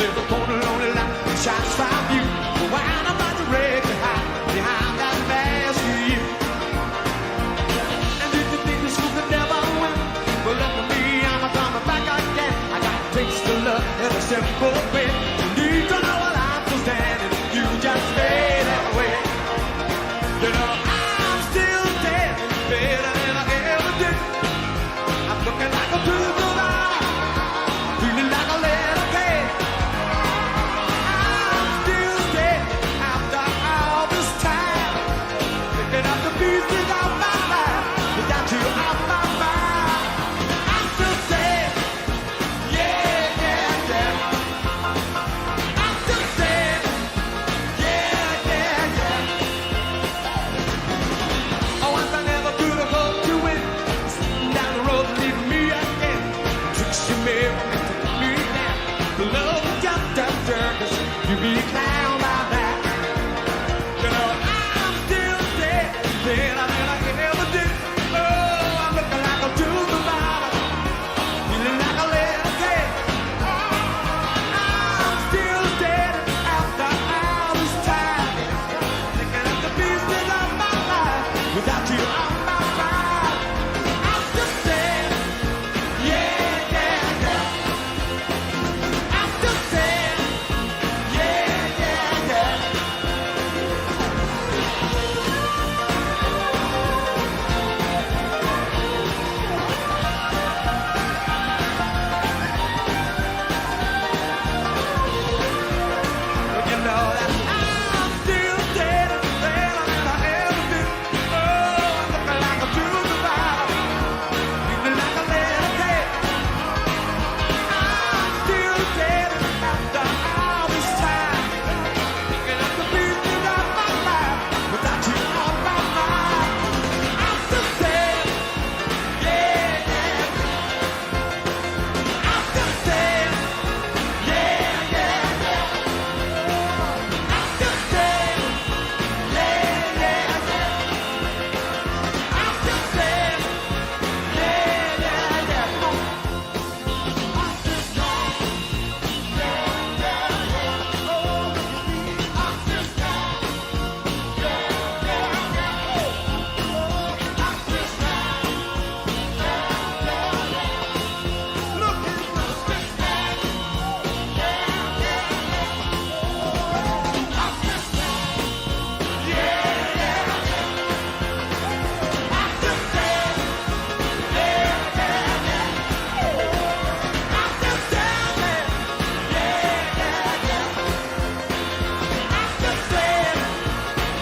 There's a cold and lonely light that shines from you. When I'm about to wreck you high behind that mask of you. And did you think this was the devil win? Well, look at me, I'm coming back again. I got a taste of love in a simple way. You need to know what I'm still standing. You just fade away. You know I'm still dead, better than I ever did. I'm looking like a true survivor, feeling like a little kid. I'm still dead after all this time, picking up the pieces of my life without you on my mind. I'm still dead, yeah, yeah, yeah. I'm still dead, yeah, yeah, yeah. Oh, once I never could have hoped to win. Sitting down the road, leaving me again. Tricks you made me take me down. The love is just a circus. You be a clown by that. You know, I'm still dead. Better than I ever did. Oh, I'm looking like a true survivor. Feeling like a little kid. I'm still dead after all this time. Picking up the pieces of my life without you on my mind. I'm still dead, yeah, yeah, yeah. I'm still dead, yeah, yeah, yeah. You know that I'm still dead, better than I ever did. Oh, I'm looking like a true survivor, feeling like a little kid. I'm still dead after all this time, picking up the pieces of my life without you on my mind. I'm still dead, yeah, yeah. I'm still dead, yeah, yeah, yeah. I'm still dead, yeah, yeah, yeah. I'm still dead, yeah, yeah, yeah. I'm still strong, yeah, yeah, yeah. Oh, I'm still strong, yeah, yeah, yeah. Oh, I'm still strong, yeah, yeah, yeah. Look at the stick man, yeah, yeah, yeah. I'm still strong, yeah, yeah, yeah. I'm still dead, yeah, yeah, yeah. I'm still down there, yeah, yeah, yeah. I'm still dead,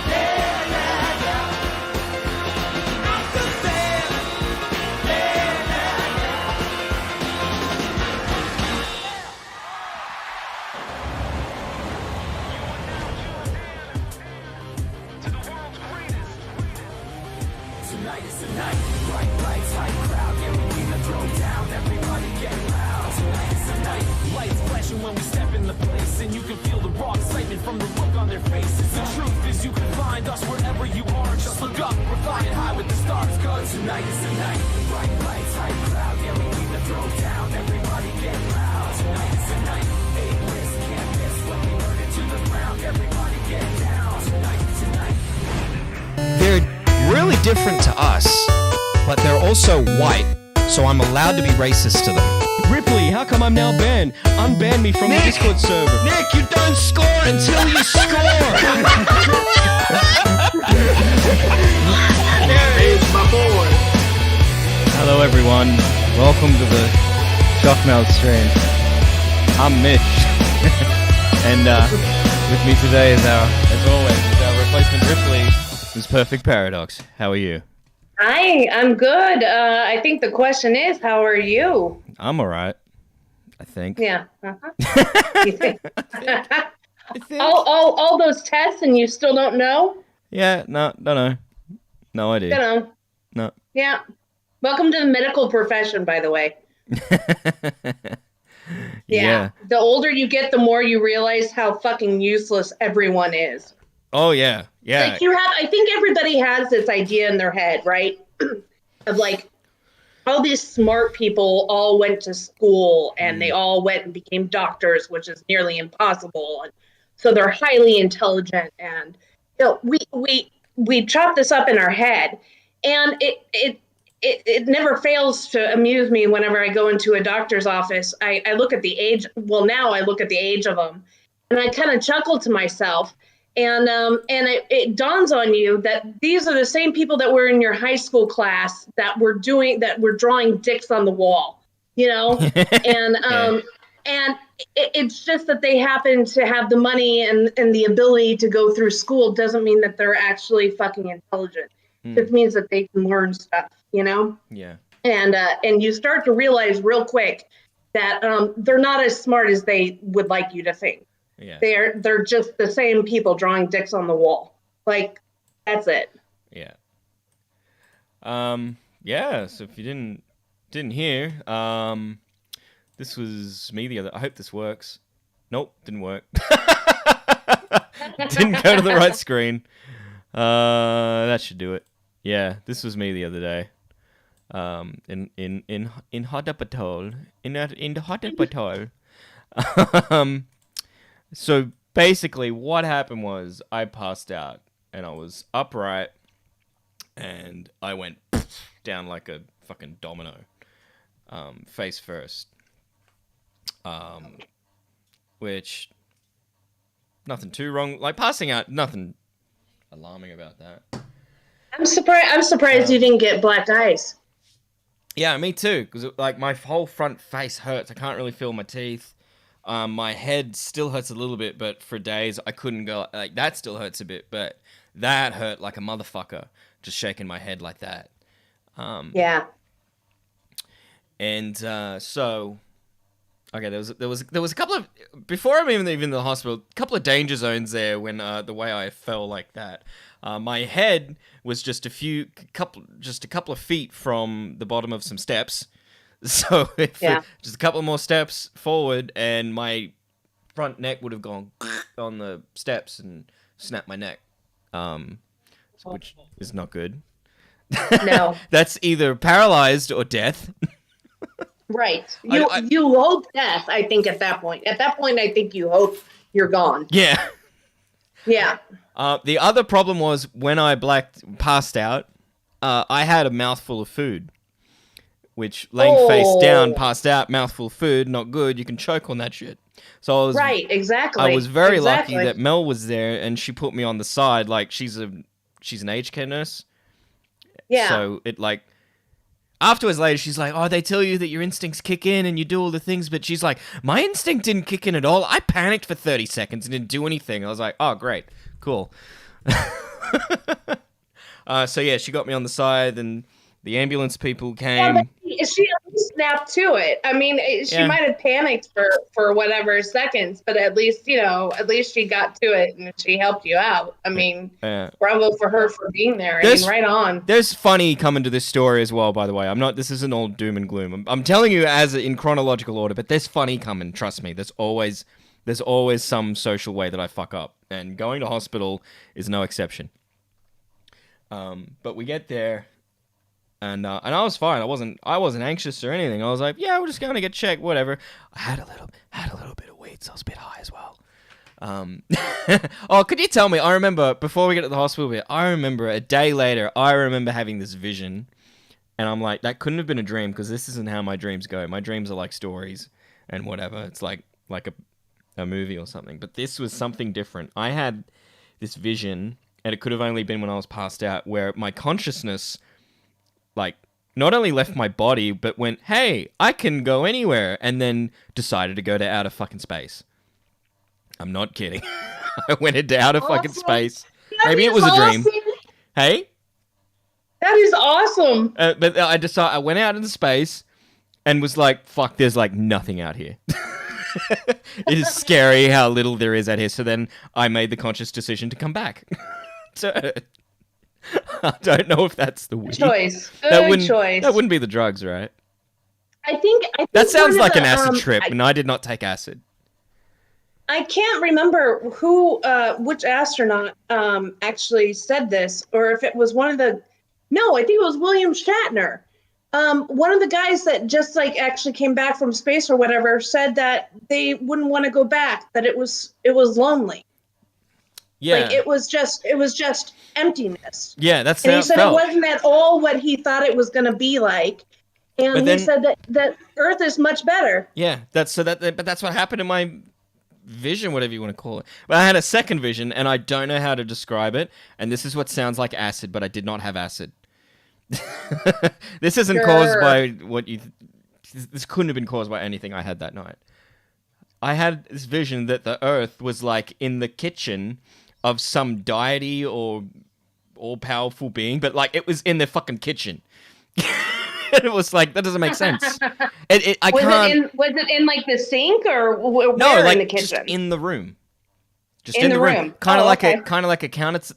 yeah, yeah, yeah. I'm still dead, yeah, yeah, yeah. Tonight is the night, bright lights, high crowd, yeah, we need to throw down, everybody get loud. Tonight is the night, lights flashing when we step in the place, and you can feel the raw excitement from the look on their faces. The truth is you can find us wherever you are, just look up, we're flying high with the stars, cause tonight is the night, bright lights, high crowd, yeah, we need to throw down, everybody get loud. Tonight is the night, ain't risk, can't miss, when we burn it to the ground, everybody get down. Tonight. They're really different to us, but they're also white, so I'm allowed to be racist to them. Ripley, how come I'm now banned? Unban me from the Discord server. Nick, you don't score until you score! There's my boy. Hello everyone, welcome to the ShockMouths stream. I'm Mitch, and with me today is as always, is our replacement Ripley, Ms. Perfect Paradox. How are you? Hi, I'm good. I think the question is, how are you? I'm alright, I think. Yeah. You think? all those tests and you still don't know? Yeah, no, don't know. No idea. Don't know. No. Yeah. Welcome to the medical profession, by the way. Yeah. The older you get, the more you realize how fucking useless everyone is. Oh, yeah. Yeah. Like I think everybody has this idea in their head, right? Of like, all these smart people all went to school and they all went and became doctors, which is nearly impossible. And so they're highly intelligent. And we chop this up in our head, and it never fails to amuse me whenever I go into a doctor's office. I look at the age. Well, now I look at the age of them, and I kind of chuckle to myself. And it dawns on you that these are the same people that were in your high school class that were drawing dicks on the wall, and and it's just that they happen to have the money and the ability to go through school doesn't mean that they're actually fucking intelligent. It just means that they can learn stuff, Yeah. And you start to realize real quick that they're not as smart as they would like you to think. Yeah. They're just the same people drawing dicks on the wall. Like, that's it. Yeah. Yeah, so if you didn't hear, this was me the other. I hope this works. Nope, didn't work. Didn't go to the right screen. That should do it. Yeah, this was me the other day. In hospital. In the hospital. So basically what happened was I passed out and I was upright and I went down like a fucking domino, face first. Which, nothing too wrong. Like, passing out, nothing alarming about that. I'm surprised you didn't get black eyes. Yeah, me too. Because like my whole front face hurts. I can't really feel my teeth. My head still hurts a little bit, but for days I couldn't go. Like, that still hurts a bit, but that hurt like a motherfucker. Just shaking my head like that. Yeah. And so, okay, there was a couple of, before I'm even in the hospital, a couple of danger zones there when the way I fell like that. My head was just a couple of feet from the bottom of some steps. So just a couple more steps forward, and my front neck would have gone on the steps and snapped my neck, which is not good. No. That's either paralyzed or death. Right. You hope death, I think, at that point. At that point, I think you hope you're gone. Yeah. Yeah. The other problem was when I passed out, I had a mouthful of food. Which, laying face down, passed out, mouthful of food, not good. You can choke on that shit. So I was exactly. I was very lucky that Mel was there, and she put me on the side. Like, she's an aged care nurse. Yeah. So it like, afterwards later, she's like, "Oh, they tell you that your instincts kick in and you do all the things," but she's like, "My instinct didn't kick in at all. I panicked for 30 seconds and didn't do anything." I was like, "Oh, great, cool." So yeah, she got me on the side, and the ambulance people came. Yeah, she at least snapped to it. I mean, she might have panicked for whatever seconds, but at least she got to it and she helped you out. I mean, bravo for her for being there. I mean, right on. There's funny coming to this story as well, by the way. This isn't all doom and gloom. I'm telling you in chronological order, but there's funny coming. Trust me. There's always some social way that I fuck up, and going to hospital is no exception. But we get there. And I was fine. I wasn't anxious or anything. I was like, yeah, we're just going to get checked, whatever. I had a little bit of weed, so I was a bit high as well. Oh, could you tell me? I remember before we get to the hospital, I remember a day later, I remember having this vision, and I'm like, that couldn't have been a dream, because this isn't how my dreams go. My dreams are like stories and whatever. It's like a movie or something. But this was something different. I had this vision, and it could have only been when I was passed out, where my consciousness, like, not only left my body, but went, hey, I can go anywhere, and then decided to go to outer fucking space. I'm not kidding. I went into outer fucking space. Maybe it was a dream. Hey? That is awesome. But I went out into space and was like, fuck, there's like nothing out here. It is scary how little there is out here. So then I made the conscious decision to come back to Earth. I don't know if that's the weed. Choice. Good choice. That wouldn't be the drugs, right? I think that sounds like an acid trip, and I did not take acid. I can't remember which astronaut actually said this, or if it was one of the. No, I think it was William Shatner. one of the guys that just like actually came back from space or whatever said that they wouldn't want to go back, that it was lonely. Yeah. Like it was just emptiness. Yeah, that's And how he it said felt. it wasn't at all what he thought it was going to be like. And But he then- said that Earth is much better. Yeah, but that's what happened in my vision, whatever you want to call it. But I had a second vision, and I don't know how to describe it. And this is what sounds like acid, but I did not have acid. This isn't caused by what you. This couldn't have been caused by anything I had that night. I had this vision that the Earth was like in the kitchen of some deity or all-powerful being, but like it was in the fucking kitchen. And it was like, that doesn't make sense. Was it in like the sink or where like in the just kitchen? in the room. Just In in the the room. room. Kind of Oh, like okay.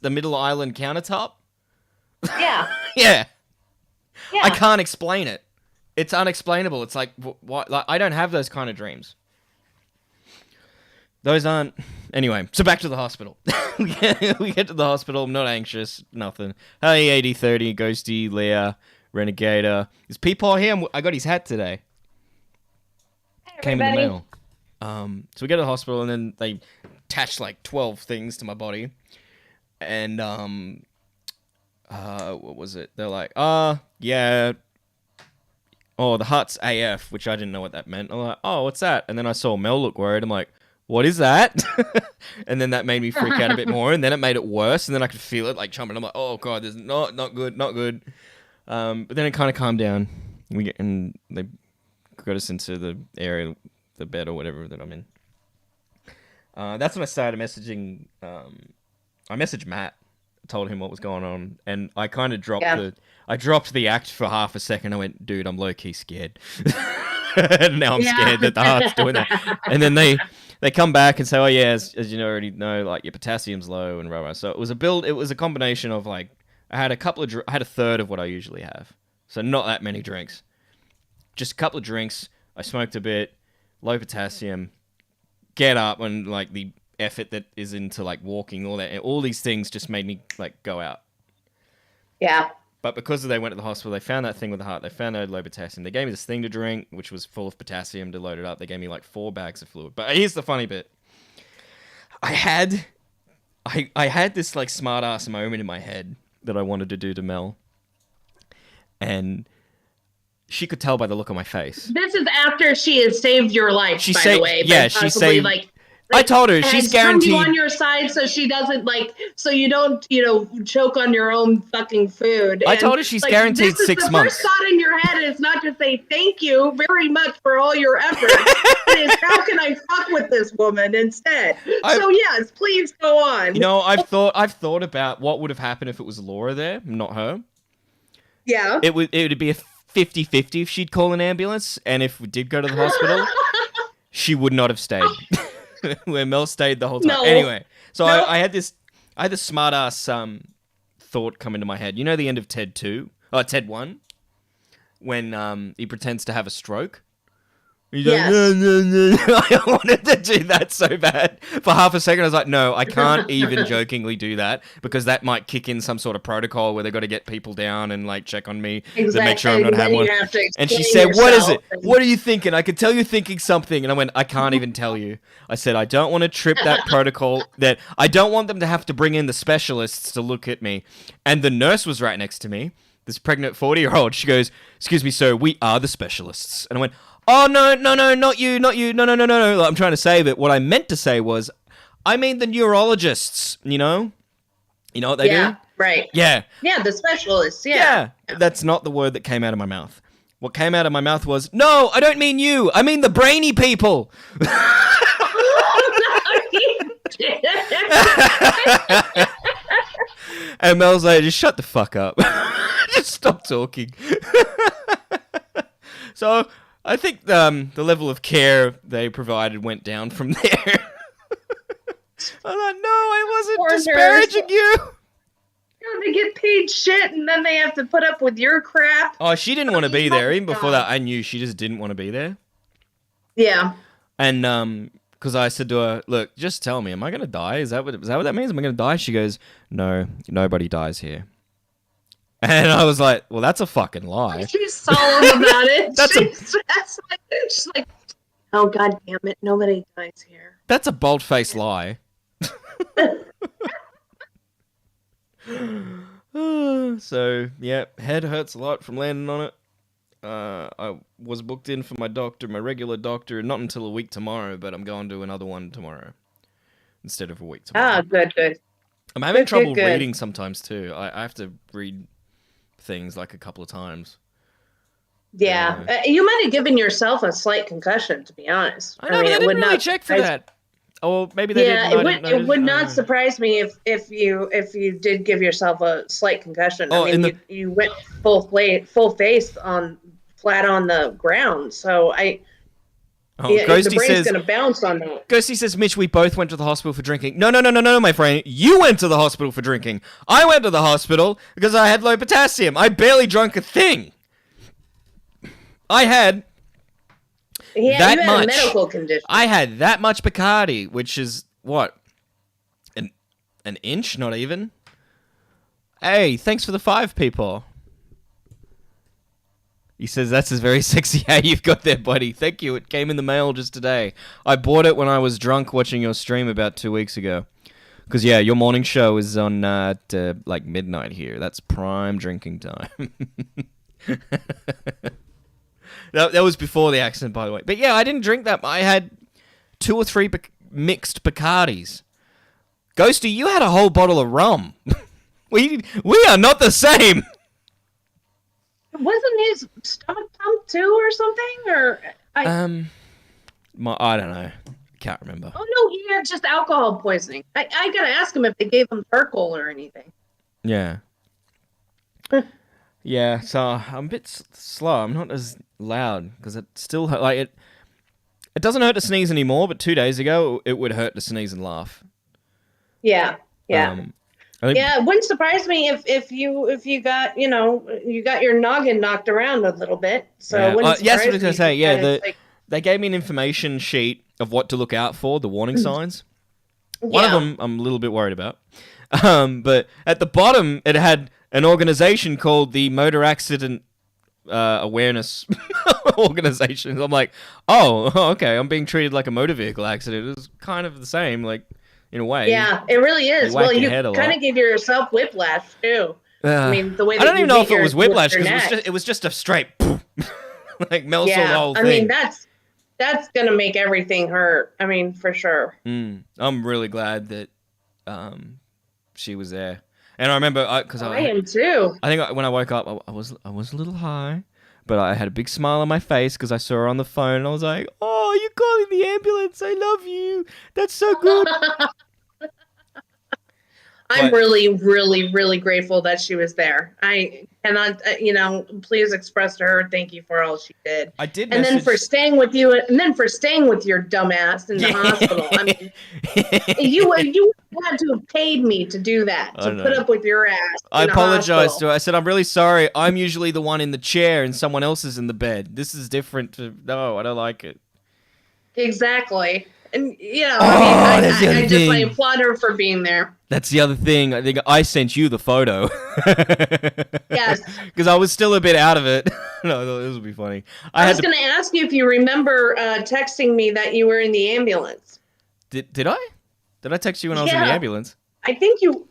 the middle island countertop. Yeah. Yeah. Yeah. I can't explain it. It's unexplainable. It's like, what? Like, I don't have those kind of dreams. Those aren't. Anyway, so back to the hospital. We get to the hospital. I'm not anxious. Nothing. Hey, 8030, Ghosty, Leah, Renegader. Is Peepaw here? I got his hat today. Came in the mail. So we get to the hospital, and then they attach like 12 things to my body. And, what was it? They're like, yeah. Oh, the heart's AF, which I didn't know what that meant. I'm like, oh, what's that? And then I saw Mel look worried. I'm like, what is that? And then that made me freak out a bit more, and then it made it worse, and then I could feel it like chomping. I'm like, oh god, this is not good. But then it kind of calmed down. And they got us into the area, the bed or whatever that I'm in. That's when I started messaging. I messaged Matt, told him what was going on, and I kind of dropped the act for half a second. I went, dude, I'm low key scared. And now I'm scared that the heart's doing that. And then they come back and say, oh yeah, as you already know, like your potassium's low and rah. So it was a combination of like, I had a third of what I usually have. So not that many drinks. Just a couple of drinks. I smoked a bit, low potassium, get up, and like the effort that is into like walking, all these things just made me like go out. Yeah. But because they went to the hospital, they found that thing with the heart. They found I had low potassium. They gave me this thing to drink, which was full of potassium to load it up. They gave me like 4 bags of fluid. But here's the funny bit. I had this like smart ass moment in my head that I wanted to do to Mel. And she could tell by the look on my face. This is after she has saved your life, by the way. Yeah, she saved... I told her she's guaranteed you on your side, so she doesn't so you don't choke on your own fucking food. I told her she's guaranteed 6 months. The first thought in your head is not to say thank you very much for all your effort. It is how can I fuck with this woman instead? So yes, please go on. I've thought about what would have happened if it was Laura there, not her. Yeah. It would be a 50-50 if she'd call an ambulance, and if we did go to the hospital, she would not have stayed. Where Mel stayed the whole time. No. Anyway, so No. I had this smart ass thought come into my head. You know the end of Ted 1, when he pretends to have a stroke. He's like, no. I wanted to do that so bad. For half a second, I was like, no, I can't even jokingly do that, because that might kick in some sort of protocol where they've got to get people down and like check on me to make sure I'm not having one. And she said, what is it? What are you thinking? I could tell you're thinking something. And I went, I can't even tell you. I said, I don't want to trip that protocol, that I don't want them to have to bring in the specialists to look at me. And the nurse was right next to me, this pregnant 40-year-old. She goes, excuse me, sir, we are the specialists. And I went, oh, no, not you, no. Like, I'm trying to say, but what I meant to say was, I mean the neurologists, You know what they do? Yeah, right. Yeah. Yeah, the specialists, Yeah. That's not the word that came out of my mouth. What came out of my mouth was, no, I don't mean you. I mean the brainy people. And Mel's like, just shut the fuck up. Just stop talking. So I think the level of care they provided went down from there. I'm like, no, I wasn't disparaging you. They get paid shit, and then they have to put up with your crap. Oh, she didn't want to be there. Even before that, I knew she just didn't want to be there. Yeah. And because I said to her, look, just tell me, am I going to die? Is that what that means? Am I going to die? She goes, no, nobody dies here. And I was like, well, that's a fucking lie. She's solemn about it. That's She's like, oh, God damn it. Nobody dies here. That's a bold-faced lie. So, yeah, head hurts a lot from landing on it. I was booked in for my regular doctor, not until a week tomorrow, but I'm going to another one tomorrow instead of a week tomorrow. Ah, good. I'm having trouble good. reading sometimes, too. I have to read things like a couple of times. Yeah. You might have given yourself a slight concussion, to be honest. I know, but I didn't really check for that. Or maybe they didn't. It would not surprise me if you did give yourself a slight concussion. Oh, I mean, you went full face flat on the ground. So Ghosty the brain's says, going to bounce on that. Ghosty says, Mitch, we both went to the hospital for drinking. No, my friend. You went to the hospital for drinking. I went to the hospital because I had low potassium. I barely drank a thing. I had that you had much. a medical condition. I had that much Bacardi, which is, what? An inch? Not even? Hey, thanks for the 5, people. He says, that's a very sexy hat you've got there, buddy. Thank you. It came in the mail just today. I bought it when I was drunk watching your stream about 2 weeks ago. Because, yeah, your morning show is on at, like, midnight here. That's prime drinking time. That was before the accident, by the way. But, yeah, I didn't drink that. I had 2 or 3 mixed Bacardis. Ghosty, you had a whole bottle of rum. We are not the same. Wasn't his stomach pumped too or something? Or I don't know. Can't remember. Oh no, he had just alcohol poisoning. I gotta ask him if they gave him charcoal or anything. Yeah. Yeah, so I'm a bit slow. I'm not as loud because it still like it. It doesn't hurt to sneeze anymore, but 2 days ago it would hurt to sneeze and laugh. Yeah. It wouldn't surprise me if you got you got your noggin knocked around a little bit. So yeah. it wouldn't surprise yes, I was going me to say, yeah. they gave me an information sheet of what to look out for, the warning signs. One of them I'm a little bit worried about. But at the bottom it had an organization called the Motor Accident Awareness Organization. I'm like, oh, okay, I'm being treated like a motor vehicle accident. It's kind of the same, like. In a way. Yeah, it really is. Well, you kind of gave yourself whiplash, too. I mean, the way that I don't even know if it was whiplash, because it was just a straight like Mel saw the whole thing. I mean, that's going to make everything hurt. I mean, for sure. I'm really glad that she was there. And I remember, because I am too. I think when I woke up, I was a little high, but I had a big smile on my face because I saw her on the phone, and I was like, "Oh, you're calling the ambulance! I love you. That's so good." I'm really, really, really grateful that she was there. I cannot, please express to her thank you for all she did. I did, and then for staying with you, and then for staying with your dumbass in the hospital. I mean, you had to have paid me to do that, to put up with your ass. I apologized to her. I said, "I'm really sorry. I'm usually the one in the chair, and someone else is in the bed. This is different. No, I don't like it." Exactly. And, I applaud her for being there. That's the other thing. I think I sent you the photo. Yes. Because I was still a bit out of it. No, I thought this would be funny. I was going to ask you if you remember texting me that you were in the ambulance. Did I? Did I text you when I was in the ambulance? I think you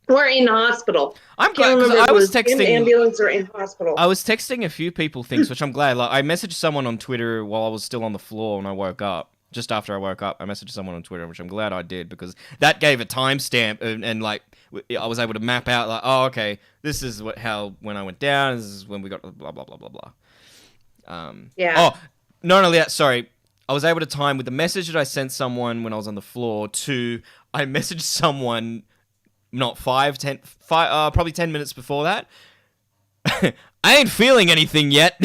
were in the hospital. I'm glad, because I was texting... in the ambulance or in hospital. I was texting a few people things, which I'm glad. Like, I messaged someone on Twitter while I was still on the floor when I woke up. Just after I woke up, I messaged someone on Twitter, which I'm glad I did, because that gave a timestamp, and like I was able to map out, like, oh, okay, this is when I went down, this is when we got blah blah blah blah blah. Yeah. Oh, not only that, sorry, I was able to time with the message that I sent someone when I was on the floor to I messaged someone not 10 probably 10 minutes before that. I ain't feeling anything yet.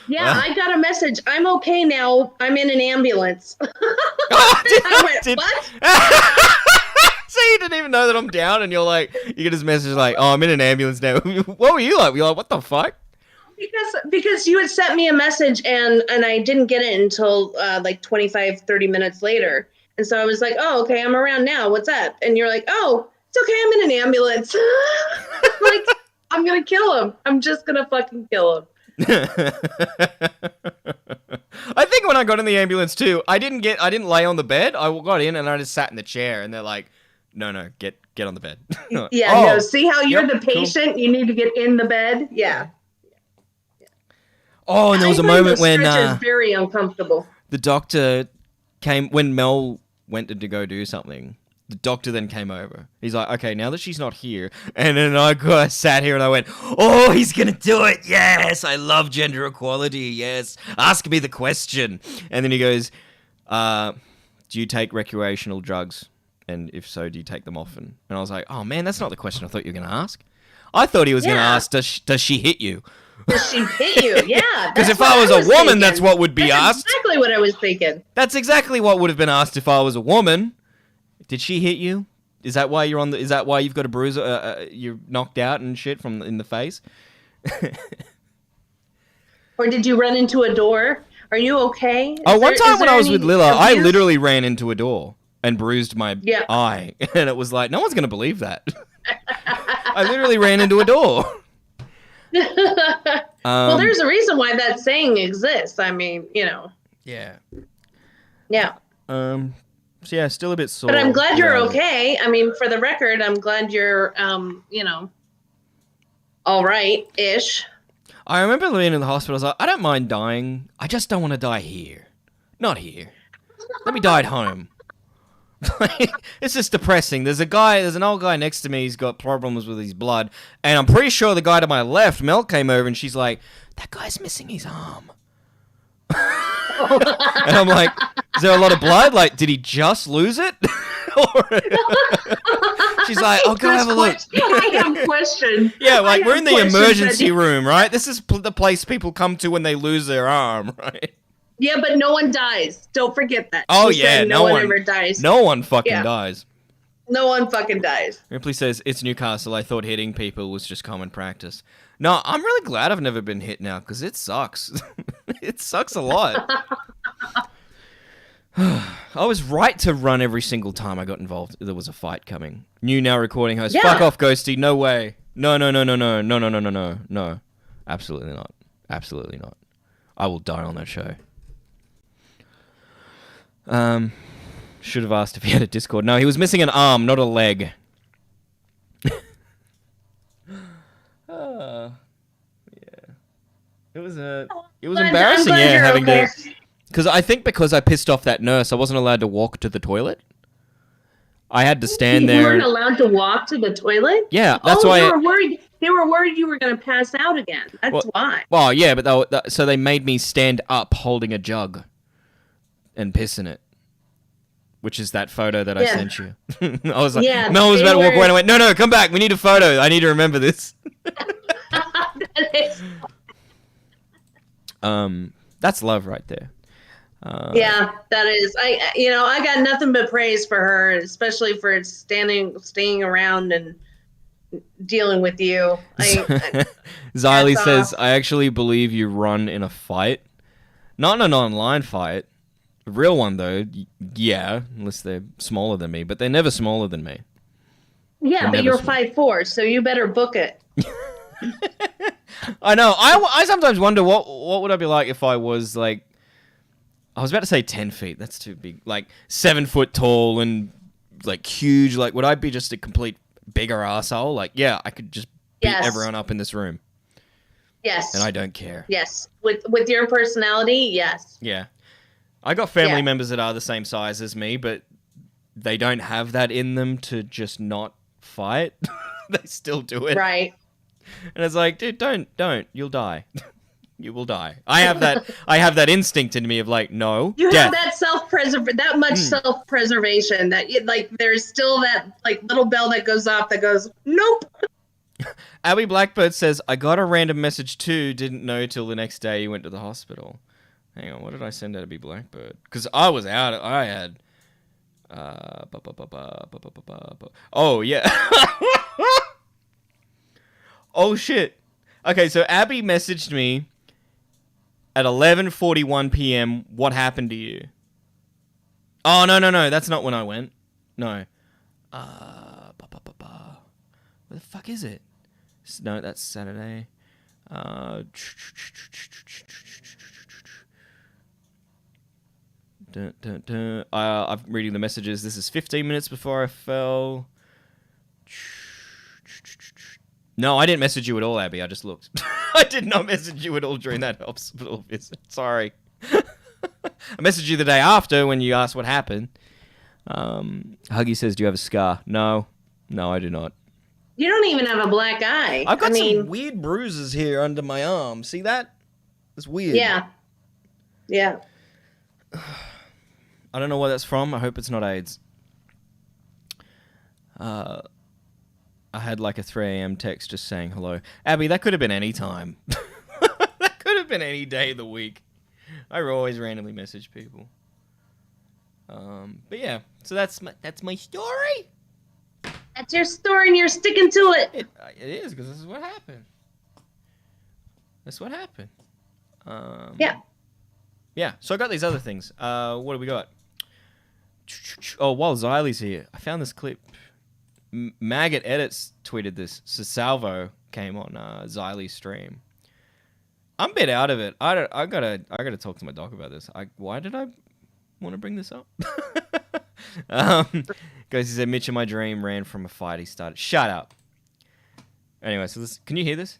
Yeah, I got a message. I'm okay now. I'm in an ambulance. I went, what? So you didn't even know that I'm down, and you get this message like, "Oh, I'm in an ambulance now." What were you like? You're like, "What the fuck?" Because you had sent me a message, and I didn't get it until like 25, 30 minutes later. And so I was like, oh, okay, I'm around now. What's up? And you're like, oh, it's okay. I'm in an ambulance. Like, I'm going to kill him. I'm just going to fucking kill him. I think when I got in the ambulance too, I didn't lay on the bed. I got in and I just sat in the chair, and they're like, "No, get on the bed." Yeah, Oh, no. See how you're yep, the patient? Cool. You need to get in the bed. Yeah. Oh, and there was a moment when very uncomfortable. The doctor came when Mel went to go do something. The doctor then came over. He's like, okay, now that she's not here. And then I sat here and I went, oh, he's going to do it. Yes, I love gender equality. Yes, ask me the question. And then he goes, do you take recreational drugs? And if so, do you take them often? And I was like, oh, man, that's not the question I thought you were going to ask. I thought he was going to ask, does she hit you? Does she hit you? Yeah. Because if I was a woman, thinking. That's what would be asked. That's exactly what I was thinking. That's exactly what would have been asked if I was a woman. Did she hit you? Is that why Is that why you've got a bruise? You're knocked out and shit in the face. Or did you run into a door? Are you okay? One time when I was with Lila, I literally ran into a door and bruised my eye, and it was like, no one's gonna believe that. I literally ran into a door. Well, there's a reason why that saying exists. I mean, Yeah. Yeah. So yeah, still a bit sore. But I'm glad you're okay. I mean, for the record, I'm glad you're, all right-ish. I remember being in the hospital. I was like, I don't mind dying. I just don't want to die here. Not here. Let me die at home. It's just depressing. There's an old guy next to me. He's got problems with his blood. And I'm pretty sure the guy to my left, Mel, came over and she's like, that guy's missing his arm. And I'm like, is there a lot of blood? Like, did he just lose it? She's like, I'll go have a look. I have a question. Yeah, like, we're in the emergency room, right? This is the place people come to when they lose their arm, right? Yeah, but no one dies. Don't forget that. Oh, yeah. No one ever dies. No one fucking dies. No one fucking dies. Ripley says, it's Newcastle. I thought hitting people was just common practice. No, I'm really glad I've never been hit now, because it sucks. It sucks a lot. I was right to run every single time I got involved. There was a fight coming. New now recording host. Yeah. Fuck off, Ghosty. No way. No. Absolutely not. Absolutely not. I will die on that show. Should have asked if he had a Discord. No, he was missing an arm, not a leg. Yeah. It was embarrassing, having to... Because I pissed off that nurse, I wasn't allowed to walk to the toilet. I had to stand there. You weren't allowed to walk to the toilet? Yeah, that's why. They were worried. They were worried you were going to pass out again. That's why. Well, yeah, but so they made me stand up holding a jug and piss in it. Which is that photo that I sent you. I was like, Mel was about to walk away and I went, no, come back. We need a photo. I need to remember this. That's love right there. Yeah, that is. I got nothing but praise for her, especially for staying around and dealing with you. Xylie says, I actually believe you run in a fight. Not in an online fight. A real one, though, yeah, unless they're smaller than me, but they're never smaller than me. Yeah, but you're 5'4", so you better book it. I know. I sometimes wonder what would I be like if I was like, I was about to say 10 feet. That's too big. Like 7 foot tall and like huge. Like, would I be just a complete bigger asshole? Like, yeah, I could just beat everyone up in this room. Yes. And I don't care. Yes. With your personality, yes. Yeah. I got family members that are the same size as me, but they don't have that in them to just not fight. They still do it. Right. And it's like, dude, don't. You'll die. You will die. I have that instinct in me of like, no. You have that that much self-preservation that there's still that like little bell that goes off that goes, nope. Abby Blackbird says, I got a random message too, didn't know till the next day you went to the hospital. Hang on, what did I send Abby Blackbird? Because I was out, I had... Oh, yeah. Oh, shit. Okay, so Abby messaged me at 11:41 p.m. What happened to you? Oh, no. That's not when I went. No. Where the fuck is it? No, that's Saturday. I'm reading the messages. This is 15 minutes before I fell. No, I didn't message you at all, Abby. I just looked. I did not message you at all during that hospital visit. Sorry. I messaged you the day after when you asked what happened. Huggy says, do you have a scar? No, I do not. You don't even have a black eye. I've got some weird bruises here under my arm. See that? It's weird. Yeah. I don't know where that's from. I hope it's not AIDS. I had like a 3 a.m. text just saying hello. Abby, that could have been any time. That could have been any day of the week. I always randomly message people. But yeah, so that's my story. That's your story and you're sticking to it. It is, because this is what happened. That's what happened. Yeah, so I got these other things. What do we got? Oh, while Xylie's here, I found this clip. Maggot Edits tweeted this. So Salvo came on Xylie's stream. I'm a bit out of it. I gotta talk to my doc about this. Why did I want to bring this up? Guys, he said Mitch in my dream ran from a fight he started. Shut up. Anyway, so can you hear this?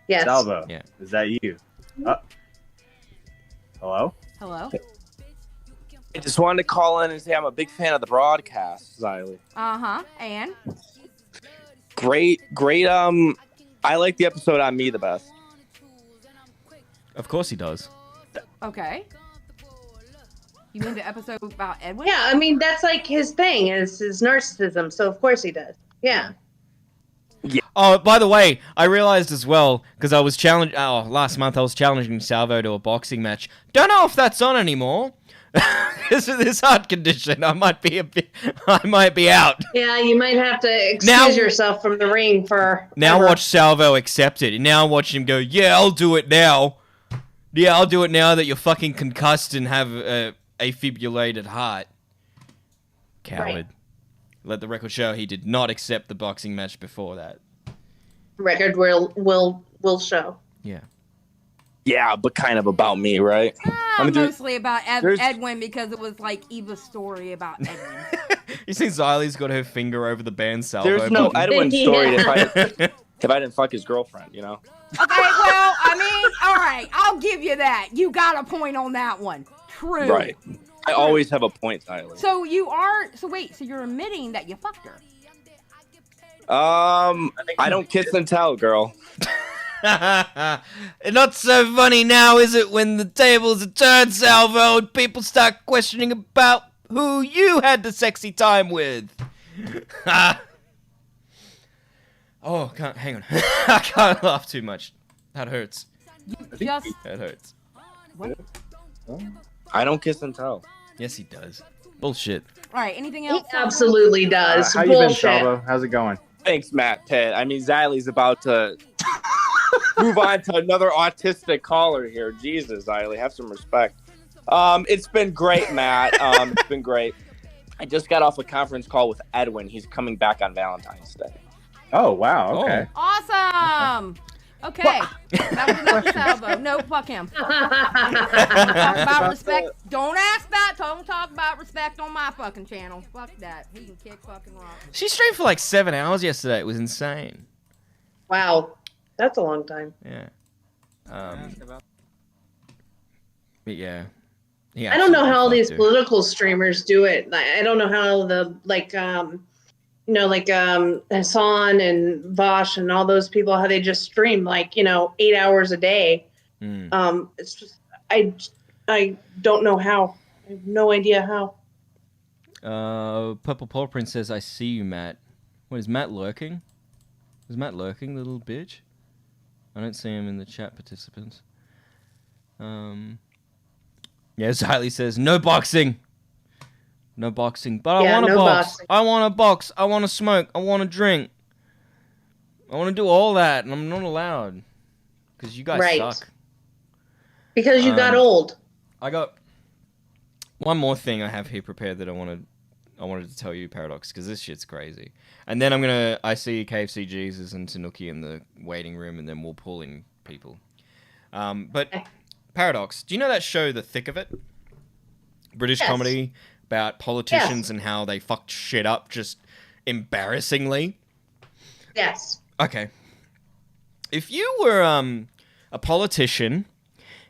Yes. Salvo, Yeah. is that you? Hello? Hello? I just wanted to call in and say I'm a big fan of the broadcast, Xylie. Uh-huh. And? Great. I like the episode on me the best. Of course he does. Okay. You mean the episode about Edwin? Yeah, I mean, that's like his thing, is his narcissism, so of course he does. Yeah. Oh, by the way, I realized as well, because I was last month I was challenging Salvo to a boxing match. Don't know if that's on anymore. Because of this heart condition, I might be out. Yeah, you might have to excuse yourself from the ring for... Now watch Salvo accept it. Now watch him go, yeah, I'll do it now. Yeah, I'll do it now that you're fucking concussed and have a fibrillated heart. Coward. Right. Let the record show he did not accept the boxing match before that. Record will show. Yeah. Yeah, but kind of about me, right? Mostly about Edwin, because it was like Eva's story about Edwin. You see Xylie's got her finger over the band Salvo. There's no Edwin story if I didn't fuck his girlfriend, you know? Okay, well, I mean, all right, I'll give you that. You got a point on that one. True. Right. I always have a point, Xylie. So you're admitting that you fucked her. I don't kiss and tell, girl. Not so funny now, is it, when the tables are turned, Salvo, and people start questioning about who you had the sexy time with? Oh, hang on. I can't laugh too much. That hurts. That hurts. What? I don't kiss and tell. Yes, he does. Bullshit. All right, anything else? He absolutely does. How you been, Salvo? How's it going? Thanks, Matt Pitt. I mean, Xylie's about to move on to another autistic caller here. Jesus, Xylie, have some respect. It's been great, Matt. It's been great. I just got off a conference call with Edwin. He's coming back on Valentine's Day. Oh, wow. Okay. Awesome. Okay. That was enough for Salvo. No, fuck him. Talk about respect. Don't ask that. Don't talk about respect on my fucking channel. Fuck that. He can kick fucking rock. She streamed for like 7 hours yesterday. It was insane. Wow. That's a long time. Yeah. But yeah. I don't know how all these political streamers do it. I don't know how the Hassan and Vosh and all those people, how they just stream 8 hours a day. It's just I don't know how. I have no idea how. Purple Paw Prince says, I see you, Matt. What, is Matt lurking? Is Matt lurking, the little bitch? I don't see him in the chat participants. Yeah, Xylie says, no boxing. No boxing. But I want to box. Boxing. I want to box. I want to smoke. I want to drink. I want to do all that, and I'm not allowed. Because you guys suck. Because you got old. I got One more thing I have here prepared that I wanted to tell you, Paradox, because this shit's crazy. And then I see KFC Jesus and Tanuki in the waiting room, and then we'll pull in people. But Paradox, do you know that show, The Thick of It? British comedy about politicians and how they fucked shit up just embarrassingly. Yes. Okay. If you were a politician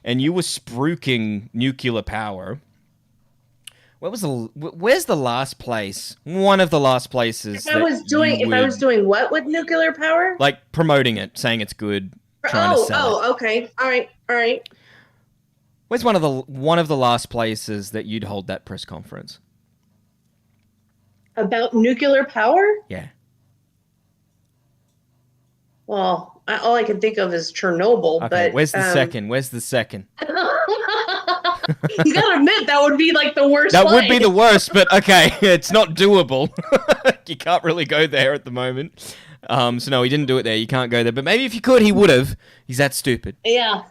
and you were spruiking nuclear power, where's the last place? One of the last places. If I was doing what with nuclear power? Like promoting it, saying it's good, trying to sell it. Okay. All right. Where's one of the last places that you'd hold that press conference? About nuclear power? Yeah. Well, all I can think of is Chernobyl. Okay, but where's the second? Where's the second? You gotta admit that would be like the worst. That would be the worst, but okay, it's not doable. You can't really go there at the moment. So no, he didn't do it there. You can't go there. But maybe if you could, he would have. He's that stupid. Yeah.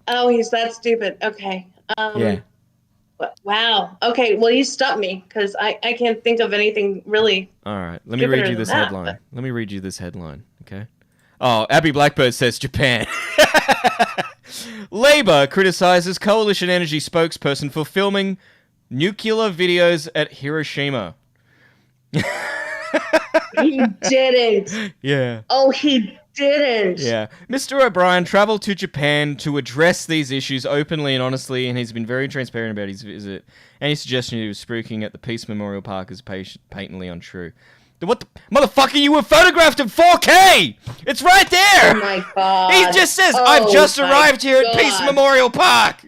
Oh, he's that stupid. Okay. Yeah. Wow. Okay. Well, you stumped me because I can't think of anything really. All right. Let me read you this headline. Let me read you this headline. Okay. Oh, Abby Blackbird says Japan. Labour criticizes coalition energy spokesperson for filming nuclear videos at Hiroshima. He didn't. Yeah. Oh, he didn't. Yeah. Mr. O'Brien traveled to Japan to address these issues openly and honestly, and he's been very transparent about his visit. Any suggestion he was spruiking at the Peace Memorial Park is patently untrue. What the motherfucker? You were photographed in 4K. It's right there. Oh my god. He just says, "I've just arrived here at Peace Memorial Park."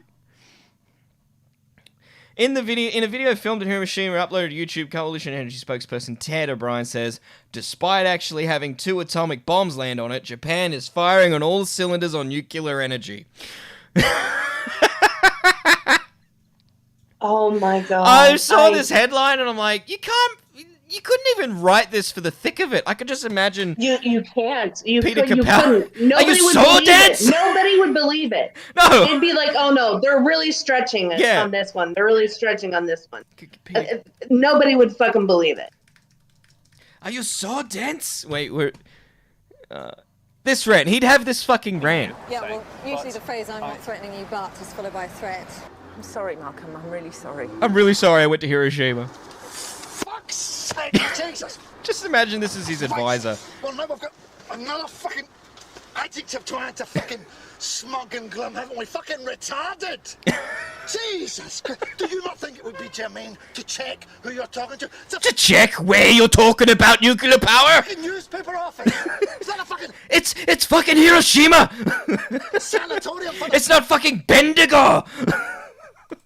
In a video filmed in Hiroshima, uploaded to YouTube, Coalition Energy spokesperson Ted O'Brien says, despite actually having 2 atomic bombs land on it, Japan is firing on all cylinders on nuclear energy. Oh my god. I saw this headline and I'm like, you couldn't even write this for the thick of it. I could just imagine. You can't. Peter you Capaldi. couldn't. Nobody would so believe dense? it. Nobody would believe it. No. It'd be like, oh no, they're really stretching it on this one. They're really stretching on this one. Nobody would fucking believe it. Are you so dense? Wait, this rant. He'd have this fucking rant. Yeah, well, usually the phrase "I'm not threatening you, but" is followed by a threat. I'm sorry, Malcolm. I'm really sorry. I'm really sorry I went to Hiroshima. Fuck's sake, Jesus! Just imagine this is his advisor. Well, now we've got another fucking adjective to add to fucking smug and glum, haven't we? Fucking retarded! Jesus! Do you not think it would be germane to check who you're talking to? To check where you're talking about nuclear power? Fucking newspaper office! Is that a fucking... It's fucking Hiroshima! Sanatorium for It's not fucking Bendigo!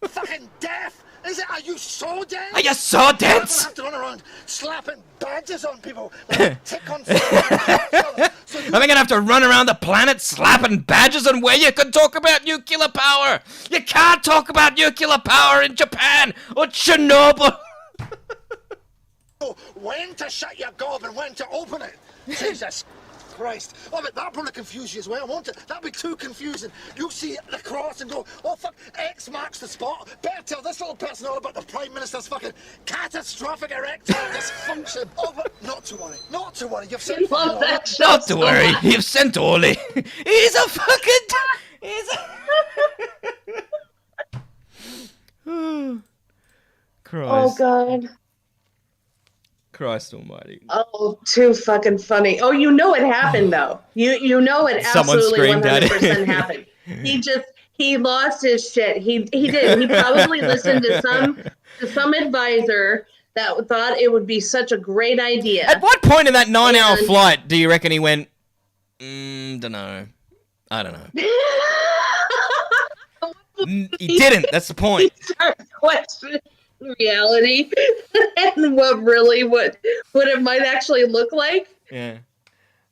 fucking death! Is it? Are you so dense? Are you so dense? I have to run around slapping badges on people like tick on so Am I gonna have to run around the planet slapping badges on where you can talk about nuclear power? You can't talk about nuclear power in Japan or Chernobyl. when to shut your gob and when to open it. Jesus Christ. Oh, but that'll probably confuse you as well, won't it? That'll be too confusing. You'll see the cross and go, oh, fuck, X marks the spot. Better tell this little person all about the Prime Minister's fucking catastrophic erectile dysfunction. Oh, but not to worry. Not to worry. You've sent Not to worry. You've sent Orly. He's a fucking... Christ. Oh god. Christ almighty. Oh, too fucking funny. Oh, you know it happened though. You know it Someone absolutely screamed at it. 100% happened. He lost his shit. He did. He probably listened to some advisor that thought it would be such a great idea. At what point in that 9-hour flight do you reckon he went, dunno. I don't know. He didn't. That's the point. He started questioning reality and what it might actually look like. Yeah.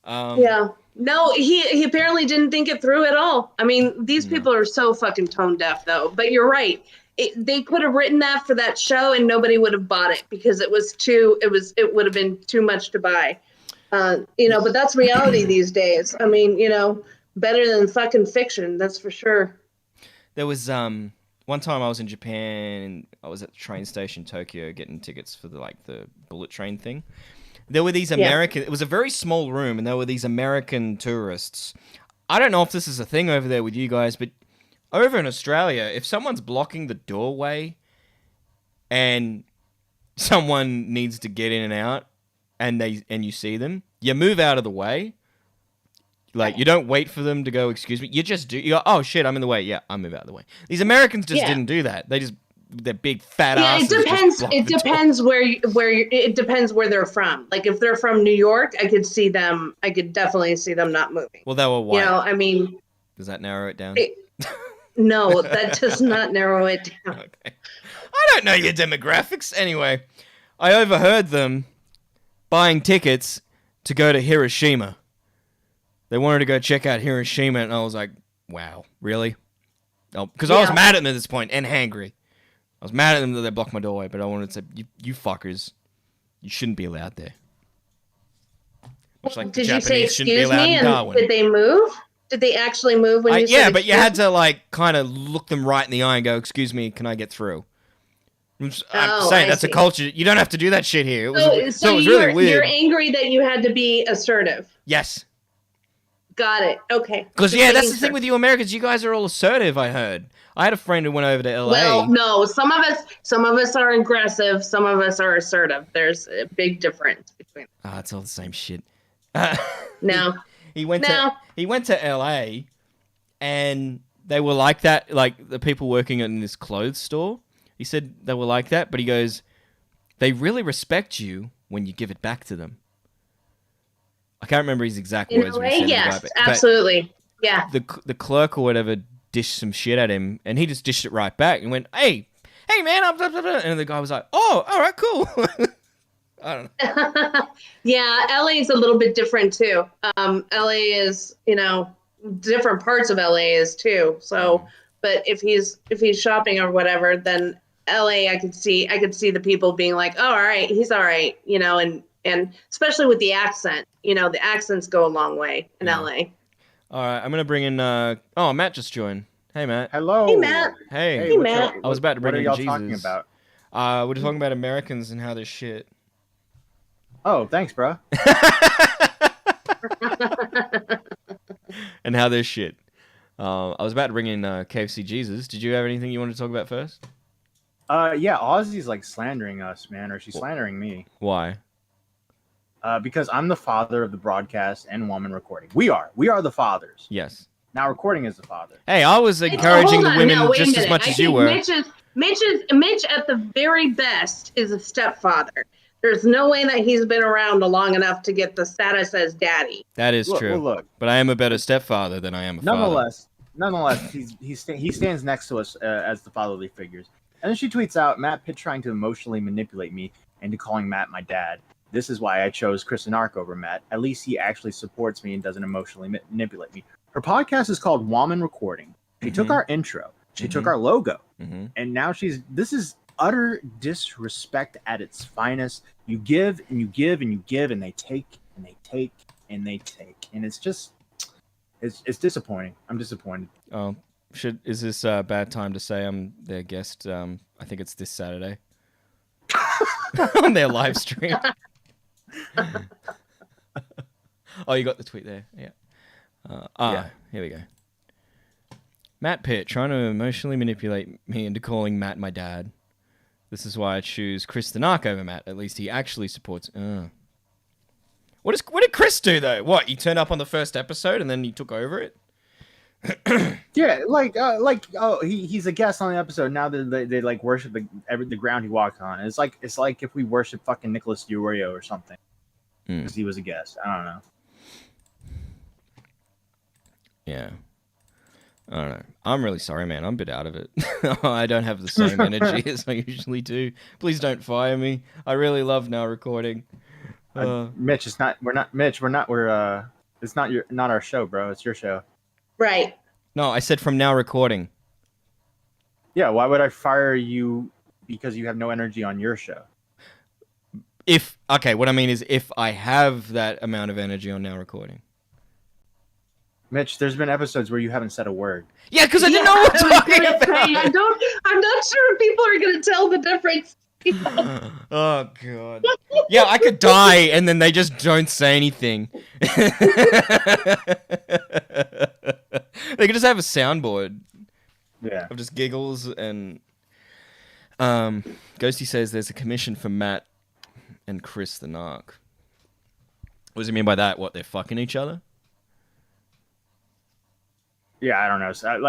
Yeah. No, he apparently didn't think it through at all. I mean, these people are so fucking tone deaf, though. But you're right. They could have written that for that show, and nobody would have bought it because it would have been too much to buy. But that's reality these days. I mean, better than fucking fiction, that's for sure. There was one time I was in Japan and I was at the train station Tokyo getting tickets for the bullet train thing. There were these American. It was a very small room, and there were these American tourists. I don't know if this is a thing over there with you guys, but over in Australia, if someone's blocking the doorway and someone needs to get in and out, and you see them, you move out of the way. Like, you don't wait for them to go, excuse me. You just do. You go, oh shit, I'm in the way. Yeah, I move out of the way. These Americans just didn't do that. They just, they're big fat asses. It depends it depends where they're from. Like, if they're from New York, I could definitely see them not moving. Well, they were white. You know, I mean, does that narrow it down? No, that does not narrow it down. Okay. I don't know your demographics. Anyway, I overheard them buying tickets to go to Hiroshima. They wanted to go check out Hiroshima, and I was like, wow, really? Oh, because I was mad at them at this point, and hangry. I was mad at them that they blocked my doorway, but I wanted to say, you fuckers, you shouldn't be allowed there. Much like Did the you say, Japanese shouldn't be excuse allowed me, in and Darwin. did they move? Did they actually move when you said yeah, but you excuse had to, like, kind of look them right in the eye and go, excuse me, can I get through? I'm saying, that's a culture. You don't have to do that shit here. It was, so it was really weird. You're angry that you had to be assertive. Yes. Got it. Okay. Because, that's the thing with you Americans. You guys are all assertive, I heard. I had a friend who went over to LA. Well, no. Some of us are aggressive. Some of us are assertive. There's a big difference between them. It's all the same shit. No. He went to LA, and they were like that, like the people working in this clothes store. He said they were like that, but he goes, they really respect you when you give it back to them. I can't remember his exact words. In a way, yes, absolutely. Yeah. The clerk or whatever dished some shit at him, and he just dished it right back and went, hey man, and the guy was like, oh, all right, cool. I don't know. Yeah, LA is a little bit different too. LA is, different parts of LA is too. So, but if he's shopping or whatever, then LA, I could see the people being like, oh, all right, he's all right, and especially with the accent, the accents go a long way in LA. All right, I'm gonna bring in. Matt just joined. Hey, Matt. Hello. Hey, Matt. Hey Matt. I was about to bring in What are y'all Jesus. talking about? We're talking about Americans and how they're shit. Oh, thanks, bro. And how they're shit. I was about to bring in KFC Jesus. Did you have anything you wanted to talk about first? Yeah, Ozzy's like slandering us, man, or she's slandering me. Why? Because I'm the father of the broadcast and woman recording. We are the fathers. Yes. Now recording is the father. Hey, I was encouraging the women just as much as you were. Mitch at the very best is a stepfather. There's no way that he's been around long enough to get the status as daddy. That is true. Well, look. But I am a better stepfather than I am a father. Nonetheless, he stands next to us as the fatherly figures. And then she tweets out, Matt Pitt trying to emotionally manipulate me into calling Matt my dad. This is why I chose Chris and Ark over Matt. At least he actually supports me and doesn't emotionally manipulate me. Her podcast is called Woman Recording. She took our intro. She took our logo. And now this is utter disrespect at its finest. You give and you give and you give, and they take and they take and they take. And it's just, it's disappointing. I'm disappointed. Oh, is this a bad time to say I'm their guest? I think it's this Saturday on their live stream. Oh, you got the tweet there. Yeah. Here we go. Matt Pitt trying to emotionally manipulate me into calling Matt my dad. This is why I choose Chris the Narc over Matt. At least he actually supports. What did Chris do though? What, he turned up on the first episode and then he took over it? Yeah, he's a guest on the episode. Now they like worship the ground he walks on. It's like if we worship fucking Nicholas DiOrio or something because he was a guest. I don't know. Yeah. I don't know. I'm really sorry, man. I'm a bit out of it. I don't have the same energy as I usually do. Please don't fire me. I really love now recording. Mitch, it's not our show, bro. It's your show. Right. No, I said from now recording. Yeah, why would I fire you because you have no energy on your show? What I mean is if I have that amount of energy on now recording. Mitch, there's been episodes where you haven't said a word. Yeah, because I didn't know what we're talking about. I'm not sure if people are going to tell the difference. Oh god. Yeah, I could die and then they just don't say anything. They could just have a soundboard. Yeah. Of just giggles and Ghosty says there's a commission for Matt and Chris the Narc. What does he mean by that? What, they're fucking each other? Yeah, I don't know. So,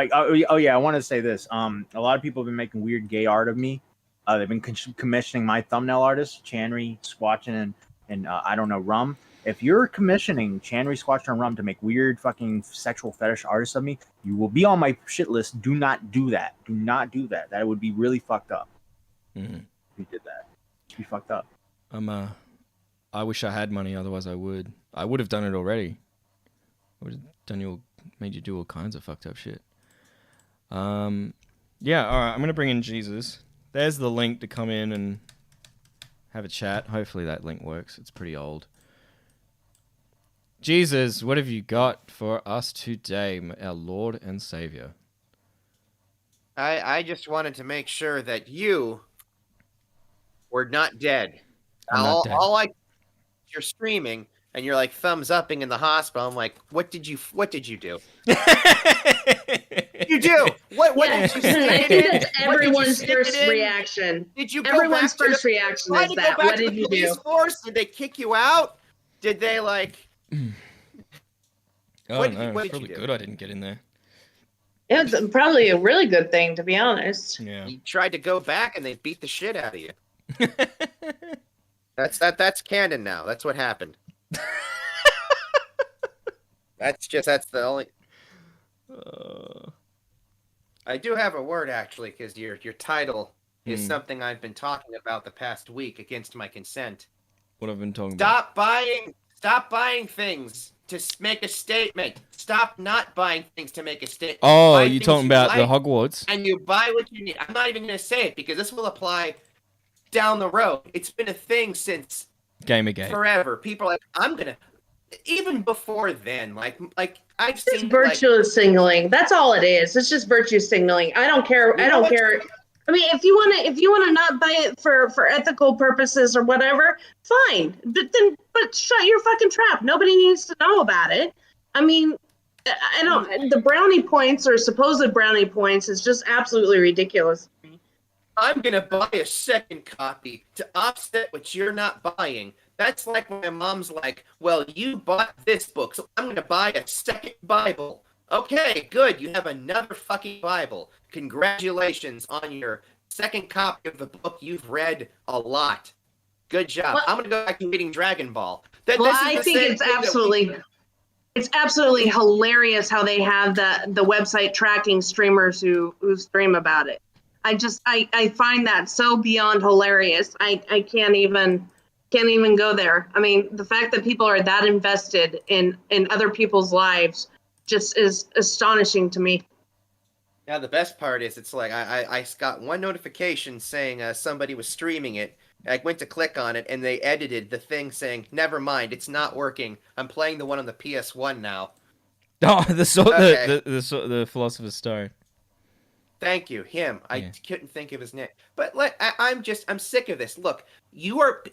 oh yeah, I want to say this. A lot of people have been making weird gay art of me. They've been commissioning my thumbnail artists, Chanry, Squatchin, and I don't know, Rum. If you're commissioning Chanry, Squatchin, and Rum to make weird fucking sexual fetish artists of me, you will be on my shit list. Do not do that. Do not do that. That would be really fucked up. Mm-hmm. If you did that, it'd be fucked up. I wish I had money, otherwise I would. I would have done it already. I would have made you do all kinds of fucked up shit. Yeah, alright, I'm gonna bring in Jesus. There's the link to come in and have a chat. Hopefully that link works. It's pretty old. Jesus, what have you got for us today, our Lord and Savior? I just wanted to make sure that you were not dead. I'm not dead. You're screaming and you're like thumbs upping in the hospital. I'm like, what did you do? You do. What did you say? I think that's everyone's first reaction. Did you go Everyone's back to first reaction Why is did you that. go back What to did the you police do? force? Did they kick you out? Did they like? Oh What no, did it's you probably do? good I didn't get in there. Yeah, it's probably a really good thing, to be honest. Yeah. You tried to go back and they beat the shit out of you. That's canon now. That's what happened. That's the only. I do have a word actually, because your title is something I've been talking about the past week against my consent. What I've been talking about. Stop buying things to make a statement. Stop not buying things to make a statement. Oh, Buy you things talking about the like, Hogwarts? and you buy what you need. I'm not even going to say it because this will apply down the road. It's been a thing since Gamergate. forever. People are like, I'm gonna. Even before then, like I've It's seen virtue signaling. That's all it is. It's just virtue signaling. I don't care. I don't care. I mean, if you wanna not buy it for ethical purposes or whatever, fine. But shut your fucking trap. Nobody needs to know about it. I mean, I don't. The brownie points or supposed brownie points is just absolutely ridiculous. I'm gonna buy a second copy to offset what you're not buying. That's like when my mom's like, well, you bought this book, so I'm gonna buy a second Bible. Okay, good. You have another fucking Bible. Congratulations on your second copy of the book you've read a lot. Good job. Well, I'm gonna go back to reading Dragon Ball. I think it's absolutely hilarious how they have the website tracking streamers who stream about it. I find that so beyond hilarious. I can't even go there. I mean, the fact that people are that invested in other people's lives just is astonishing to me. Yeah, the best part is it's like I got one notification saying somebody was streaming it. I went to click on it and they edited the thing saying, "Never mind, it's not working. I'm playing the one on the PS1 now." Oh, Okay. the Philosopher's Stone. Thank you, him. I Yeah. couldn't think of his name. But I'm sick of this. Look,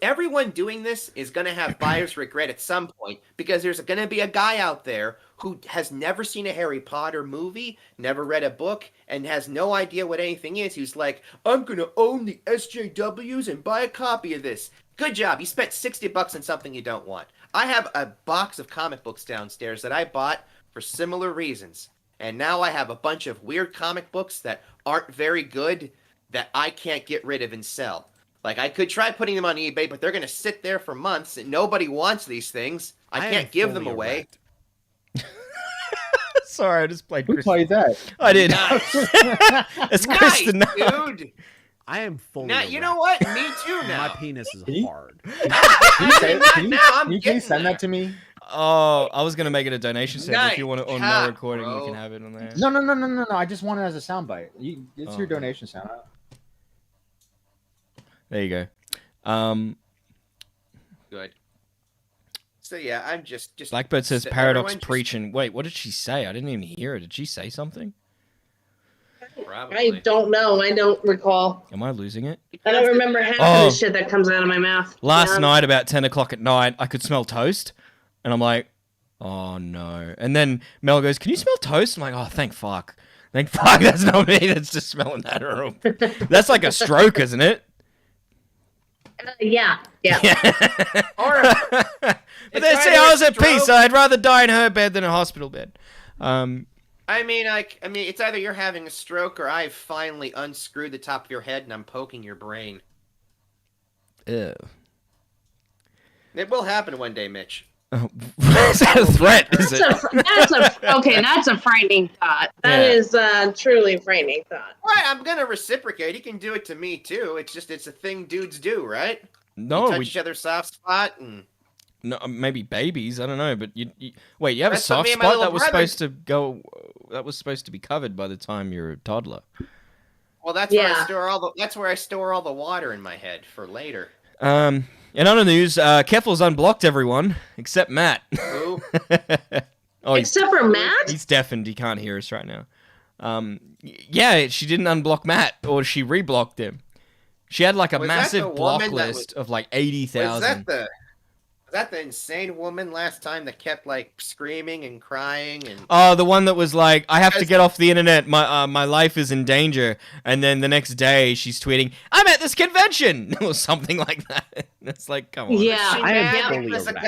everyone doing this is going to have buyer's regret at some point because there's going to be a guy out there who has never seen a Harry Potter movie, never read a book, and has no idea what anything is. Who's like, I'm going to own the SJWs and buy a copy of this. Good job. You spent $60 on something you don't want. I have a box of comic books downstairs that I bought for similar reasons. And now I have a bunch of weird comic books that aren't very good that I can't get rid of and sell. Like, I could try putting them on eBay, but they're going to sit there for months and nobody wants these things. I can't give them away. Sorry, I just played Who Chris. played that? I did. Nice. It's Nice, Chris the Narc. dude. I am fully. Now, you know what? Me too now. My penis is hard. Can I'm you getting please send there. that to me? Oh, I was gonna make it a donation set. If you want it on Nice no recording, job, you can bro. have it on there. No. I just want it as a soundbite. It's Oh. your donation sound. There you go. Good. So yeah, I'm just. Blackbird says everyone Paradox just- preaching. Wait, what did she say? I didn't even hear her. Did she say something? Probably. I don't know. I don't recall. Am I losing it? I don't remember half Oh. of the shit that comes out of my mouth. Last Yeah. night, about 10 o'clock at night, I could smell toast. And I'm like, oh no. And then Mel goes, can you smell toast? I'm like, oh, thank fuck. Thank fuck, that's not me. That's just smelling that room. That's like a stroke, isn't it? Yeah. Or But It's they say either I a was at peace. stroke- I'd rather die in her bed than a hospital bed. I mean, it's either you're having a stroke or I've finally unscrewed the top of your head and I'm poking your brain. Ew. It will happen one day, Mitch. Is that a threat? Is it? That's a frightening thought. That Yeah. is truly a frightening thought. Right, I'm gonna reciprocate. He can do it to me too. It's a thing dudes do, right? No, you touch we each other's soft spot and. no, maybe babies. I don't know, but you wait. You have a That's what soft me and my spot little that was brother- supposed to go. That was supposed to be covered by the time you're a toddler. Well, that's where I Yeah. store all the. That's where I store all the water in my head for later. In other news, Keffel's unblocked everyone except Matt. Ooh. Oh, Except for Matt? he's deafened. He can't hear us right now. Yeah, she didn't unblock Matt, or she reblocked him. She had like a Was that massive the block woman that list of like 80,000. Was that the insane woman last time that kept like screaming and crying and? Oh, the one that was like, I have to As- get off the internet. My life is in danger. And then the next day she's tweeting, I'm at this convention or something like that. It's like, come on. Yeah. She I am mad fully because over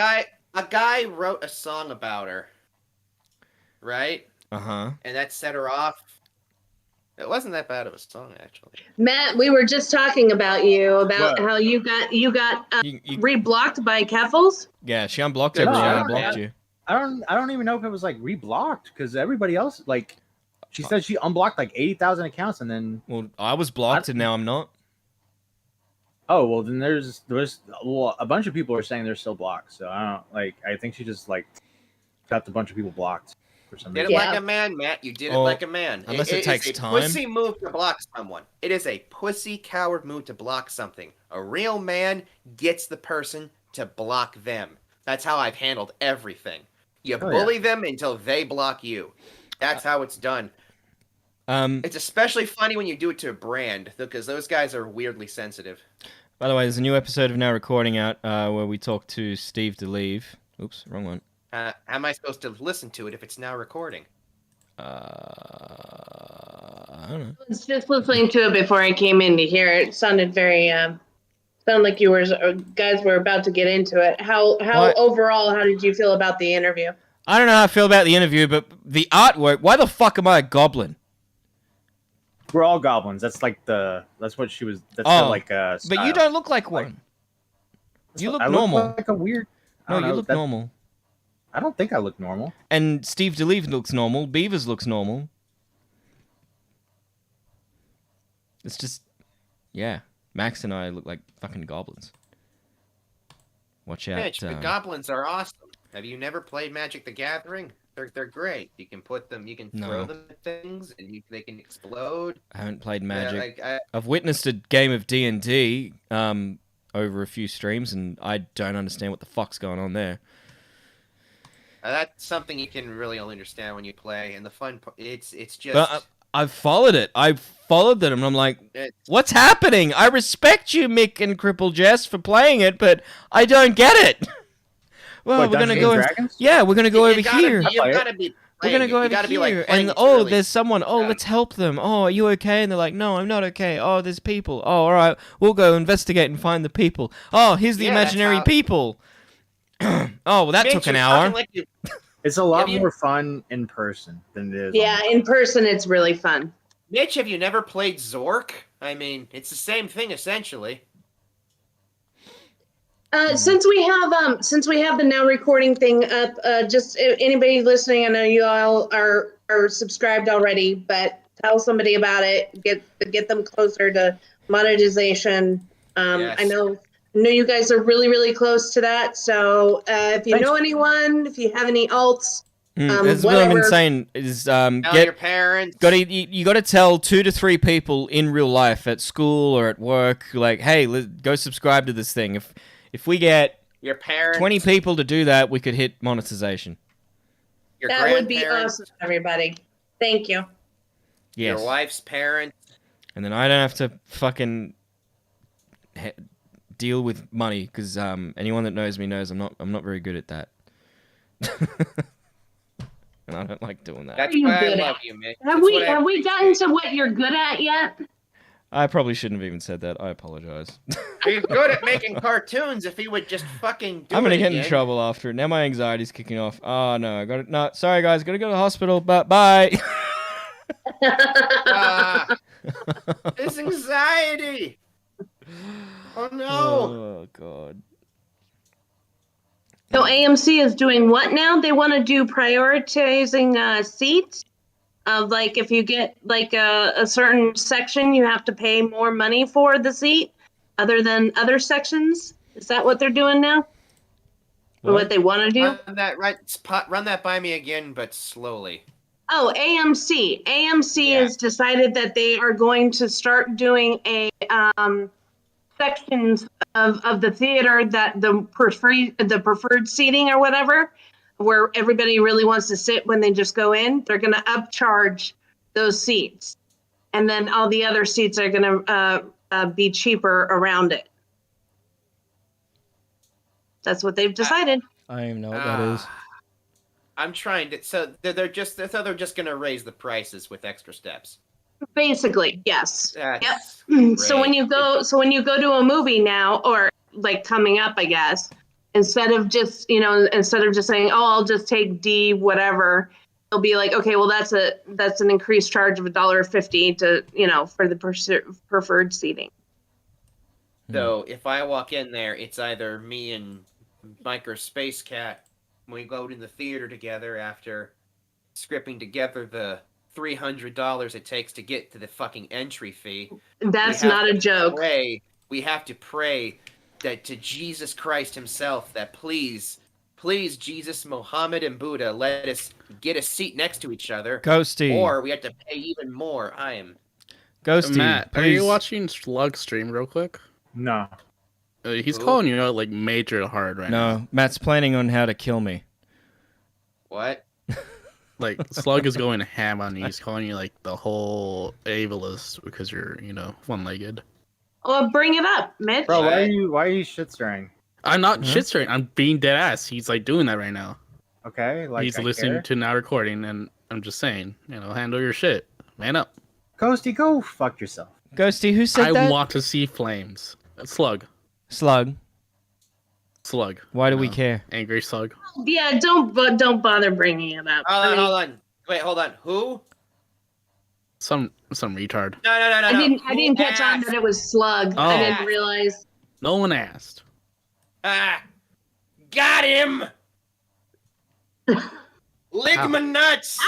a guy wrote a song about her, right? Uh-huh. And that set her off. It wasn't that bad of a song, actually. Matt, we were just talking about you, about What? how you got You- reblocked by Keffels. yeah, she unblocked No, everyone. I I don't- unblocked you. I don't even know if it was like reblocked because everybody else like she said she unblocked like 80,000 accounts and then Well, I was blocked and now I'm not. then there's a bunch of people are saying they're still blocked. So I don't like I think she just like kept a bunch of people blocked for some Did reason. it Yeah. like a man, Matt. You did it Oh, like a man. unless it takes is a time. Pussy move to block someone. It is a pussy coward move to block something. A real man gets the person to block them. That's how I've handled everything. You Oh, yeah. bully them until they block you. That's how it's done. It's especially funny when you do it to a brand because those guys are weirdly sensitive. By the way, there's a new episode of Now Recording out where we talk to Steve DeLeve. Oops, wrong one. How am I supposed to listen to it if it's now recording? I don't know. I was just listening to it before I came in to hear it. It sounded very, sounded like you guys were about to get into it. How What? overall, how did you feel about the interview? I don't know how I feel about the interview, but the artwork, why the fuck am I a goblin? We're all goblins. That's like that's what she was. That's Oh, the, like But style. you don't look like one. You look I normal. Look like a weird. I No, don't you know, look that- normal. I don't think I look normal. And Steve DeLeve looks normal. Beavers looks normal. It's just, yeah. Max and I look like fucking goblins. Watch out. Mitch, the goblins are awesome. Have you never played Magic the Gathering? They're great. You can put them, you can No. throw them at things, and they can explode. I haven't played Yeah, Magic. like, I've witnessed a game of D&D over a few streams, and I don't understand what the fuck's going on there. that's something you can really only understand when you play. And the fun, it's just. But I've followed it. I've followed them, and I'm like, it's- what's happening? I respect you, Mick and Cripple Jess, for playing it, but I don't get it. Well, What, we're gonna Dungeons go. and Dragons? Yeah, we're gonna go you over gotta- here. You gotta be. We're gonna go you over gotta be, here, like, playing and it to oh, really- there's someone. Oh, Yeah. let's help them. Oh, are you okay? And they're like, no, I'm not okay. Oh, there's people. Oh, all right, we'll go investigate and find the people. Oh, here's the Yeah, that's imaginary how- people. Oh, well, that Mitch, took an you're hour. talking like you- It's a lot Have you- more fun in person than it is. Yeah, in person, it's really fun. Mitch, have you never played Zork? I mean, it's the same thing essentially. Since we have the now recording thing up, just anybody listening, I know you all are subscribed already, but tell somebody about it. Get them closer to monetization. Yes. I know you guys are really, really close to that. So if you Thanks. know anyone, if you have any alts, That's what I've been whatever. saying. Is Tell your get parents. you got to tell 2 to 3 people in real life at school or at work, like, hey, go subscribe to this thing. If we get your parents, 20 people to do that, we could hit monetization. your That would be grandparents, awesome, everybody. Thank you. Yes. your wife's parents. And then I don't have to fucking deal with money because anyone that knows me knows I'm not very good at that. And I don't like doing that. That's you why I good love at? you, Mitch. Have That's we what I have we gotten appreciate. to what you're good at yet? I probably shouldn't have even said that. I apologize. He's good at making cartoons. If he would just fucking do I'm gonna it get in again. trouble after it. Now my anxiety's kicking off. Oh no, I got it. No, sorry guys, gotta go to the hospital. But bye. This anxiety. Oh no. Oh god. So AMC is doing what now? They want to do prioritizing seats. Of like, if you get like a certain section, you have to pay more money for the seat, other than other sections. Is that what they're doing now? Or what they want to do? Run that by me again, but slowly. Oh, AMC. AMC has decided that they are going to start doing a sections of the theater that the preferred seating or whatever, where everybody really wants to sit when they just go in. They're going to upcharge those seats, and then all the other seats are going to be cheaper around it. That's what they've decided. I don't even know what that is. I'm trying to. So they're just going to raise the prices with extra steps. Basically, yes. That's Yep. So great. when you go to a movie now, or like coming up, I guess, instead of just saying, oh, I'll just take D whatever, they'll be like, okay, well that's an increased charge of $1.50 to for the preferred seating. So if I walk in there, it's either me and Micro Space Cat. We go to the theater together after scripting together the $300 it takes to get to the fucking entry fee. That's not a joke. We have to pray that to Jesus Christ himself that please, Jesus, Muhammad, and Buddha, let us get a seat next to each other. Ghosty. Or we have to pay even more. I am. Ghosty, Matt, are please. you watching Slug stream real quick? No. He's calling you out like major hard right now. No, Matt's planning on how to kill me. What? Like Slug is going ham on you. He's calling you like the whole ableist because you're, one-legged. Well, bring it up, Mitch. Bro, why are you shit stirring? I'm not shit stirring. I'm being dead ass. He's like doing that right now. Okay, like he's I listening care. to now recording, and I'm just saying, handle your shit. Man up. Ghosty, go fuck yourself. Ghosty, who said I that? want to see flames. Slug. Slug. Why do we care? Angry Slug. Yeah, don't bother bringing it up. Hold on. Wait, hold on. Who? Some retard. No. I didn't catch on that it was Slug. Oh. I didn't realize. No one asked. Got him! Lick my nuts!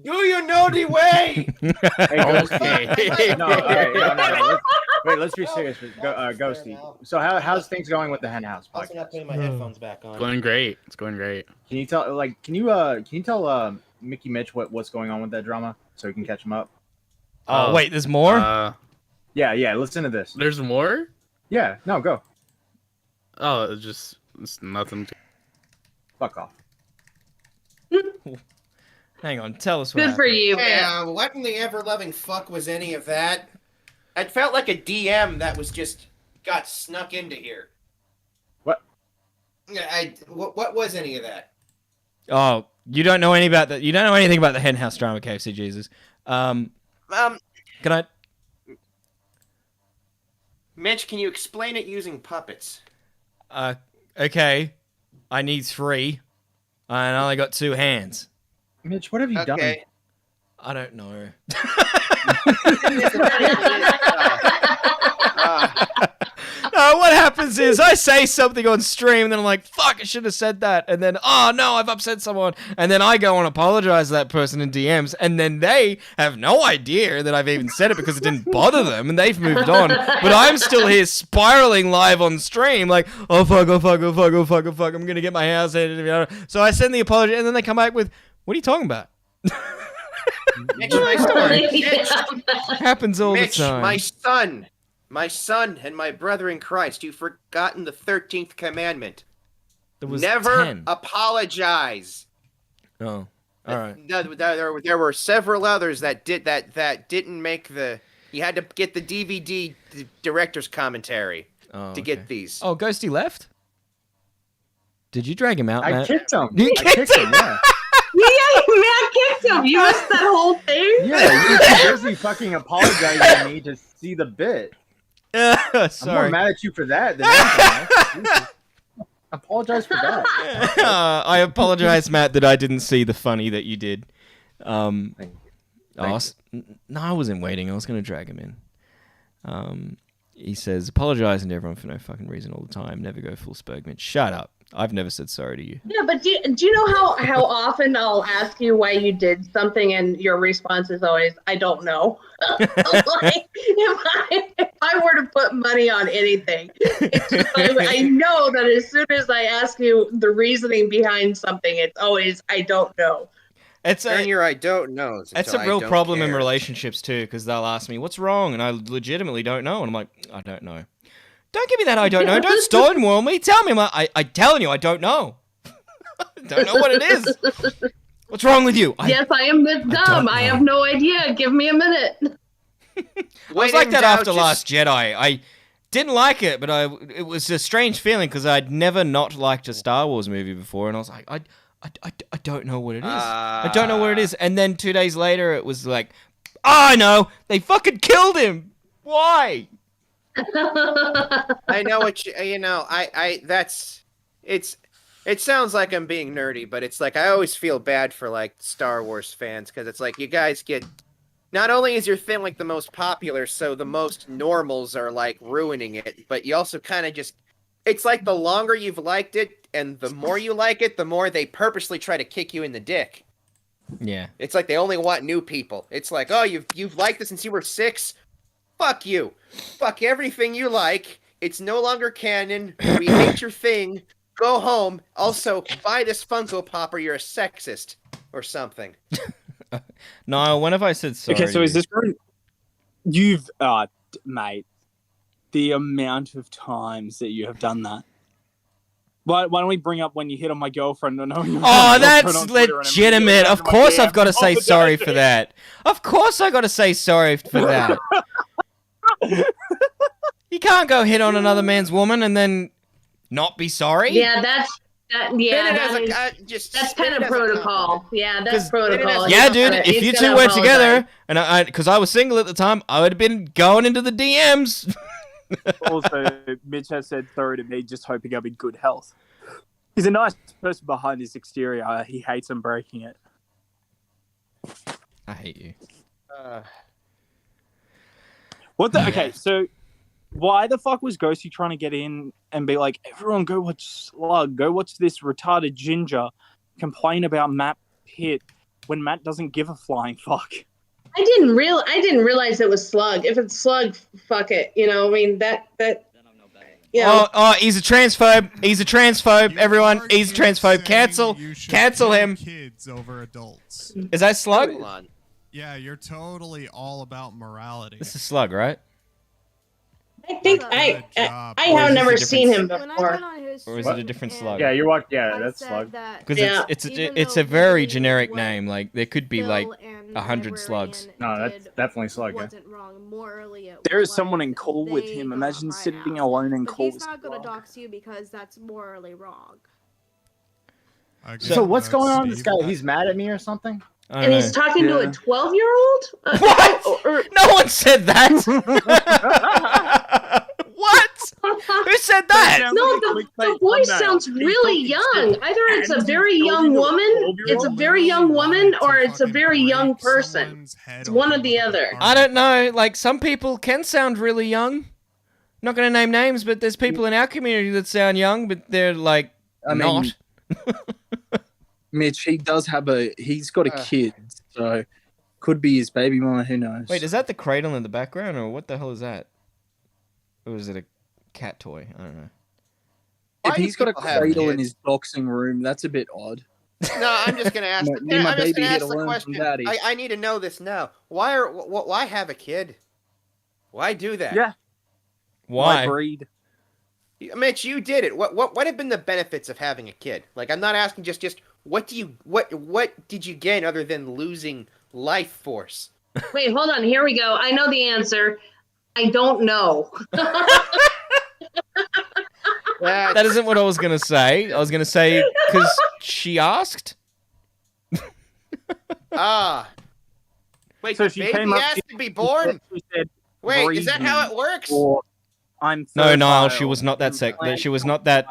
Do you know the way? Hey, Ghosty. No. Wait, let's be serious. Ghosty. So how's things going with the Hen House podcast? I'm putting my headphones back on. It's going great. It's going great. Can you tell Mickey Mitch what's going on with that drama so we can catch him up? Oh, wait, there's more? Yeah, listen to this. There's more? Yeah, no, go. Oh, it's nothing. Fuck off. Hang on, tell us what Good for happened. you, Yeah, what in the ever-loving fuck was any of that? It felt like a DM that was just got snuck into here. What? What was any of that? Oh, you don't know anything about the Hen House drama, KFC Jesus. Can I? Mitch, can you explain it using puppets? Okay. I need 3. And I only got 2 hands. Mitch, what have you done? I don't know. What happens is I say something on stream, and then I'm like, fuck, I should have said that. And then, oh no, I've upset someone. And then I go and apologize to that person in DMs, and then they have no idea that I've even said it because it didn't bother them, and they've moved on. But I'm still here spiraling live on stream, like, oh fuck, I'm gonna get my house headed. So I send the apology, and then they come back with, what are you talking about? Mitch, my son. Happens all Mitch, the time. my son. My son and my brother in Christ, you've forgotten the 13th commandment. There was Never 10. apologize. Oh, all right. There were several others that didn't make the. You had to get the DVD director's commentary to get these. Oh, Ghosty left? Did you drag him out, I Matt? kicked him. You I kicked kicked him. Yeah. Yeah, Matt kicked him. You missed that whole thing? Yeah, you're too busy fucking apologizing to me to see the bit. I'm Sorry. more mad at you for that than anything else. Apologize for that. I apologize, Matt, that I didn't see the funny that you did. Thank you. No, I wasn't waiting. I was going to drag him in. He says, apologizing to everyone for no fucking reason all the time. Never go full Spurgman. Shut up. I've never said sorry to you. Yeah, but do you know how often I'll ask you why you did something and your response is always, I don't know. Like, if I were to put money on anything, I know that as soon as I ask you the reasoning behind something, it's always, I don't know. It's I don't know. It's a real problem in relationships too, because they'll ask me, what's wrong? And I legitimately don't know. And I'm like, I don't know. Don't give me that I don't know. Don't stonewall me. Tell me. I'm telling you, I don't know. Don't know what it is. What's wrong with you? Yes, I am this dumb. I have no idea. Give me a minute. I was like that after Last Jedi. I didn't like it, but it was a strange feeling because I'd never not liked a Star Wars movie before, and I was like, I don't know what it is. I don't know what it is. And then 2 days later, it was like, I know. They fucking killed him. Why? I know what it sounds like I'm being nerdy, but it's like I always feel bad for like Star Wars fans because it's like you guys get not only is your thing like the most popular, so the most normals are like ruining it, but you also kind of just it's like the longer you've liked it and the more you like it, the more they purposely try to kick you in the dick. Yeah. It's like they only want new people. It's like, oh, you've liked this since you were 6. Fuck you. Fuck everything you like. It's no longer canon. We hate your thing. Go home. Also, buy this Funko Pop or you're a sexist. Or something. No, when have I said sorry? Okay, so is this... You've... mate. The amount of times that you have done that. Why don't we bring up when you hit on my girlfriend? Oh, that's legitimate. Of course I've got to say sorry for that. Of course I got to say sorry for that. You can't go hit on another man's woman and then not be sorry. Yeah, that's kind of protocol. Yeah, that's protocol. Yeah, dude, if you two were together, and because I was single at the time, I would have been going into the DMs. Also, Mitch has said sorry to me, just hoping I'm in good health. He's a nice person behind his exterior. He hates him breaking it. I hate you. What the? Okay, so why the fuck was Ghosty trying to get in and be like, everyone go watch Slug, go watch this retarded ginger complain about Matt Pitt when Matt doesn't give a flying fuck? I didn't realize it was Slug. If it's Slug, fuck it. You know, I mean that. You know. Oh, he's a transphobe. He's a transphobe. Everyone, he's a transphobe. Cancel him. Kids over adults. Is that Slug? Yeah, you're totally all about morality. This is Slug, right? I think I have never seen him before. Or is it a different Slug? Yeah, that's Slug. Because it's a very generic name. Like there could be like 100 Slugs. No, that's definitely Slug. Yeah. There is someone in call with him. Imagine sitting alone in call. He's not gonna dox you because that's morally wrong. So what's going on? This guy, he's mad at me or something? And he's talking to a 12-year-old? What? No one said that. What? Who said that? No, the voice sounds really young. Either it's a very young woman, or it's a very young person. It's one or the other. I don't know. Like some people can sound really young. Not going to name names, but there's people in our community that sound young, but they're like not. Mitch, he's got a kid, so could be his baby mama, who knows? Wait, is that the cradle in the background, or what the hell is that? Or is it a cat toy? I don't know. If he's got a cradle in his boxing room, that's a bit odd. No, I'm just gonna ask. I'm just gonna ask the question. I need to know this now. Why have a kid? Why do that? Yeah. Why? My breed. Mitch, you did it. What have been the benefits of having a kid? Like, I'm not asking just what did you gain other than losing life force? Wait, hold on. Here we go. I know the answer. I don't know. That isn't what I was gonna say. I was gonna say because she asked. Wait, So the she baby came up has to be born? She said, Wait, is that how it works? or I'm No, Niall, fertile. she was not that She was not that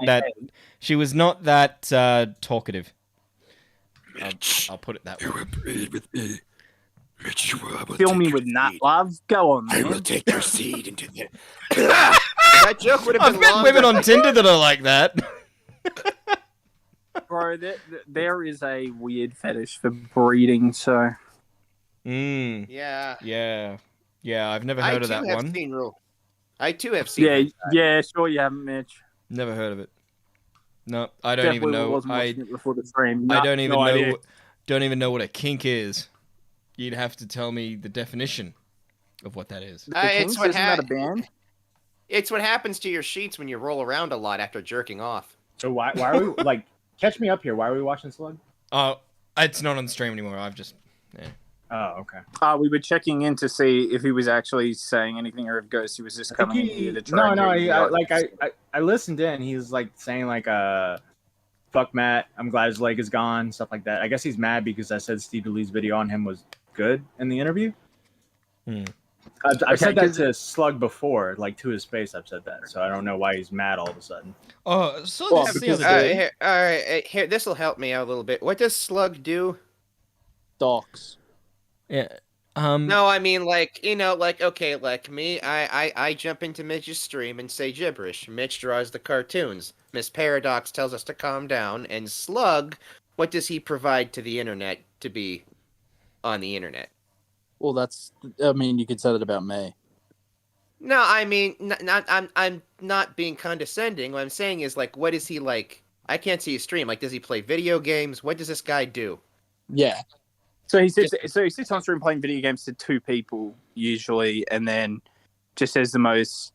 She was not that talkative. I'll put it that way. Breed with me. Fill me with nut love. Go on, I man. will take your seed into the. That joke would have I've been met longer. women on Tinder that are like that. Bro, there is a weird fetish for breeding, so... Yeah. Yeah, I've never heard of that one. I too have seen Yeah, sure you haven't, Mitch. Never heard of it. No, I don't even know. Wasn't watching it before the stream. I Nah, don't even no know. idea. Don't even know what a kink is. You'd have to tell me the definition of what that is. It's what isn't that a band? It's what happens to your sheets when you roll around a lot after jerking off. So why are we like? Catch me up here. Why are we watching Slug? Oh, it's not on stream anymore. I've just. Yeah. Oh, okay. We were checking in to see if he was actually saying anything or if Ghosty was just coming in here to try. I listened in. He was like saying like fuck Matt. I'm glad his leg is gone. Stuff like that. I guess he's mad because I said Steve Lee's video on him was good in the interview. I've said that to Slug before, like to his face. I've said that, so I don't know why he's mad all of a sudden. Oh, so Well, this the other day. all right, here. This will help me out a little bit. What does Slug do? Docs. Yeah. No, I mean like okay, like me, I jump into Mitch's stream and say gibberish. Mitch draws the cartoons. Miss Paradox tells us to calm down, and Slug, what does he provide to the internet to be on the internet? Well, I mean, you could say that about me. No, I mean, I'm not being condescending. What I'm saying is like, what is he like? I can't see his stream. Like, does he play video games? What does this guy do? Yeah. So he sits on stream playing video games to two people usually, and then just says the most.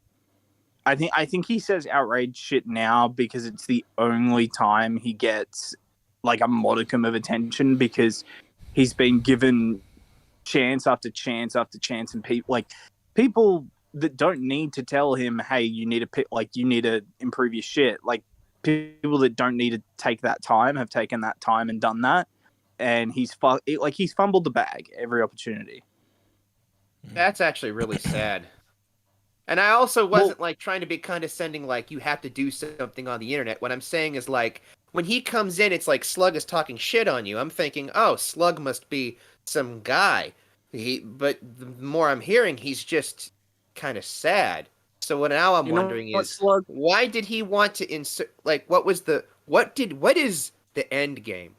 I think he says outraged shit now because it's the only time he gets like a modicum of attention because he's been given chance after chance after chance, and people that don't need to tell him, hey, you need to improve your shit. Like people that don't need to take that time have taken that time and done that. And he's fumbled the bag every opportunity. That's actually really sad. And I also wasn't like trying to be condescending, like you have to do something on the internet. What I'm saying is like when he comes in, it's like Slug is talking shit on you. I'm thinking, oh, Slug must be some guy. But the more I'm hearing, he's just kind of sad. So what now I'm wondering is Slug? Why did he want to insert? Like, what is the end game?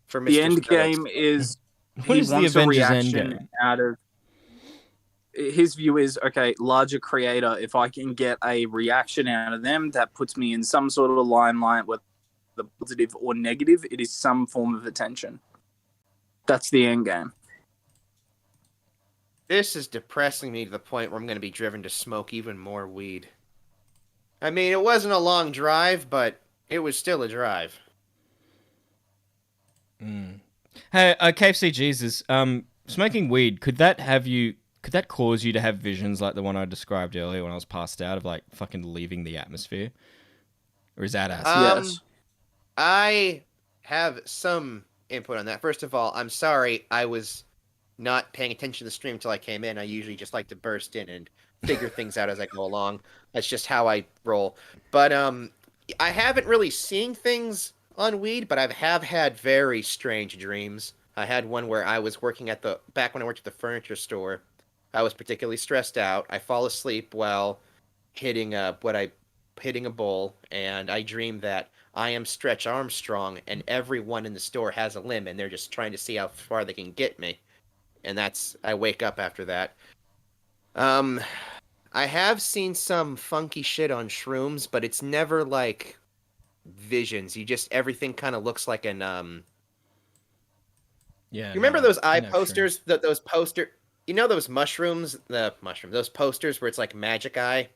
For Mr. The end Stubbs? game is What he is the wants a Avengers end reaction game? out of his view is okay, larger creator, if I can get a reaction out of them that puts me in some sort of a limelight, whether positive or negative, it is some form of attention. That's the end game. This is depressing me to the point where I'm going to be driven to smoke even more weed. I mean, it wasn't a long drive, but it was still a drive. Hey, KFC Jesus, smoking weed, could that cause you to have visions like the one I described earlier when I was passed out of like fucking leaving the atmosphere? Or is that acid? Yes. I have some input on that. First of all, I'm sorry I was not paying attention to the stream until I came in. I usually just like to burst in and figure things out as I go along. That's just how I roll. But I haven't really seen things on weed, but I have had very strange dreams. I had one where I was working back when I worked at the furniture store. I was particularly stressed out. I fall asleep while hitting a bowl, and I dream that I am Stretch Armstrong, and everyone in the store has a limb, and they're just trying to see how far they can get me. And I wake up after that. I have seen some funky shit on shrooms, but it's never like visions. Everything kind of looks like an Yeah. You remember those eye no, posters? Those posters. You know those those posters where it's like magic eye.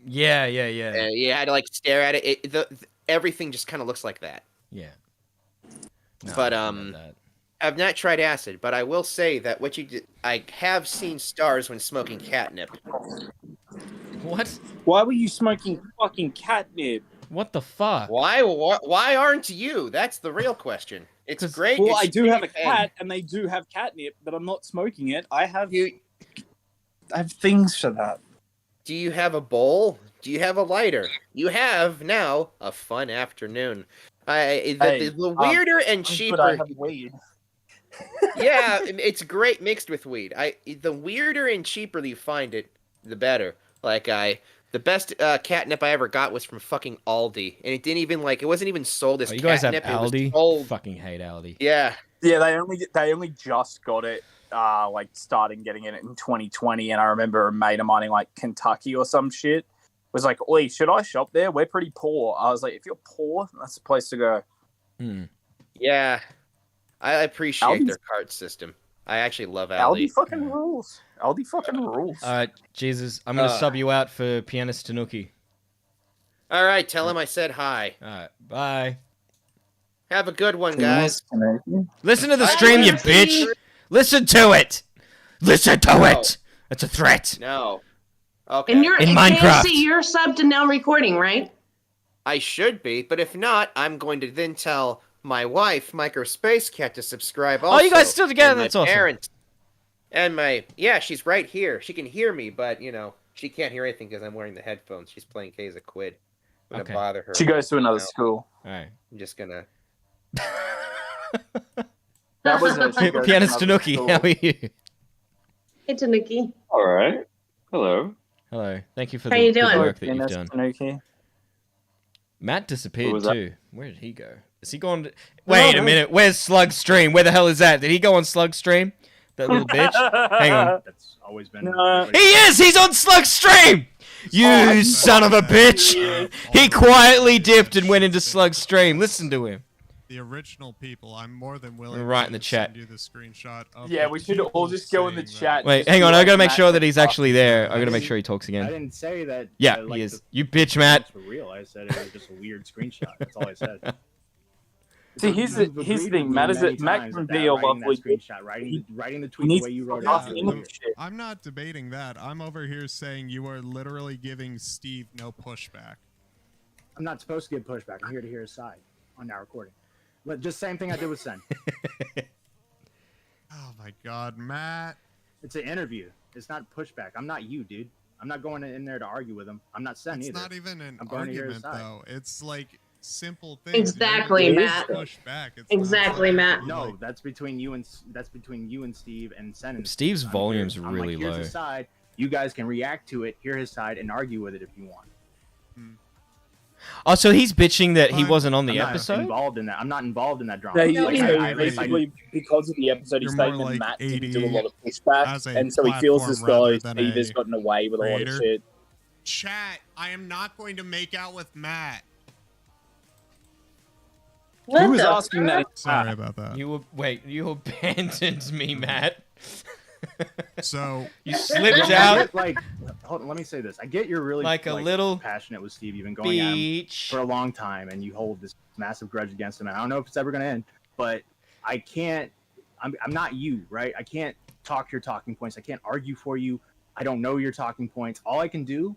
Yeah. You had to like stare at it. Everything just kind of looks like that. Yeah. No, But I know that. I've not tried acid, but I will say that what you did, I have seen stars when smoking catnip. What? Why were you smoking fucking catnip? What the fuck? Why aren't you? That's the real question. It's great. Well, it's I do have a cheap and- cat, and they do have catnip, but I'm not smoking it. I have things for that. Do you have a bowl? Do you have a lighter? You have now a fun afternoon. The weirder and cheaper. But I have weed. Yeah, it's great mixed with weed. The weirder and cheaper you find it, the better. The best catnip I ever got was from fucking Aldi, and it didn't even it wasn't even sold as You guys have catnip. It was Aldi? sold- Fucking hate Aldi. Yeah. Yeah, they only just got it, starting getting it in 2020, and I remember a mate of mine in Kentucky or some shit was like, "Oi, should I shop there? We're pretty poor." I was like, "If you're poor, that's the place to go." Yeah, I appreciate Aldi's- their card system. I actually love Aldi. Aldi fucking rules. Aldi fucking rules. Jesus, I'm gonna sub you out for Pianist Tanuki. All right, tell him I said hi. All right, bye. Have a good one, guys. Listen to the stream, you bitch. Listen to it. Listen to No. it. It's a threat. No. Okay. And you're In in Minecraft. you're subbed and now recording, right? I should be, but if not, I'm going to then tell my wife, Microspace Cat, to subscribe also. Oh, you guys still together? And my That's awesome. parents. And she's right here. She can hear me, but, she can't hear anything because I'm wearing the headphones. She's playing K's a Quid. I'm going to bother her. She goes to another school. All right. I'm just going to... That was a she goes to Pianist another Tanuki, school. how are you? Hey, Tanuki. All right. Hello. Hello. Thank you for How the you good doing? work that you've Pianist done. Tanuki. Matt disappeared What was that? too. Where did he go? Is he gone? Wait a minute. Where's Slug's stream? Where the hell is that? Did he go on Slug's stream? That little bitch. Hang on. That's always been. He is! He's on Slug's stream! You son of a bitch! He quietly dipped and went into Slug's stream. Listen to him. The original people, I'm more than willing Right to in the chat. send you the screenshot of Yeah, the we should all people just go in the saying chat. Wait, Just hang be on. I like, gotta make Matt sure that he's fuck. actually there. I gotta make sure he talks I again. didn't say that. Yeah, like, he is. the- You bitch, Matt. For real, I said it was just a weird screenshot. That's all I said. See, here's the thing, Matt is that Matt can be a lovely screenshot, writing the tweet needs the way you wrote it. to out. fuck in the shit. I'm not debating that. I'm over here saying you are literally giving Steve no pushback. I'm not supposed to give pushback. I'm here to hear his side on our recording. But just same thing I did with Sen. Oh my god, Matt. It's an interview. It's not pushback. I'm not you, dude. I'm not going in there to argue with him. I'm not Sen It's either. not even an I'm going to hear his argument side. though. It's like simple things. Exactly, You don't Matt. push back. It's Exactly, not Matt. like- No, that's between you and Steve and Sen. And Steve's I'm volume's here- I'm really like, here's low. his side. You guys can react to it, hear his side, and argue with it if you want. Oh, so he's bitching that he wasn't on the I'm not episode? involved in that. I'm not involved in that drama. Yeah, Like, basically, because of the episode, he's You're saying more that like Matt didn't 80 do a lot of as pushback, a and so he feels as though platform rather than Steve has a gotten away with a lot of creator. shit. Chat, I am not going to make out with Matt. Who was asking that? Sorry about that. You abandoned me, Matt. So you slipped out. Like, hold on, let me say this. I get you're really Like a little passionate with Steve. You've been going at him beach. for a long time, and you hold this massive grudge against him. And I don't know if it's ever going to end, but I can't. I'm not you, right? I can't talk your talking points. I can't argue for you. I don't know your talking points. All I can do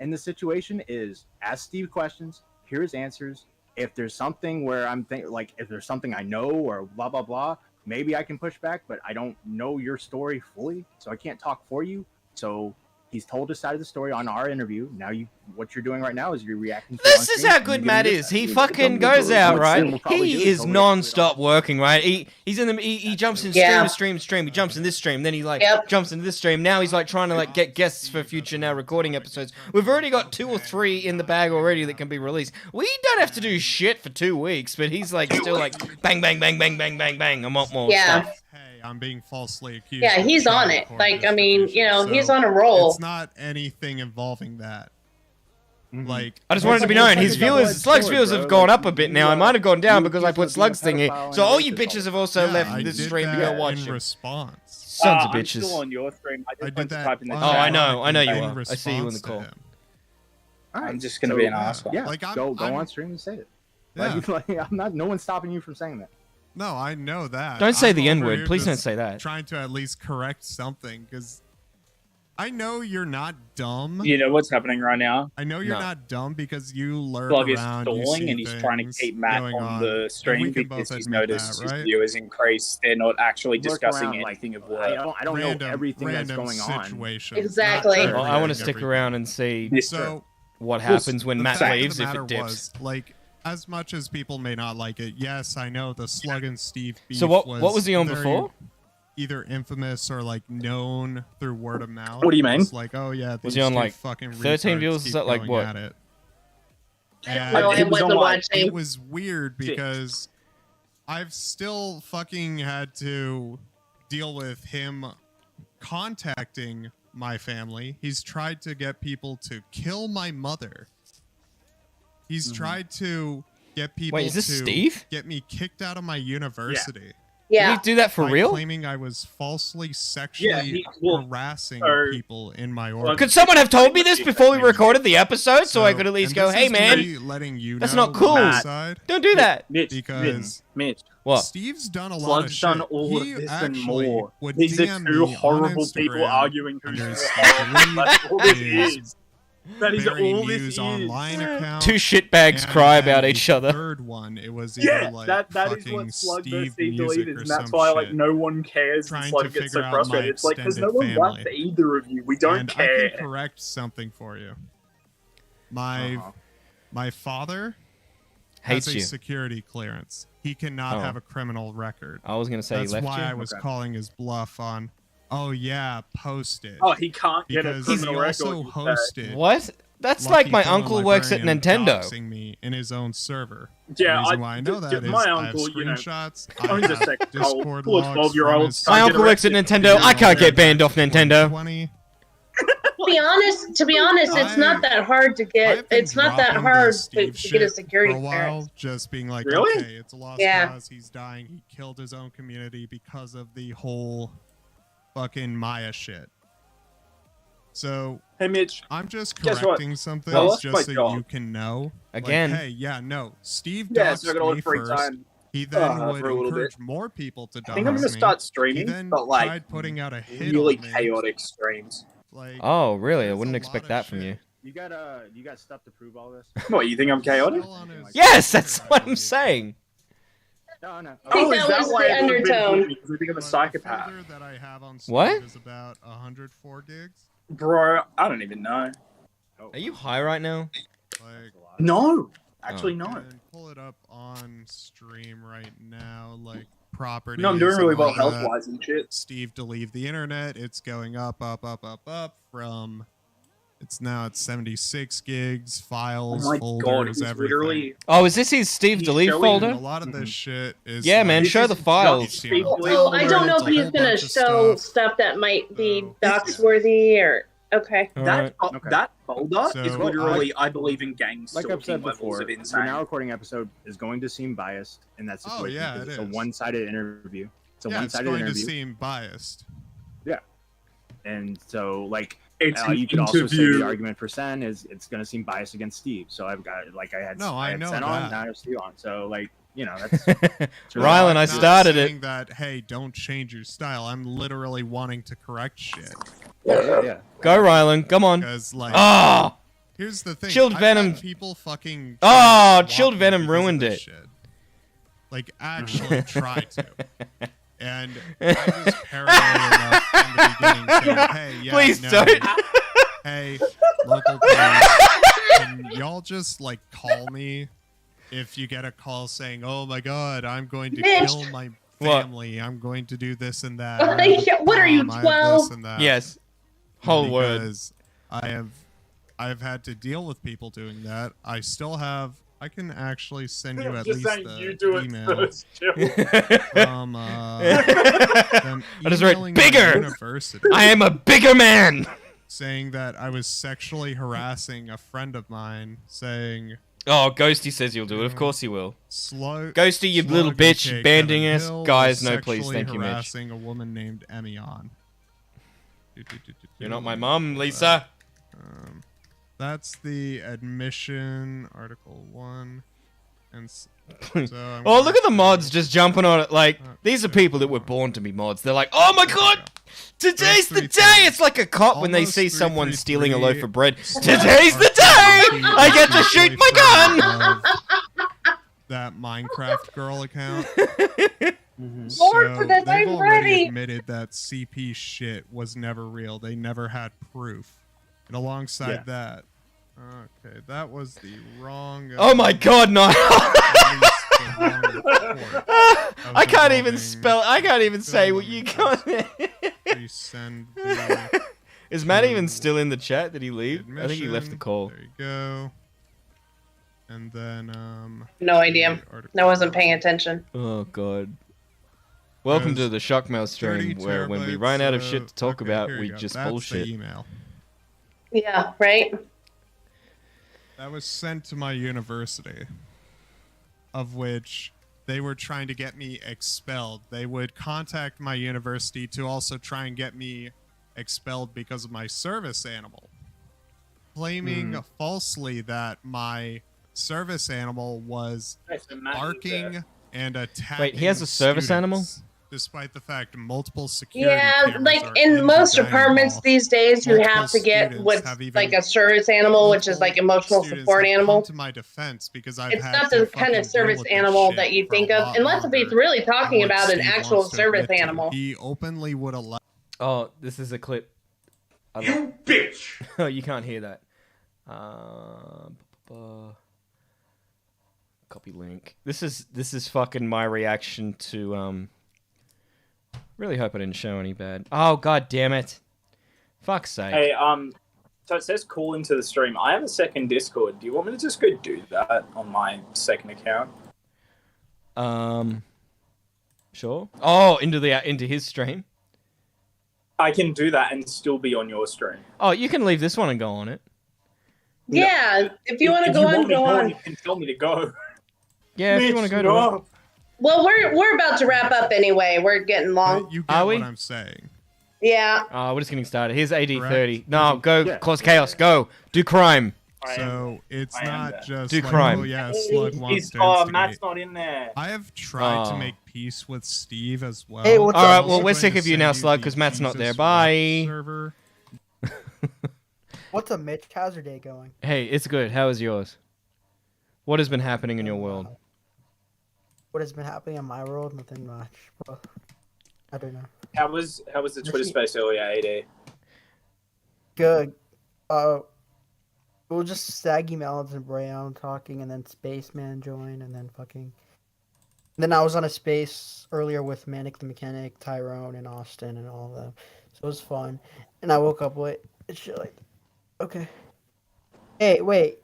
in this situation is ask Steve questions, hear his answers. If there's something where I'm if there's something I know or blah blah blah, maybe I can push back, but I don't know your story fully, so I can't talk for you. So he's told his side of the story on our interview. Now what you're doing right now is you're reacting to it on This is stage how and good you're Matt giving is. your He side. fucking goes out, right? He is non-stop working, right? He jumps in Yeah. stream. He jumps in this stream. Then he Yep. jumps into this stream. Now he's trying to get guests for future now recording episodes. We've already got 2 or 3 in the bag already that can be released. We don't have to do shit for 2 weeks, but he's still bang bang bang bang bang bang bang. I want more Yeah. stuff. Hey, I'm being falsely accused. Yeah, of he's on child it. porn Like, I mean, distribution, he's so on a roll. It's not anything involving that. Like, I just wanted to be known. His Slugs viewers have gone up a bit now. I might have gone down because I put Slugs thing here. So all you bitches have also yeah, left I this did stream to that go watch in it. response. Sons of I'm bitches. still on your stream. I just I went did to that type in the Oh, chat. I know you in are. I see you in the response to call. him. All right, I'm just gonna be an asshole. Yeah, Like, go I'm- on stream and say it. Yeah. Like, I'm not. No one's stopping you from saying that. No, I know that. Don't say I'm the over N-word. here Please don't just say that. Trying to at least correct something, because I know you're not dumb. You know what's happening right now? I know you're No. not dumb because you learn Slug is around. You stalling see and he's trying to things keep Matt going on the and we stream can both because he's admit noticed that, his right? viewers increase. They're not actually Work discussing around, like, anything of I work. don't know everything that's random going on. situations, Exactly. not Well, I want to everything. stick around and see So what happens when the Matt fact of leaves the if matter it dips. was, like, as much as people may not like it, yes, I know the Slug and Steve beef So what was he on very before? Either infamous or like known through word of mouth. What do you mean? It's like, oh yeah, Was these he on, two like, fucking 13 retards views? Is keep that, like, going what? at it. No, And I it was wasn't on, like, watching. it was weird because I've still fucking had to deal with him contacting my family. He's tried to get people to kill my mother. He's tried to get people Wait, is this to Steve? get me kicked out of my university. Yeah. Did he do that for by real? claiming I was falsely sexually harassing people in my order. Could someone have told me this before we recorded the episode so I could at least and go, this "Hey, is man, me letting you that's know not cool. my side, Don't do that." because Mitch, What? Steve's done a lot of Slug's shit. done all of He this and actually more. would These are DM two me on horrible people Instagram arguing who's under wrong. That's all this Steve is. That is Barry all this News is. online account. Two shitbags and cry then about the each other. Third one, it was Yeah, either like that is fucking what Slug Steve versus Steve music deleted, or and that's some why like shit. no one cares. Trying And to Slug gets so figure out frustrated. my It's like because no extended one likes family. either of you. We don't And care. I can correct something for you. My father Hates has a you. security clearance. He cannot Oh. have a criminal record. I was gonna say he That's left why you. I was calling his bluff on. Oh yeah, post it. Oh, he can't get a because criminal he record. also hosted. What? That's Lucky like my Fellow uncle works at Librarian Nintendo. doxing me in his own server. Yeah, the reason I- why I know d- that d- is my I have uncle, you know, screenshots. owns I a have second Discord full of logs 12-year-olds. from My his- uncle works at Nintendo. I can't get banned off Nintendo. 20. To be honest, it's not that hard to get. It's not that dropping hard the to Steve get a shit security for a while, clearance. just being like, Really? okay, it's a lost Yeah. cause. He's dying. He killed his own community because of the whole fucking Maya shit. So, hey Mitch, I'm just guess what? correcting something I lost just my so job. you can know. Again. Like, hey, yeah, no. Steve Yeah, so I doxed got a lot me of free first. time. He then would for a little encourage bit. more people to dox I think I'm gonna me. start He streaming, then but like tried putting out a hit really on me. chaotic streams. Like, Oh, really? I there's wouldn't a expect lot that of from you. You got stuff to prove all this? What, you think I'm chaotic? Still on his Yes, that's Twitter, I what I'm believe. saying. No, no. I think that was the everyone's been undertone. bullying me? Because I think I'm a But psychopath. The folder that I have on What? Steve is about 104 gigs. Bro, I don't even know. Are you high right now? Like, No, actually no. and pull it up on stream right now, like properties. No, I'm doing really and well all that. health-wise and shit. Steve to leave the internet. It's going up from. It's now at 76 gigs, files, Oh my folders, god, he's everything. literally... Oh, is this his Steve He's delete showing folder? And a lot of this shit is. Yeah, man, like, show the files. Steve HTML. delete Oh, I don't know if It's a he's whole gonna bunch of show stuff. stuff that might be So- dox worthy or okay. That, Okay. that folder So, is literally, I believe, in gang Like I've stalking said levels before, of the insane. now recording episode is going to seem biased in that situation. Oh, yeah, because it it's a is. one-sided interview. It's a Yeah, it's one-sided going to interview. seem biased. And so, like, It's an you could also say interview. the argument for Sen is it's going to seem biased against Steve. So I've got, like, I had know Sen on, that. now I have Steve on. So, like, you know, that's Rylan, I I'm not started saying it. that, hey, don't change your style. I'm literally wanting to correct shit. yeah. Go, Rylan. Come on. Because, like, Ah! here's the thing. Chilled I've Venom- had people fucking. Oh, try to Chilled swap me Venom because of ruined this it. shit. Like, actually try to. And I was paranoid enough in the beginning saying, hey, yeah, Please no, don't. hey, local police, can y'all just, like, call me if you get a call saying, oh my god, I'm going to Bitch. kill my What? family, I'm going to do this and that. Oh, I have a yeah, what are you, bomb, I have 12? this and that." Yes. Whole word. Because I've had to deal with people doing that. I still have. I can actually send you at Just least saying the you do it email first, Jill. from them I just wrote, emailing my "Bigger! university I am a bigger man. saying that I was sexually harassing a friend of mine, saying Oh, Ghosty says you'll do it. Of course he will. Ghosty, you little bitch, banding us. Guys, no, please, thank you, Mitch. harassing a woman named Emion. You're not my mum, Lisa. that's the admission, Article 1. And so Oh, look at the mods just jumping on it. Like, these are people that were born to be mods. They're like, oh my god, today's the day! It's like a cop when they see someone stealing a loaf of bread. Today's the day! I get to shoot my gun! That Minecraft girl account. Lord, for that, they've I'm already ready. admitted that CP shit was never real. They never had proof. And alongside that, okay, that was the wrong. Oh my god, no! I can't even spell. I can't even say what you got. Resend the Is Matt even still in the chat? Did he leave? I think he left the call. There you go. And then No idea. I wasn't paying attention. Oh god. Welcome to the ShockMouths stream, where when we run out of shit to talk about, we just That's bullshit. the email. Yeah, right? That was sent to my university, of which they were trying to get me expelled. They would contact my university to also try and get me expelled because of my service animal, claiming falsely that my service animal was barking and attacking. Wait, he has a service animal? Despite the fact multiple security Yeah, cameras like are in the most dining apartments hall. these days, you Multiple have to get students what's have even- like a service animal, which is like emotional Students support have animal. come to my defense because I've It's had not to the kind fucking of service deal with this animal shit that you for a think of, lot unless if he's longer really than talking what about an Steve actual wants to service admit to. animal. He openly would allow. Oh, this is a clip. You bitch! Oh, you can't hear that. Copy link. This is fucking my reaction to Really hope I didn't show any bad. Oh god damn it! Fuck's sake. Hey, so it says call into the stream. I have a second Discord. Do you want me to just go do that on my second account? Sure. Oh, into his stream. I can do that and still be on your stream. Oh, you can leave this one and go on it. Yeah, if you want to go on, go on. You can tell me to go. Yeah, if you want to go to it. Well, we're about to wrap up anyway. We're getting long. You get Are we? what I'm saying. Yeah. Oh, we're just getting started. Here's AD30. No, go cause chaos. Go do crime. So it's not just Do like, crime. oh yeah, Slug wants to Oh, instigate. Matt's not in there. I have tried to Oh. make peace with Steve as well. Hey, what's All right, I'm well, also we're going sick to of you send now, the Slug, because Matt's not there. Jesus Bye. server. What's up, Mitch? How's your day going? Hey, it's good. How is yours? What has been happening in your world? What has been happening in my world? Nothing much. Well, I don't know. How was the Twitter space earlier, AD? Good. It was just Saggy Melons and Brown talking, and then Spaceman joined, and then fucking. Then I was on a space earlier with Manic the Mechanic, Tyrone, and Austin, and all of them. So it was fun. And I woke up late. It's shit like, okay. Hey, wait.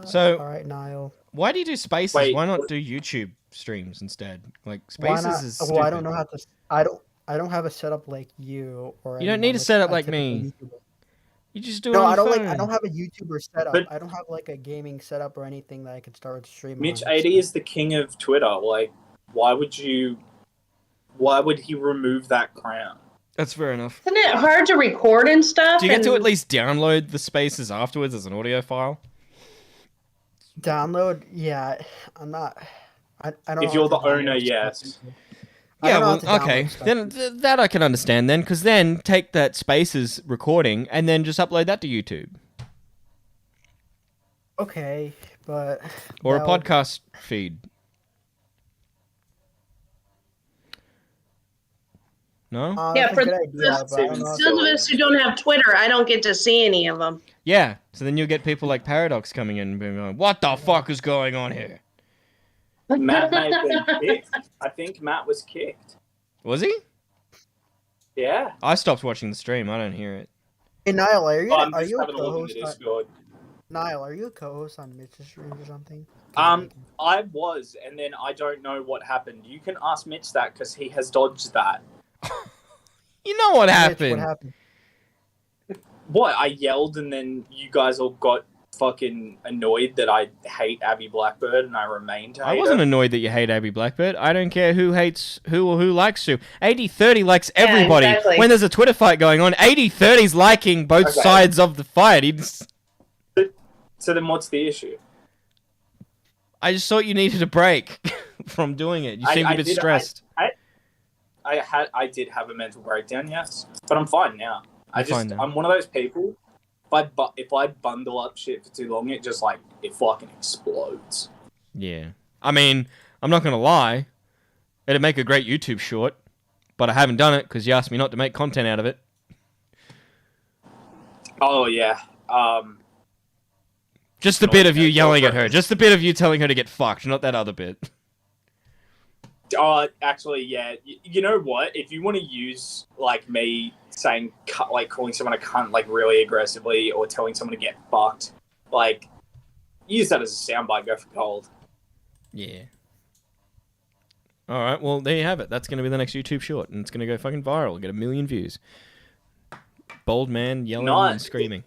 So, all right, Niall. Why do you do Spaces? Wait, Why not what- do YouTube streams instead? Like Why Spaces not? is Well, stupid. I don't know how to. I don't have a setup like you or. You don't anyone need a setup a like typical me. YouTuber. You just do it No, on I don't your like. I phone. don't have a YouTuber setup. But- I don't have like a gaming setup or anything that I could start to stream. Mitch on. AD is the king of Twitter. Like, why would he remove that crown? That's fair enough. Isn't it hard to record and stuff? Do you get to and- at least download the Spaces afterwards as an audio file? Download? Yeah, I'm not. I don't. If know you're how the to owner, download yes. stuff. I Yeah, don't know well, how to okay. download stuff. Then that I can understand then, because then take that Spaces recording and then just upload that to YouTube Okay, but or a that would- podcast feed. No? Yeah, that's a for good idea, but I don't know how to- those of us who don't have Twitter, I don't get to see any of them. Yeah. So then you'll get people like Paradox coming in and being going, "What the fuck is going on here?" Matt may have been kicked. I think Matt was kicked. Was he? Yeah. I stopped watching the stream. I don't hear it. Hey Niall, are you I'm are just you a having a look in the co-host? On, Discord. Niall, are you a co-host on Mitch's stream or something? I was, and then I don't know what happened. You can ask Mitch that because he has dodged that. You know what Mitch, happened? what happened? What? I yelled, and then you guys all got fucking annoyed that I hate Abby Blackbird and I remain to hate I wasn't her. annoyed that you hate Abby Blackbird. I don't care who hates who or who likes who. 80-30 likes everybody. exactly. When there's a Twitter fight going on, 80-30's liking both Okay. sides of the fight. So then what's the issue? I just thought you needed a break from doing it. You seemed a bit stressed. I did have a mental breakdown, yes, but I'm fine now. Fine now. I'm one of those people. If I bundle up shit for too long, it fucking explodes. Yeah. I mean, I'm not going to lie. It'd make a great YouTube short, but I haven't done it because you asked me not to make content out of it. Oh yeah. Just the bit of you yelling at her. Just the bit of you telling her to get fucked, not that other bit. Actually, yeah. You know what? If you want to use like me saying calling someone a cunt like really aggressively or telling someone to get fucked, like use that as a soundbite. Go for gold. Yeah. All right. Well, there you have it. That's going to be the next YouTube short, and it's going to go fucking viral. Get 1 million views. Bold man yelling and screaming.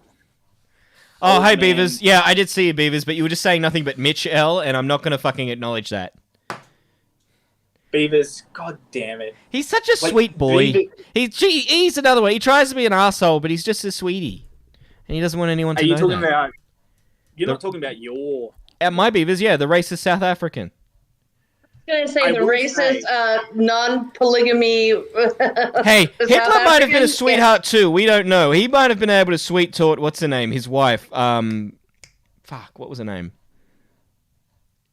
Oh, hey, Beavers. Yeah, I did see you, Beavers, but you were just saying nothing but Mitch L, and I'm not going to fucking acknowledge that. Beavers, god damn it. He's such a sweet boy. He's another one. He tries to be an asshole, but he's just a sweetie. And he doesn't want anyone to know that. You're not talking about your... At my Beavers, yeah, the racist South African. I was gonna say the racist non-polygamy. Hey, South Hitler might have been a African? sweetheart too. We don't know. He might have been able to sweet talk. What's her name? His wife. What was her name?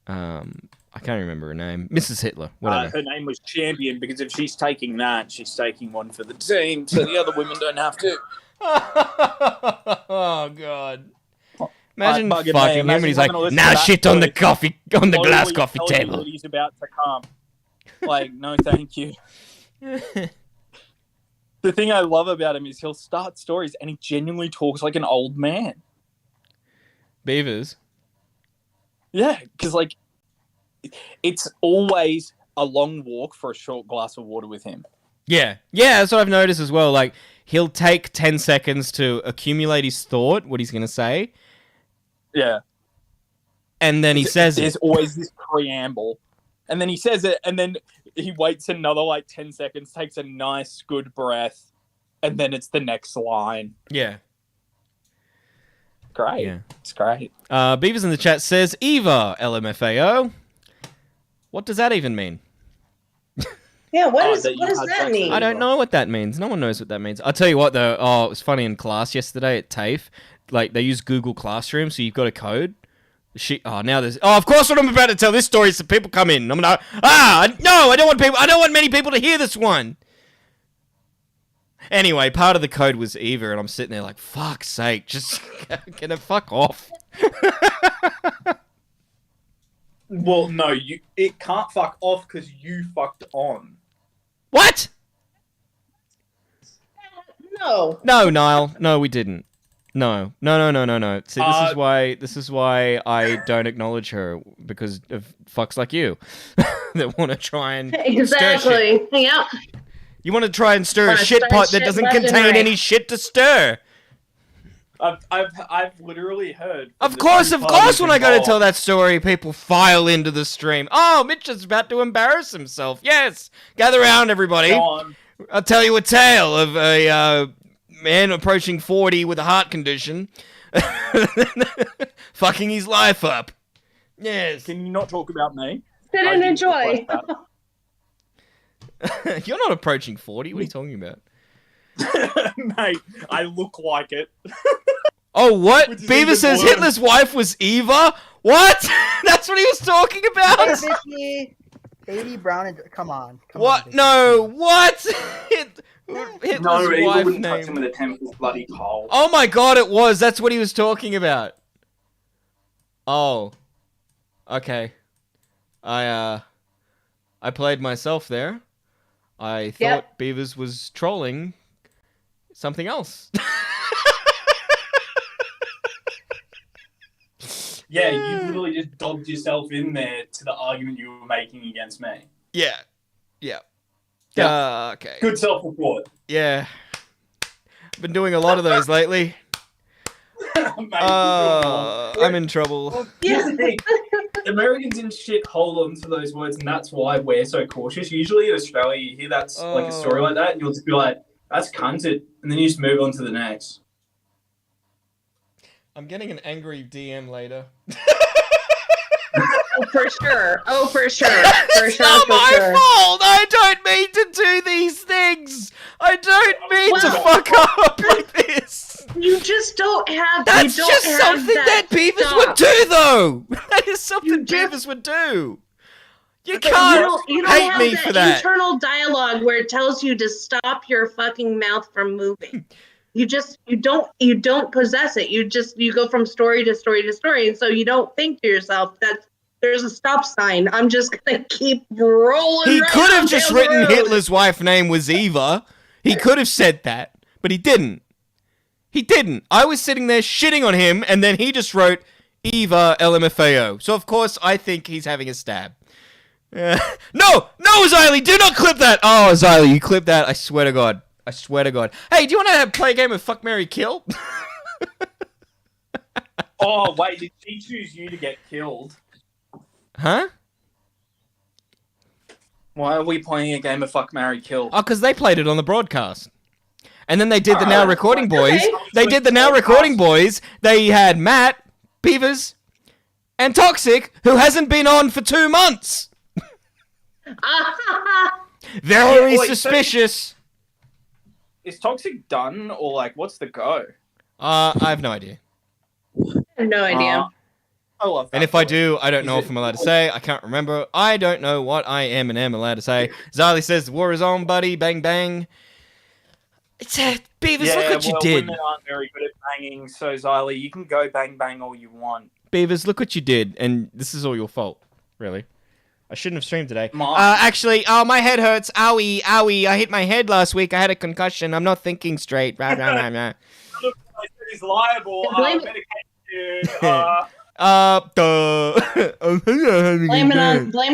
I can't remember her name. Mrs. Hitler. Whatever. Her name was Champion because if she's taking that, she's taking one for the team, so the other women don't have to. Oh god. Imagine Fucking fucking him and he's like, now shit on the glass coffee table. That he's about to come. Like, no, thank you. The thing I love about him is he'll start stories and he genuinely talks like an old man. Beavers. Yeah, because like, it's always a long walk for a short glass of water with him. Yeah, that's what I've noticed as well. Like, he'll take 10 seconds to accumulate his thought, what he's going to say. Yeah. And then he says There's always this preamble. And then he says it, and then he waits another, 10 seconds, takes a nice, good breath, and then it's the next line. Yeah. Great. Yeah. It's great. Beavers in the chat says, Eva, LMFAO. What does that even mean? Yeah, what does that mean? I don't know what that means. No one knows what that means. I'll tell you what, though. Oh, it was funny in class yesterday at TAFE. Like, they use Google Classroom, so you've got a code. Now there's... Oh, of course when I'm about to tell this story, some people come in. I'm gonna... No, I don't want many people to hear this one. Anyway, part of the code was Eva, and I'm sitting there like, fuck's sake, just get it fuck off. Well, no, it can't fuck off because you fucked on. What? No. No, Niall. No, we didn't. No. See, this is why I don't acknowledge her, because of fucks like you that want to try and stir shit. Yep. You want to try and stir a shit stir pot that shit doesn't left and contain right. any shit to stir. I've literally heard. Of course, when I go to tell that story, people file into the stream. Oh, Mitch is about to embarrass himself. Yes. Gather around, everybody. Go on. I'll tell you a tale of a man approaching 40 with a heart condition. Fucking his life up. Yes. Can you not talk about me? Sit and enjoy. You're not approaching 40. What are you talking about? Mate, I look like it. Oh, what? Which is Beaver even says worse. Hitler's wife was Eva? What? That's what he was talking about? Hey, Vicky. Katie Brown and... Come on. What? No, what? Hitler's No, Eva wife wouldn't touch name. him with a 10 foot bloody pole. Oh my god, it was. That's what he was talking about. Oh. Okay. I played myself there. I thought Beavers was trolling something else. Yeah, you literally just dogged yourself in there to the argument you were making against me. Yeah. Okay. Good self-report. Yeah. Been doing a lot of those lately. I'm in trouble. Here's the thing. Americans and shit hold on to those words, and that's why we're so cautious. Usually in Australia, you hear that's like a story like that, and you'll just be like, that's cunted, and then you just move on to the next. I'm getting an angry DM later. Oh, for sure. For sure. It's not my fault. I don't mean to do these things. I don't mean to fuck up like this. You just don't have. That's you don't just have something that Beavers stuff. would do, though. That is something Beavers would do. You can't you don't hate have me for that. internal dialogue where it tells you to stop your fucking mouth from moving. You don't possess it. You go from story to story to story, and so you don't think to yourself that there's a stop sign. I'm just gonna keep rolling. He right could have on just down the written road. Hitler's wife's name was Eva. He could have said that, but he didn't. He didn't. I was sitting there shitting on him, and then he just wrote Eva LMFAO. So of course I think he's having a stab. No, Xylie, do not clip that. Oh, Xylie, you clip that. I swear to God. I swear to God. Hey, do you want to play a game of Fuck, Marry, Kill? Oh, wait, did she choose you to get killed? Huh? Why are we playing a game of Fuck, Marry, Kill? Oh, because they played it on the broadcast. And then they did the Now Recording Boys. Okay. They did the Now Recording Boys. They had Matt, Beavers, and Toxic, who hasn't been on for 2 months. Very suspicious. Is Toxic done, or like, what's the go? I have no idea. I have no idea. I love that. And if I do, I don't know if I'm allowed to say. I can't remember. I don't know what I am and am allowed to say. Xylie says the war is on, buddy. Bang, bang. It's Beavers, look what you did. Women aren't very good at banging, so Xylie, you can go bang bang all you want. Beavers, look what you did. And this is all your fault, really. I shouldn't have streamed today. Actually, my head hurts. Owie, owie. I hit my head last week. I had a concussion. I'm not thinking straight. Rah, rah, rah, rah. Look, I said he's liable. Blame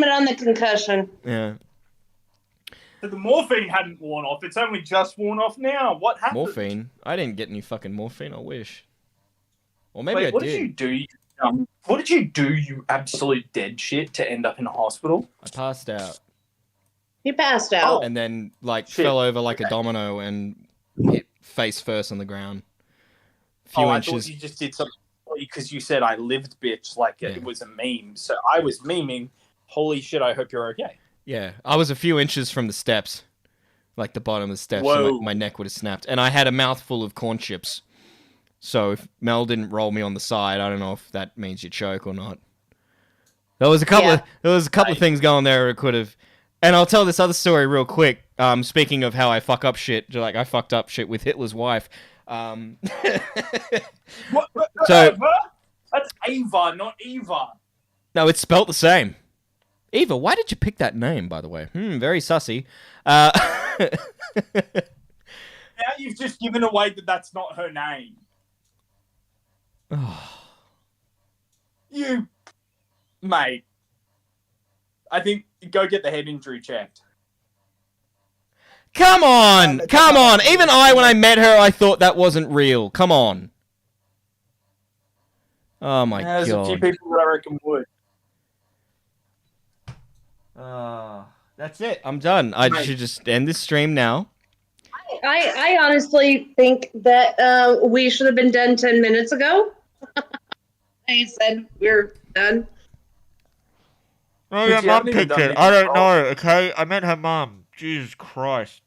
it on the concussion. Yeah. So the morphine hadn't worn off. It's only just worn off now. What happened? Morphine? I didn't get any fucking morphine. I wish. Or maybe Wait, I what did. did you do? What did you do, you absolute dead shit, to end up in a hospital? I passed out. You passed out. And then, like, Shit. fell over like a domino and hit face first on the ground. Few I inches. thought you just did something because you said I lived, bitch, like it was a meme. So I was memeing. Holy shit, I hope you're okay. Yeah, I was a few inches from the steps. Like the bottom of the steps. Whoa. So my neck would have snapped. And I had a mouthful of corn chips. So if Mel didn't roll me on the side, I don't know if that means you choke or not. There was a couple of things going there it could have. And I'll tell this other story real quick. Speaking of how I fuck up shit, like I fucked up shit with Hitler's wife. What? So That's Ava, not Eva. no, it's spelt the same. Eva, why did you pick that name, by the way? Very sussy. Now you've just given away that that's not her name. You, mate. I think go get the head injury checked. Come on! Come on! Even when I met her, I thought that wasn't real. Come on. Oh my god. There's a few people that I reckon would. That's it. I'm done. I should just end this stream now. I honestly think that we should have been done 10 minutes ago. I said we're done. Oh, yeah, you mum haven't even picked done it. I don't anything know, okay? I met her mum. Jesus Christ.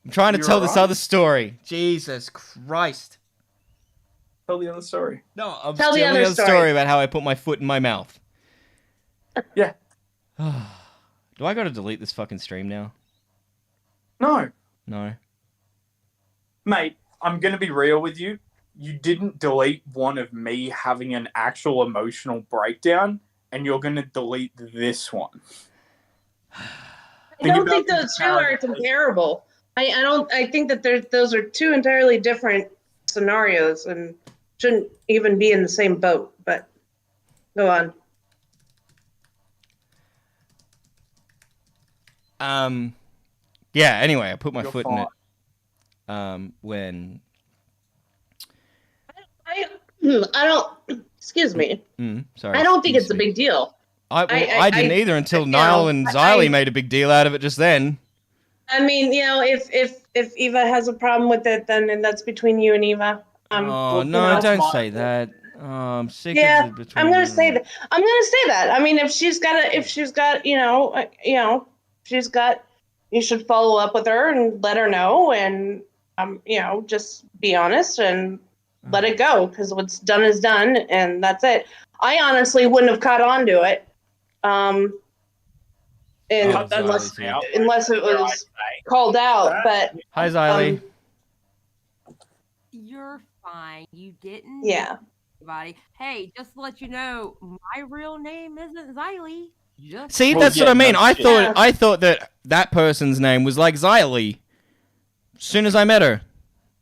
I'm trying to You're tell this alright? other story. Jesus Christ. Tell the other story. No, I'm Tell the telling other the other story. story about how I put my foot in my mouth. Yeah. Do I gotta delete this fucking stream now? No. No. Mate, I'm going to be real with you. You didn't delete one of me having an actual emotional breakdown, and you're going to delete this one. I don't think those two are comparable. I think that those are two entirely different scenarios and shouldn't even be in the same boat. But go on. Yeah, anyway, I put my You're foot fine. in it. When I don't. Excuse me. Sorry. I don't think it's a big deal. I didn't either until Niall and Xylie made a big deal out of it just then. I mean, if Eva has a problem with it, then that's between you and Eva. Oh no! Don't say that. I'm sick Yeah, of the between. I'm gonna say that. I'm gonna say that. I mean, if she's got, you should follow up with her and let her know, and just be honest and let it go, because what's done is done, and that's it. I honestly wouldn't have caught on to it, unless it was called out. But hi, Xylie. You're fine. You didn't. Yeah. Anybody. Hey, just to let you know, my real name isn't Xylie. See, that's what I mean. I thought that person's name was like Xylie. As soon as I met her,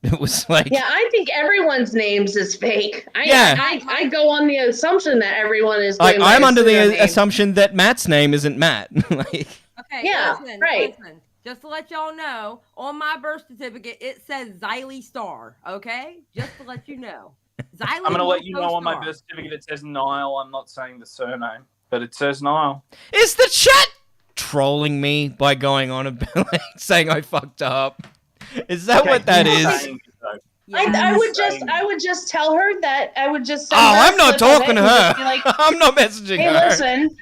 it was like. Yeah, I think everyone's names is fake. I go on the assumption that everyone is. Like, I'm under the name. assumption that Matt's name isn't Matt. Like. Okay. Yeah. Listen. Just to let y'all know, on my birth certificate it says Xylie Star. Okay, just to let you know. Xylie. I'm gonna let you know on my birth certificate it says Niall. I'm not saying the surname, but it says Niall. Is the chat trolling me by going on about saying I fucked up? Is that what that is? I would just tell her that I would just. Send I'm her not a slip of talking to it and her. just be like, I'm not messaging hey, her. Listen,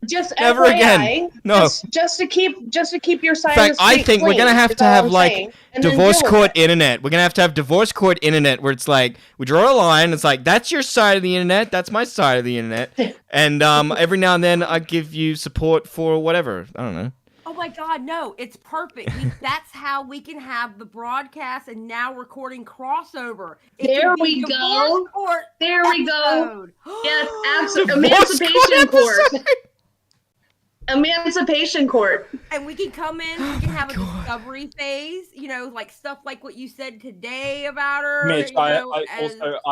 just Never FYI, again. No. Just to keep your side. In fact, I think we're gonna have to have like divorce court internet. We're gonna have to have divorce court internet where it's like we draw a line. It's like that's your side of the internet. That's my side of the internet. And every now and then I give you support for whatever. I don't know. Oh my God, no! It's perfect. That's how we can have the broadcast and now recording crossover. There we go. There we go. Yes, absolutely. Emancipation Court. Emancipation Court. And we can come in, we can have a discovery phase, like stuff like what you said today about her. Mitch, I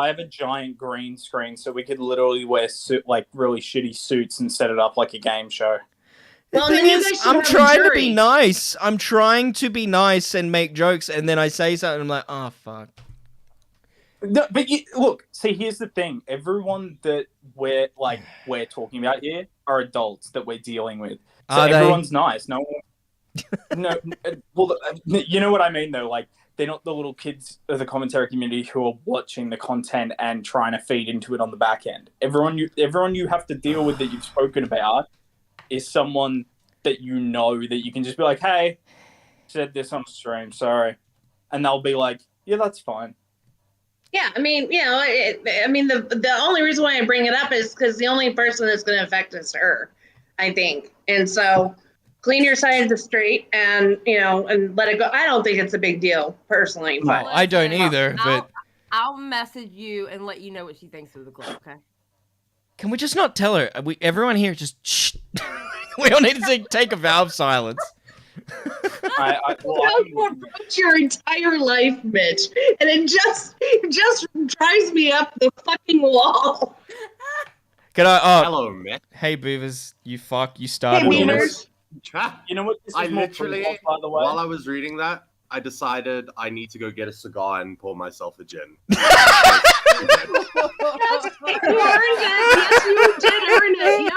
have a giant green screen, so we could literally wear really shitty suits and set it up like a game show. The thing is, I'm trying to be nice. I'm trying to be nice and make jokes, and then I say something, and I'm like, oh, fuck. No, but look, see, here's the thing. Everyone that we're talking about here are adults that we're dealing with. So everyone's nice. No one... No, well, you know what I mean, though? Like, they're not the little kids of the commentary community who are watching the content and trying to feed into it on the back end. Everyone you have to deal with that you've spoken about is someone that you know that you can just be like, hey, said this on stream, sorry. And they'll be like, yeah, that's fine. Yeah, I mean, the only reason why I bring it up is because the only person that's going to affect is her, I think. And so clean your side of the street and, and let it go. I don't think it's a big deal, personally. But I don't either, but... I'll message you and let you know what she thinks of the club, okay? Can we just not tell her? Everyone here just shh. We all need to take a vow of silence. About your entire life, Mitch, and it just drives me up the fucking wall. Can I? Hello, Mitch. Hey, Beavers, you started. Hey, Beavers. You know what? I literally, by the way, while I was reading that, I decided I need to go get a cigar and pour myself a gin. Yes, you did earn it. Yep.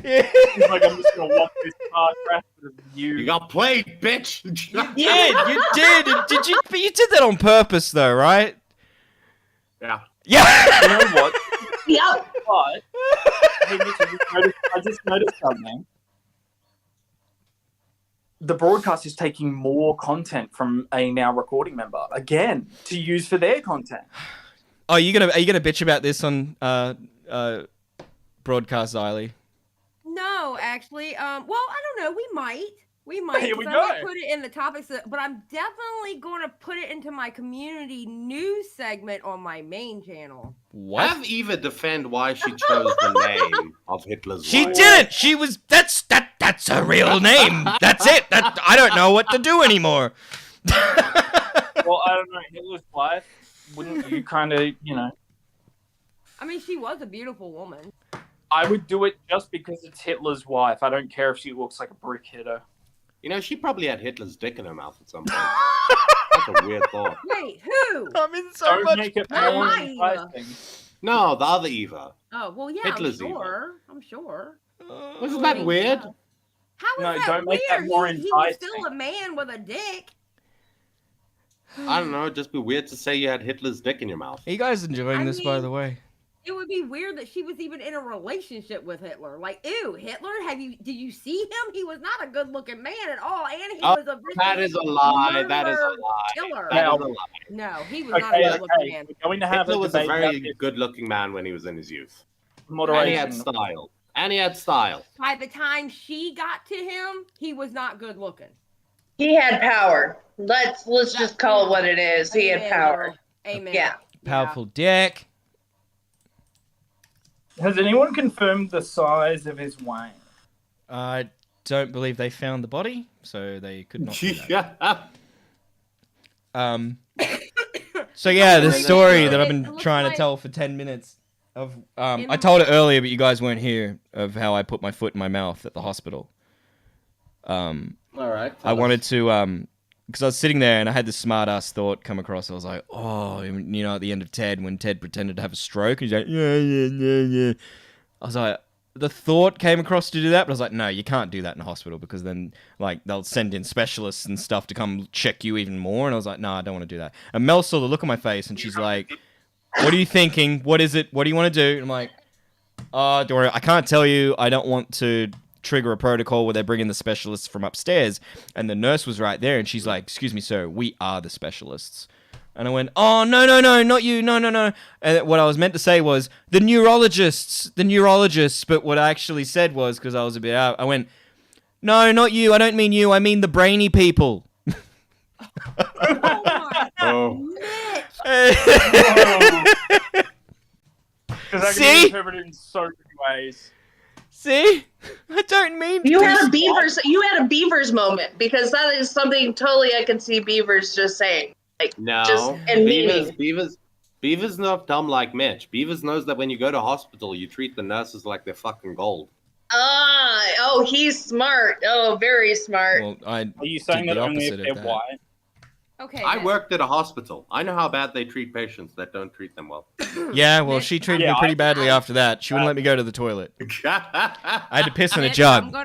He's like, I'm just gonna walk this car crap with you. You got played, bitch. You did. You did that on purpose, though, right? Yeah. Yeah. You know what? Yep. But hey, Mitch, I just noticed something. The broadcast is taking more content from a now recording member again to use for their content. Oh, are you gonna bitch about this on broadcast, Xylie? No, actually, well, I don't know. We might. Here we I'm go. gonna put it in the topics, but I'm definitely going to put it into my community news segment on my main channel. What? Have Eva defend why she chose the name of Hitler's She wife. didn't. She was. That's her real name. That's it. I don't know what to do anymore. Well, I don't know. Hitler's wife. Wouldn't you kind of, I mean, she was a beautiful woman. I would do it just because it's Hitler's wife. I don't care if she looks like a brick hitter. She probably had Hitler's dick in her mouth at some point. such a weird thought. Wait, who? I'm in so Don't much make it Not more my Eva. enticing. No, the other Eva. Oh, well, yeah, Hitler's I'm Eva. sure. I'm sure. Wasn't that weird? How is No, that don't weird? make that more He was enticing. still a man with a dick. I don't know. It'd just be weird to say you had Hitler's dick in your mouth. Are you guys enjoying I this, by mean- the way? It would be weird that she was even in a relationship with Hitler. Like, ew, Hitler? Did you see him? He was not a good-looking man at all, and he Oh, was a that is a lie. That is a murderer lie. killer. That is a lie. No, he was not a good-looking man. We're going to have Hitler a was a debate very about this. good-looking man when he was in his youth. Moderation. And he had style. And he had style. By the time she got to him, he was not good-looking. He had power. Let's just call it what it is. He had Amen, power. girl. Amen. Yeah. Powerful dick. Has anyone confirmed the size of his wang? I don't believe they found the body, so they could not. Do that. So yeah, the story that I've been trying to tell for 10 minutes of I told it earlier, but you guys weren't here, of how I put my foot in my mouth at the hospital. All right. I wanted to because I was sitting there and I had this smart ass thought come across. I was like, oh, you know, at the end of Ted, when Ted pretended to have a stroke, and he's like, yeah. I was like, the thought came across to do that, but I was like, no, you can't do that in a hospital, because then like they'll send in specialists and stuff to come check you even more. And I was like, no, I don't want to do that. And Mel saw the look on my face, and she's like, what are you thinking? What is it? What do you want to do? And I'm like, don't worry, I can't tell you. I don't want to trigger a protocol where they bring in the specialists from upstairs. And the nurse was right there, and she's like, excuse me, sir, we are the specialists. And I went, oh, no, not you, no. And what I was meant to say was, the neurologists. But what I actually said was, because I was a bit out, I went, no, not you, I don't mean you, I mean the brainy people. Because that can See? be interpreted in so many ways. See? I don't mean You had a Beavers moment, because that is something totally I can see Beavers just saying. Like, No, just and meaning. Beavers not dumb like Mitch. Beavers knows that when you go to hospital, you treat the nurses like they're fucking gold. He's smart. Oh, very smart. Well, are you saying that only if they're white? Okay. I worked at a hospital. I know how bad they treat patients that don't treat them well. Yeah, well, she treated me pretty badly after that. She wouldn't let me go to the toilet. I had to piss in a jug. Do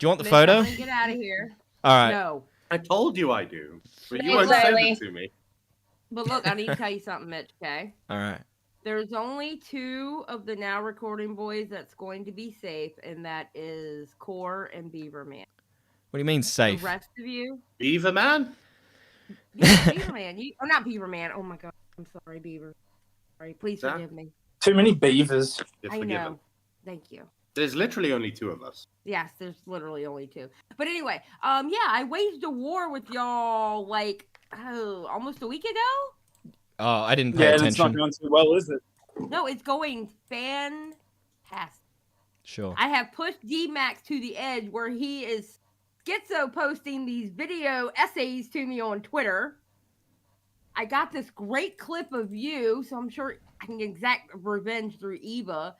you want the photo? I'm gonna get out of here. All right. No. I told you I do. But you Thanks, won't send Xylie. it to me. But look, I need to tell you something, Mitch, okay? All right. There's only 2 of the now recording boys that's going to be safe, and that is Core and Beaver Man. What do you mean safe? The rest of you, Beaver Man? yeah, Beaver Man. Not Beaver Man. Oh my God, I'm sorry, Beaver. Sorry, please Huh? forgive me. Too many beavers. You're I forgiven. know. Thank you. There's literally only 2 of us. Yes, there's literally only 2. But anyway, yeah, I waged a war with y'all like almost a week ago. Oh, I didn't pay Yeah, attention. it's not going too well, is it? No, it's going fantastic. Sure. I have pushed D-Max to the edge where he is schizo posting these video essays to me on Twitter. I got this great clip of you, so I'm sure I can exact revenge through Eva.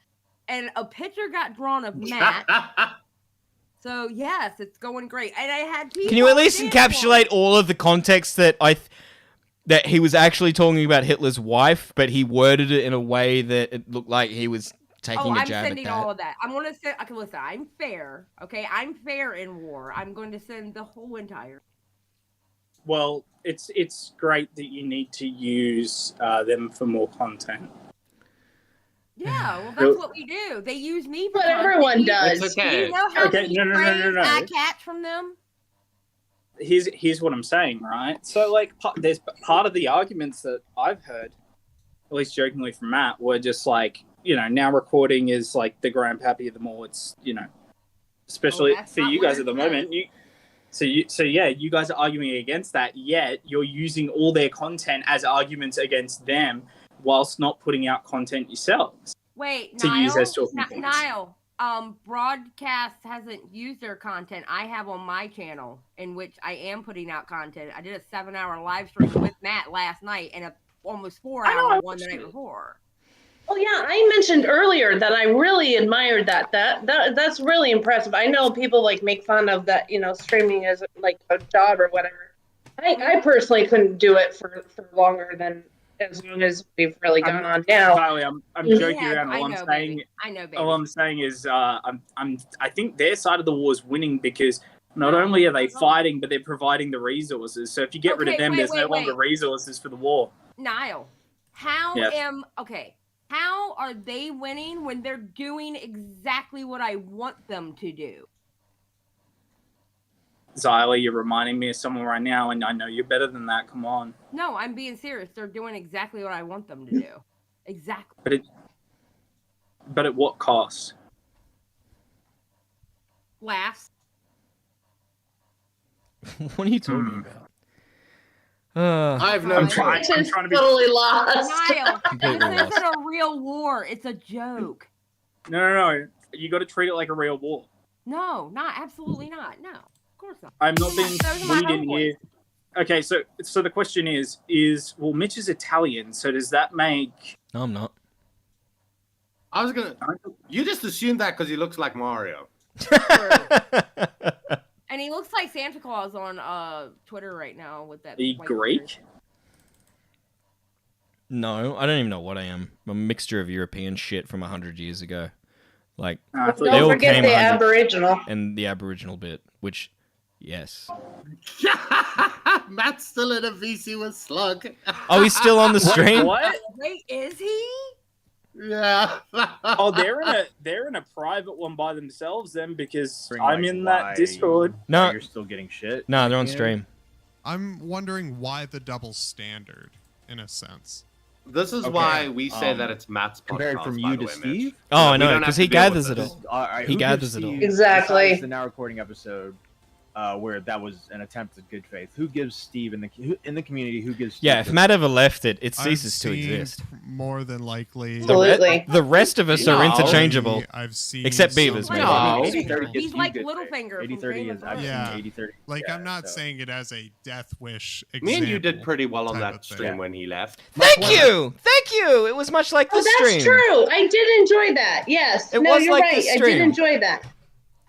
And a picture got drawn of Matt. So yes, it's going great. And I had people. Can you at least stand encapsulate all of the context that that he was actually talking about Hitler's wife, but he worded it in a way that it looked like he was taking a I'm jab at sending that? all of that. I'm going to send. Okay, listen. I'm fair. Okay, I'm fair in war. I'm going to send the whole entire. Well, it's great that you need to use them for more content. Yeah, well, that's what we do. They use me for But content. everyone does. It's Do okay. you know how Okay, many no. praise I catch from them? Here's what I'm saying, right? So, like, there's part of the arguments that I've heard, at least jokingly from Matt, were just like, now recording is like the grandpappy of them all. It's, especially for you guys at the moment. So you guys are arguing against that, yet you're using all their content as arguments against them, whilst not putting out content yourselves. Wait, to Niall, use as talking points. Niall, Broadcast hasn't used their content I have on my channel, in which I am putting out content. I did a 7-hour live stream with Matt last night and a almost 4-hour one the night before. Oh yeah, I mentioned earlier that I really admired that. That's really impressive. I know people like make fun of that, streaming as like a job or whatever. I personally couldn't do it for longer than as long as we've really gone on now. Kylie, I'm joking around. I All know, I'm saying, baby. I know, baby. all I'm saying is, I think their side of the war is winning because not only are they fighting, but they're providing the resources. So if you get rid of them, there's no longer resources for the war. Niall, how Yes. how are they winning when they're doing exactly what I want them to do? Xylie, you're reminding me of someone right now, and I know you're better than that. Come on. No, I'm being serious. They're doing exactly what I want them to do. Exactly. But at what cost? Laughs. What are you talking about? I've I'm trying to be totally lost. Niall, Completely this lost. isn't a real war. It's a joke. No. You got to treat it like a real war. No, absolutely not. No, of course not. I'm not being Those are my sweet in homeboys. here. Okay, so the question is well, Mitch is Italian, so does that make? No, I'm not. I was gonna. You just assumed that because he looks like Mario. And he looks like Santa Claus on Twitter right now with that. Are you white Greek? beard. No, I don't even know what I am. I'm a mixture of European shit from 100 years ago. Like, Don't they all forget came the 100 Aboriginal. And the Aboriginal bit, which, yes. Matt's still in a VC with Slug. Oh, he's still on the stream? What? Wait, is he? Yeah. Oh, they're in a private one by themselves then because Bring, I'm like, in why- that Discord. No. why you're still getting shit. No, they're on Yeah. stream. I'm wondering why the double standard, in a sense. This is Okay, why we say that it's Matt's podcast. compared from by you the to way, Steve. Mitch. Oh, I We know, don't have because to he deal with gathers it this. all. All right, He who gathers gives it all. Steve, Exactly. besides the now recording episode, where that was an attempt at good faith. Who gives Steve in the community? Who gives? Steve Yeah, if the- Matt ever left it, it I've ceases to seen exist. More than likely. Absolutely. The rest of us are No. interchangeable. I've seen Except some Beavers, maybe. No. 80-30 gives He's you like good Littlefinger faith. from 80-30 Game is of I've Thrones. Yeah. seen 80-30. Like, Yeah, I'm not so. saying it as a death wish example. Me and you did pretty well on type that of thing. stream when he left. Thank you! Thank you! It was much like Oh, this that's stream. true. I did enjoy that. Yes. It no, was you're like right. this I did stream. enjoy that.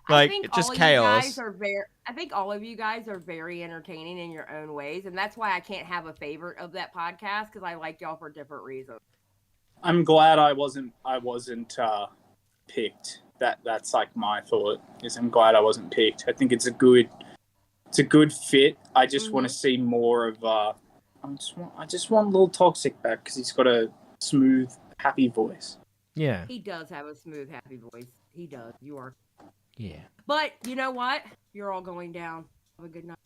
Like, I think just all chaos. Of you guys are I think all of you guys are very entertaining in your own ways, and that's why I can't have a favorite of that podcast because I like y'all for different reasons. I'm glad I wasn't picked. That's like my thought. Is I'm glad I wasn't picked. I think it's a good fit. I just want to see more of. I just want Little Toxic back because he's got a smooth, happy voice. Yeah. He does have a smooth, happy voice. He does. You are. Yeah. But you know what? You're all going down. Have a good night.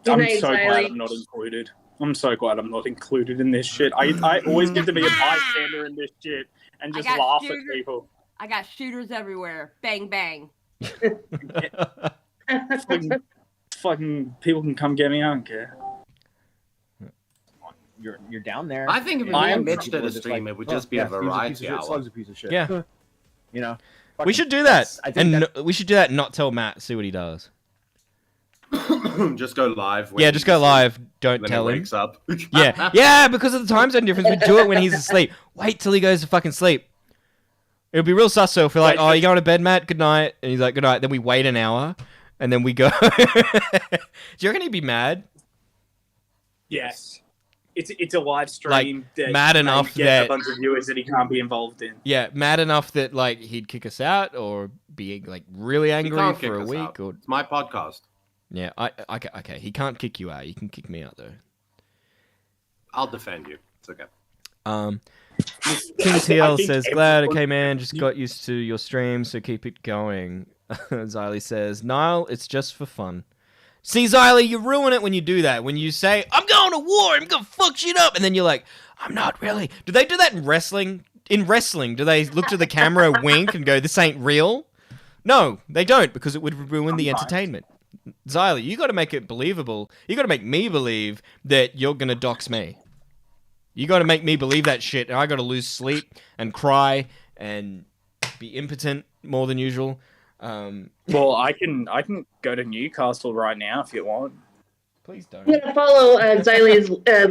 Good I'm night, so glad Xylie. I'm not included. I'm so glad I'm not included in this shit. I always get to be a bystander in this shit and just got laugh shooters. at people. I got shooters everywhere. Bang, bang. Fucking people can come get me. I don't care. You're down there. I think if I me am and Mitch people did a are just stream, like, it would oh, just be yeah, a Steve's variety piece of shit, hour. Slug's a piece of shit. Yeah. You know. We should do that. I think And that- we should do that and not tell Matt, see what he does. Just go live. Yeah, just go live. Don't Then tell he him. wakes up. Yeah, because of the time zone difference. We do it when he's asleep. Wait till he goes to fucking sleep. It'll be real sus though if we're like, oh, you going to bed, Matt? Good night. And he's like, good night. Then we wait an hour, and then we go. Do you reckon he'd be mad? Yes. It's a live stream. Like, that mad may enough get that- a bunch of viewers that he can't be involved in. Yeah, mad enough that like he'd kick us out or be like really He angry can't kick for a us week out. or It's my podcast. yeah. Okay. He can't kick you out. You can kick me out though. I'll defend you. It's okay. King I TL think says, glad I everyone- came in, just got used to your stream, so keep it going. Xylie says, Niall, it's just for fun. See, Xylie, you ruin it when you do that. When you say, I'm going to war, I'm going to fuck shit up, and then you're like, I'm not really. Do they do that in wrestling? In wrestling, do they look to the camera, wink, and go, this ain't real? No, they don't, because it would ruin the entertainment. Xylie, you got to make it believable. You got to make me believe that you're going to dox me. You got to make me believe that shit, and I got to lose sleep and cry and be impotent more than usual. Well, I can go to Newcastle right now if you want. Please don't. I'm gonna follow Xylie's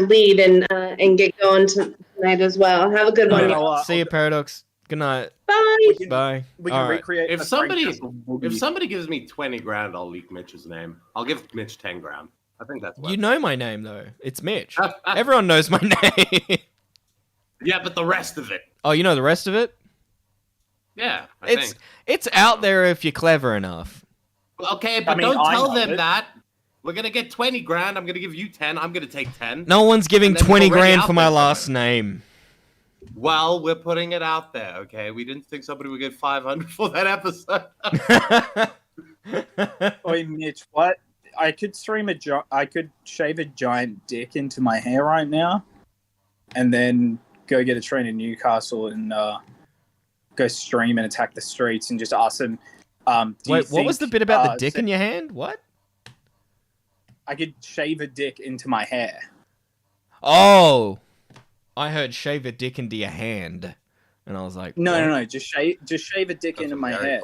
lead and get going tonight as well. Have a good one. y'all. See you, Paradox. Good night. Bye. Bye. We can All right. recreate. If the somebody Frank Castle boogie. if somebody gives me 20 grand, I'll leak Mitch's name. I'll give Mitch 10 grand. I think that's You know my name though. It's Mitch. Everyone knows my name. Yeah, but the rest of it. Oh, you know the rest of it? Yeah, I think. It's out there if you're clever enough. Okay, but don't tell them that. We're gonna get 20 grand. I'm gonna give you 10. I'm gonna take 10. No one's giving And then 20 it's already grand out for my there. last name. Well, we're putting it out there, okay? We didn't think somebody would get 500 for that episode. Wait, Mitch, what? I could I could shave a giant dick into my hair right now, and then go get a train in Newcastle and go stream and attack the streets and just ask them. Wait, what was the bit about the dick in your hand? What? I could shave a dick into my hair. Oh, I heard shave a dick into your hand, and I was like, No. Just shave a dick into my hair,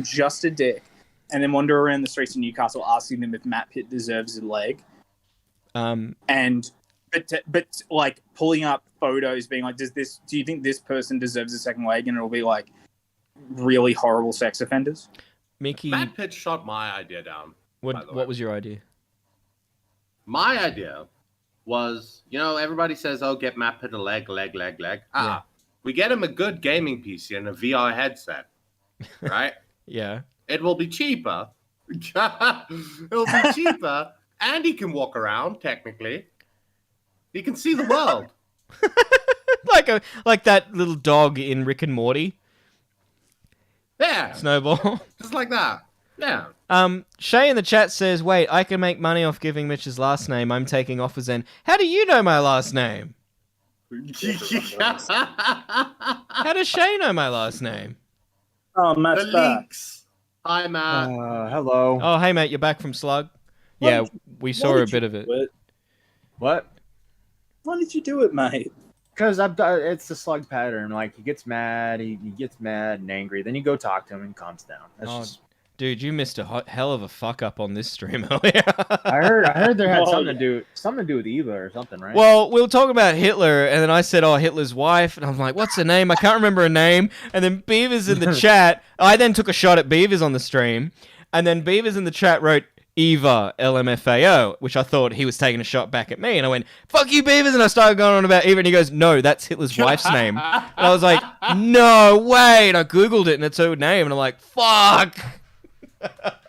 just a dick, and then wander around the streets of Newcastle asking them if Matt Pitt deserves a leg. But like pulling up photos, being like, do you think this person deserves a second leg? And it'll be like really horrible sex offenders. Mickey, Matt Pitt shot my idea down. What was your idea? My idea was, everybody says, oh, get Matt Pitt a leg. We get him a good gaming PC and a VR headset, right? Yeah. It will be cheaper. It'll be cheaper, and he can walk around, technically. He can see the world. like that little dog in Rick and Morty. Yeah. Snowball. Just like that. Yeah. Shay in the chat says, wait, I can make money off giving Mitch's last name. I'm taking offers in. How do you know my last name? How does Shay know my last name? Oh, Matt's the back. links. Hi, Matt. Hello. Oh, hey, Matt, you're back from Slug? Yeah, we saw a bit of it. What? Why did you do it, mate? Because it's the Slug pattern. Like, he gets mad, he gets mad and angry. Then you go talk to him and he calms down. That's just... Dude, you missed a hell of a fuck up on this stream earlier. I heard there had something to do with Eva or something, right? Well, we were talking about Hitler, and then I said, oh, Hitler's wife, and I'm like, what's her name? I can't remember her name. And then Beavers in the chat, I then took a shot at Beavers on the stream, and then Beavers in the chat wrote Eva, LMFAO, which I thought he was taking a shot back at me, and I went, fuck you, Beavers, and I started going on about Eva, and he goes, no, that's Hitler's wife's name. And I was like, no, wait, and I Googled it, and it's her name, and I'm like, fuck.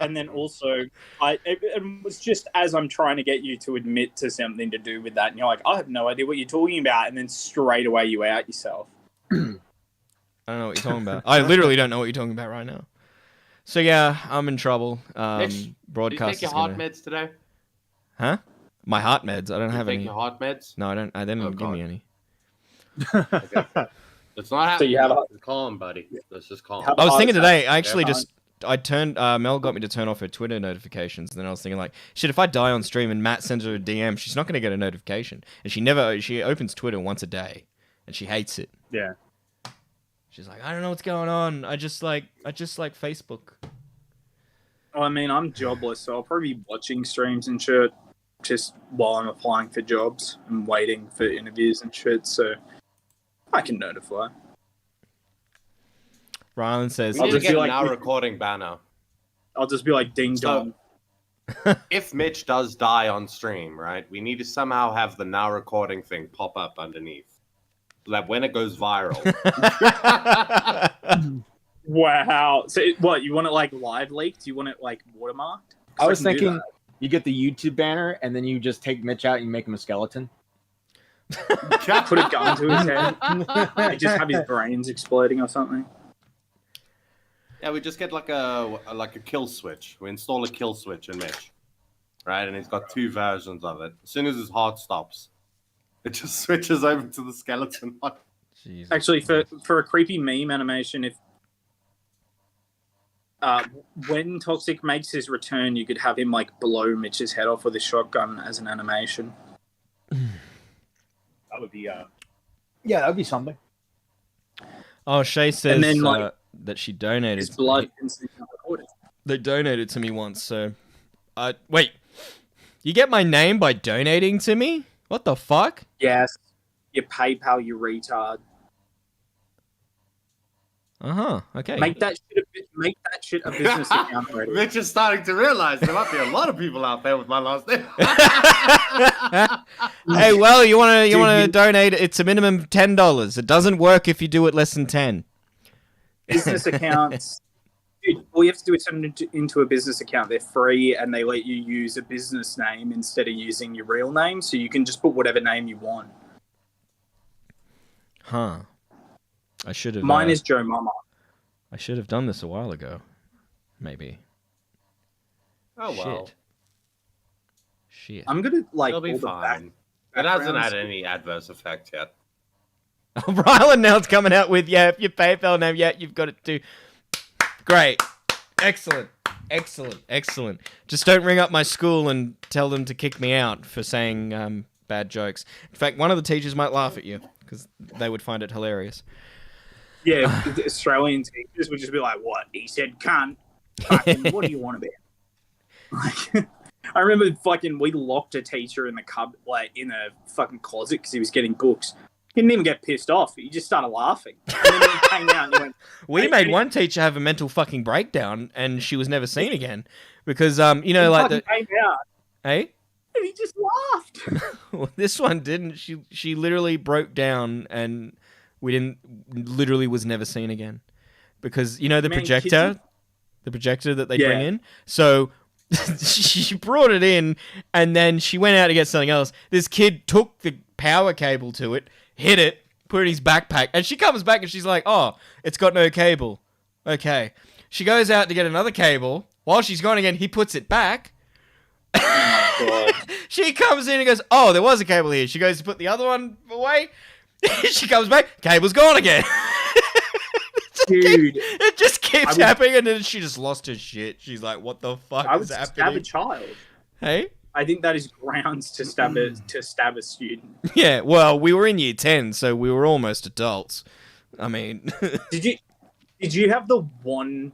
And then also, it was just as I'm trying to get you to admit to something to do with that, and you're like, I have no idea what you're talking about, and then straight away you out yourself. I don't know what you're talking about. I literally don't know what you're talking about right now. So yeah, I'm in trouble. Mitch, Broadcast. did you take your heart meds today? Huh? My heart meds? I don't have any. Take your heart meds? No, I don't. They didn't give me any. Okay. It's not happening. So you have calm, buddy. Let's just calm. I was thinking today. I actually I turned. Mel got me to turn off her Twitter notifications, and then I was thinking like, shit. If I die on stream and Matt sends her a DM, she's not going to get a notification, and she opens Twitter once a day, and she hates it. Yeah. She's like, I don't know what's going on. I just like Facebook. I mean, I'm jobless, so I'll probably be watching streams and shit just while I'm applying for jobs and waiting for interviews and shit, so I can notify. Rylan says, we need to get an now recording banner. I'll just be like, ding dong. If Mitch does die on stream, right, we need to somehow have the now recording thing pop up underneath. So that when it goes viral. Wow. So what, you want it like live leaked? You want it like watermarked? I was thinking you get the YouTube banner and then you just take Mitch out and you make him a skeleton. Put a gun to his head. Like just have his brains exploding or something. Yeah, we just get like a kill switch. We install a kill switch in Mitch, right? And he's got two versions of it. As soon as his heart stops, it just switches over to the skeleton one. Jesus. Actually, for a creepy meme animation, if when Toxic makes his return, you could have him like blow Mitch's head off with a shotgun as an animation. That would be yeah, that would be something. Oh, Shay says then, like, that she donated. His blood instantly recorded. They donated to me once, so wait. You get my name by donating to me? What the fuck? Yes. You PayPal, you retard. Uh-huh. Okay. Make that make that shit a business account already. Mitch is starting to realize there might be a lot of people out there with my last name. Hey, well, you wanna donate? It's a minimum $10. It doesn't work if you do it less than 10. Business accounts. Dude, all you have to do is turn it into a business account. They're free, and they let you use a business name instead of using your real name, so you can just put whatever name you want. Huh. I should have. Mine is Joe Mama. I should have done this a while ago. Maybe. Oh well. Shit. I'm gonna It'll be fine. It hasn't had any adverse effect yet. Oh, Rylan now's coming out with, if your PayPal name, you've got it too. Great. Excellent. Just don't ring up my school and tell them to kick me out for saying bad jokes. In fact, one of the teachers might laugh at you because they would find it hilarious. Yeah, the Australian teachers would just be like, "What? He said cunt. Fucking, what do you want about?" Like, I remember we locked a teacher in the in a fucking closet because he was getting books. He didn't even get pissed off. He just started laughing. And then he came out and he went, We made one teacher have a mental fucking breakdown, and she was never seen again because he like fucking came out. Hey. And he just laughed. Well, this one didn't. She literally broke down, and literally was never seen again because the projector that they bring in. So she brought it in, and then she went out to get something else. This kid took the power cable to it, hit it, put it in his backpack, and she comes back and she's like, "Oh, it's got no cable." Okay. She goes out to get another cable. While she's gone again, he puts it back. She comes in and goes, "Oh, there was a cable here." She goes to put the other one away. She comes back, cable's gone again. Dude, it just keeps happening, and then she just lost her shit. She's like, "What the fuck is happening?" Stab a child. Hey, I think that is grounds to stab a student. Yeah, well, we were in year 10, so we were almost adults. I mean, did you have the one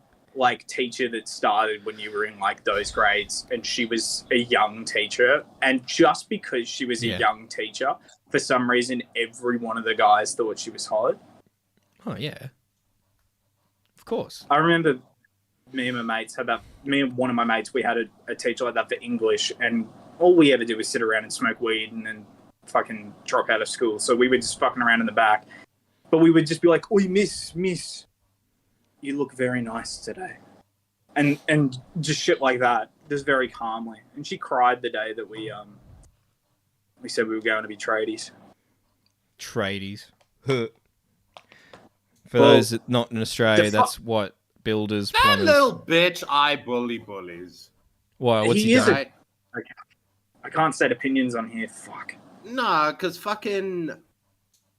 teacher that started when you were in those grades, and she was a young teacher, and just because she was a young teacher, for some reason, every one of the guys thought she was hot? Oh yeah, of course. I remember me and my mates had that. Me and one of my mates, we had a teacher like that for English, and all we ever did was sit around and smoke weed and then fucking drop out of school. So we were just fucking around in the back, but we would just be like, "Oi, miss, you look very nice today," and just shit like that, just very calmly. And she cried the day that we said we were going to be tradies. Tradies. For those that not in Australia, that's what builders. That plumbers. little bitch, I bully bullies. Why? What's he done? I can't state opinions on here. Fuck. Nah, because fucking.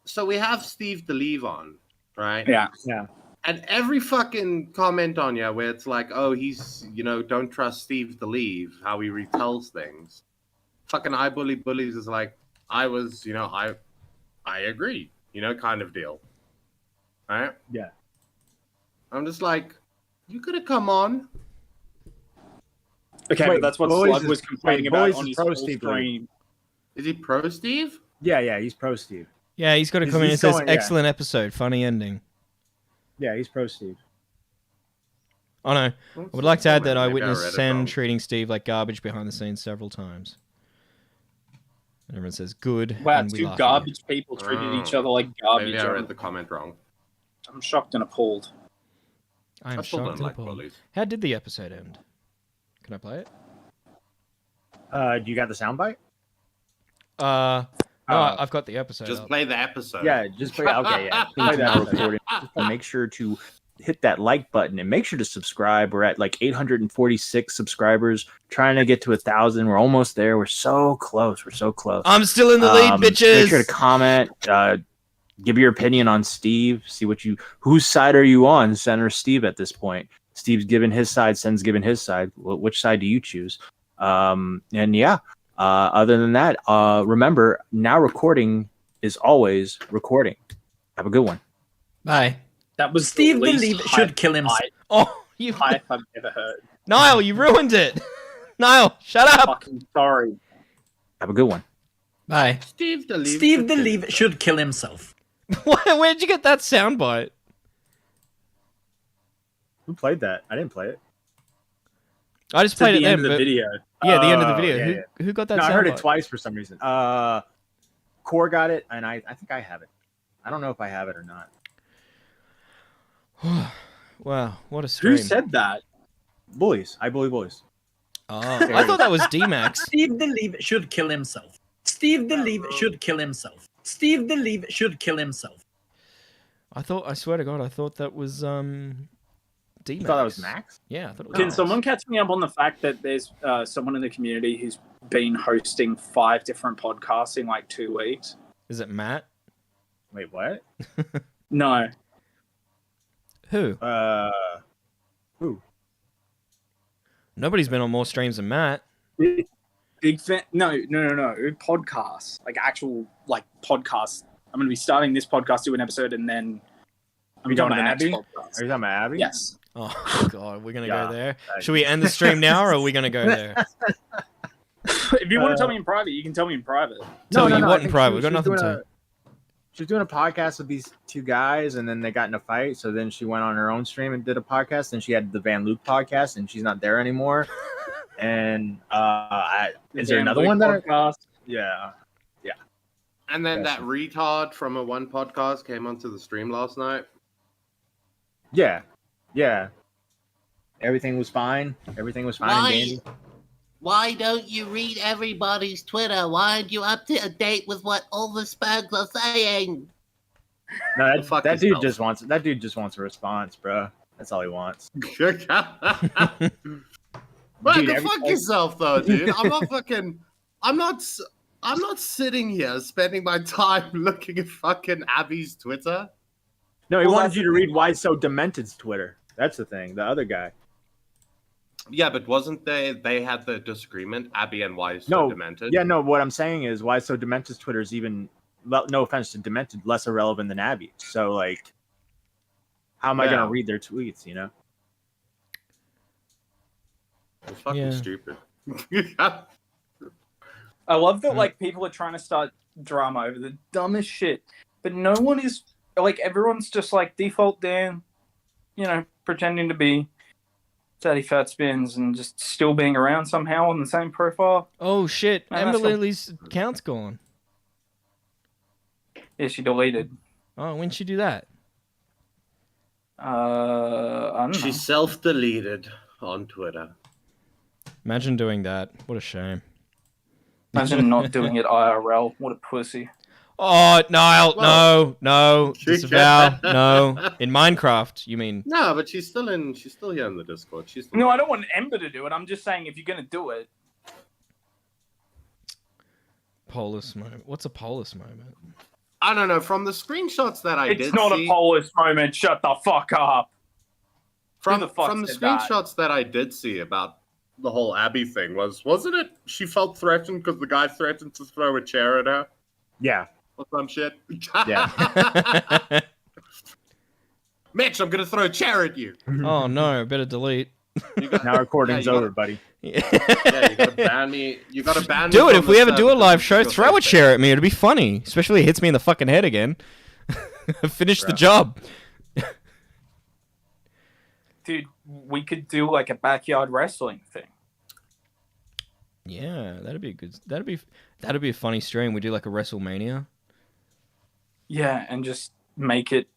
So we have Steve DeLeve on, right? Yeah. And every fucking comment on you where it's like, "Oh, he's, don't trust Steve DeLeve, how he retells things." Fucking I bully bullies is like, I was, I agree, kind of deal. Right? Yeah. I'm just like, you could have come on. Okay, but that's what Slug was complaining about on his full Steve stream. Is he pro Steve? Yeah, he's pro Steve. Yeah, he's got to come in and says, "Excellent episode, funny ending." Yeah, he's pro Steve. Oh no, I would like to add that I witnessed Sen treating Steve like garbage behind the scenes several times. And everyone says good. Wow, and we two laugh garbage people treated each other like garbage. Maybe I read the comment wrong. I'm shocked and appalled. I am shocked and appalled. How did the episode end? Can I play it? Do you got the soundbite? No, I've got the episode. Just play the episode. Yeah, just play. Okay, yeah, play that recording. Just make sure to hit that like button and make sure to subscribe. We're at 846 subscribers, trying to get to 1,000. We're almost there. We're so close. I'm still in the lead, bitches. Make sure to comment. Give your opinion on Steve. See whose side are you on, Senator Steve? At this point, Steve's given his side. Sen's given his side. Which side do you choose? And yeah. Other than that, remember, now recording is always recording. Have a good one. Bye. That was Steve DeLeve should kill himself. Oh, you hype I've ever heard. Niall, you ruined it. Niall, shut up. Fucking sorry. Have a good one. Bye. Steve DeLeve should kill himself. Where'd you get that soundbite? Who played that? I didn't play it. I just It's at played it the then. end of the but- video. Yeah, the end of the video. Yeah, Who got that? No, I heard it soundbite? twice for some reason. Core got it, and I think I have it. I don't know if I have it or not. Wow, what a stream. Who said that? Bullies. I bully bullies. Oh, I thought that was D-Max. Steve the Leave should kill himself. Steve the Leave should kill himself. Steve the Leave should kill himself. I swear to God, I thought that was D-Max. You thought that was Max? Yeah, I thought it was Can Max. someone catch me up on the fact that there's someone in the community who's been hosting 5 different podcasts in like 2 weeks? Is it Matt? Wait, what? No. Who? Who? Nobody's been on more streams than Matt. Big fan. No. Podcasts. Like actual like podcasts. I'm going to be starting this podcast, do an episode, and then I'm going to the next Abby? podcast. Are you talking about Abby? Yes. Oh, God, we're going to Yeah. go there. Should we end the stream now, or are we going to go there? If you want to tell me in private, you can tell me in private. Tell you I what in think private. she We've got was nothing doing to... She was doing a podcast with these 2 guys, and then they got in a fight. So then she went on her own stream and did a podcast. And she had the Van Luke podcast, and she's not there anymore. And is there another one that? Yeah. And then that retard from a one podcast came onto the stream last night. Yeah. Everything was fine. Everything was fine and dandy. Why don't you read everybody's Twitter? Why aren't you up to date with what all the Spugs are saying? No, that dude just wants a response, bro. That's all he wants. Well, Dude, go every- fuck yourself, though, dude. I'm not sitting here spending my time looking at fucking Abby's Twitter. No, he Well, wanted that's you to the read thing. Why So Demented's Twitter. That's the thing. The other guy. Yeah, but wasn't they had the disagreement, Abby and Wise No. Demented? Yeah, no. What I'm saying is Why So Demented's Twitter is even, no offense to Demented, less irrelevant than Abby. So like, how am I Yeah. gonna read their tweets? You know. It's fucking Yeah. stupid. I love that like people are trying to start drama over the dumbest shit, but no one is like everyone's just like default Dan, pretending to be Daddy Fat Spins and just still being around somehow on the same profile. Oh, shit. Man, Ember that's not- Lily's account's gone. Yeah, she deleted. Oh, when'd she do that? I don't know. She self-deleted on Twitter. Imagine doing that. What a shame. Imagine not doing it IRL. What a pussy. Oh, Niall, no. Disavow, no. In Minecraft, you mean? No, but she's still here in the Discord. She's still No, I don't want Ember to do it. I'm just saying if you're gonna do it. Polis moment. What's a polis moment? I don't know. From the screenshots that I It's did not see, a Polish moment. Shut the fuck up. from Who the fuck the said that? screenshots that I did see about the whole Abby thing wasn't it? She felt threatened because the guy threatened to throw a chair at her. Yeah. Or some shit. Yeah. Mitch, I'm gonna throw a chair at you. Oh no, better delete. Now recording's Yeah, you over, gotta- buddy. Yeah, you gotta ban me. You gotta ban me. Do it from if the we ever do a server live because show. you're Throw a fake. chair at me. It'd be funny, especially if it hits me in the fucking head again. Finish the job. Dude, we could do like a backyard wrestling thing. Yeah, that'd be good. That'd be a funny stream. We do like a WrestleMania. Yeah, and just make it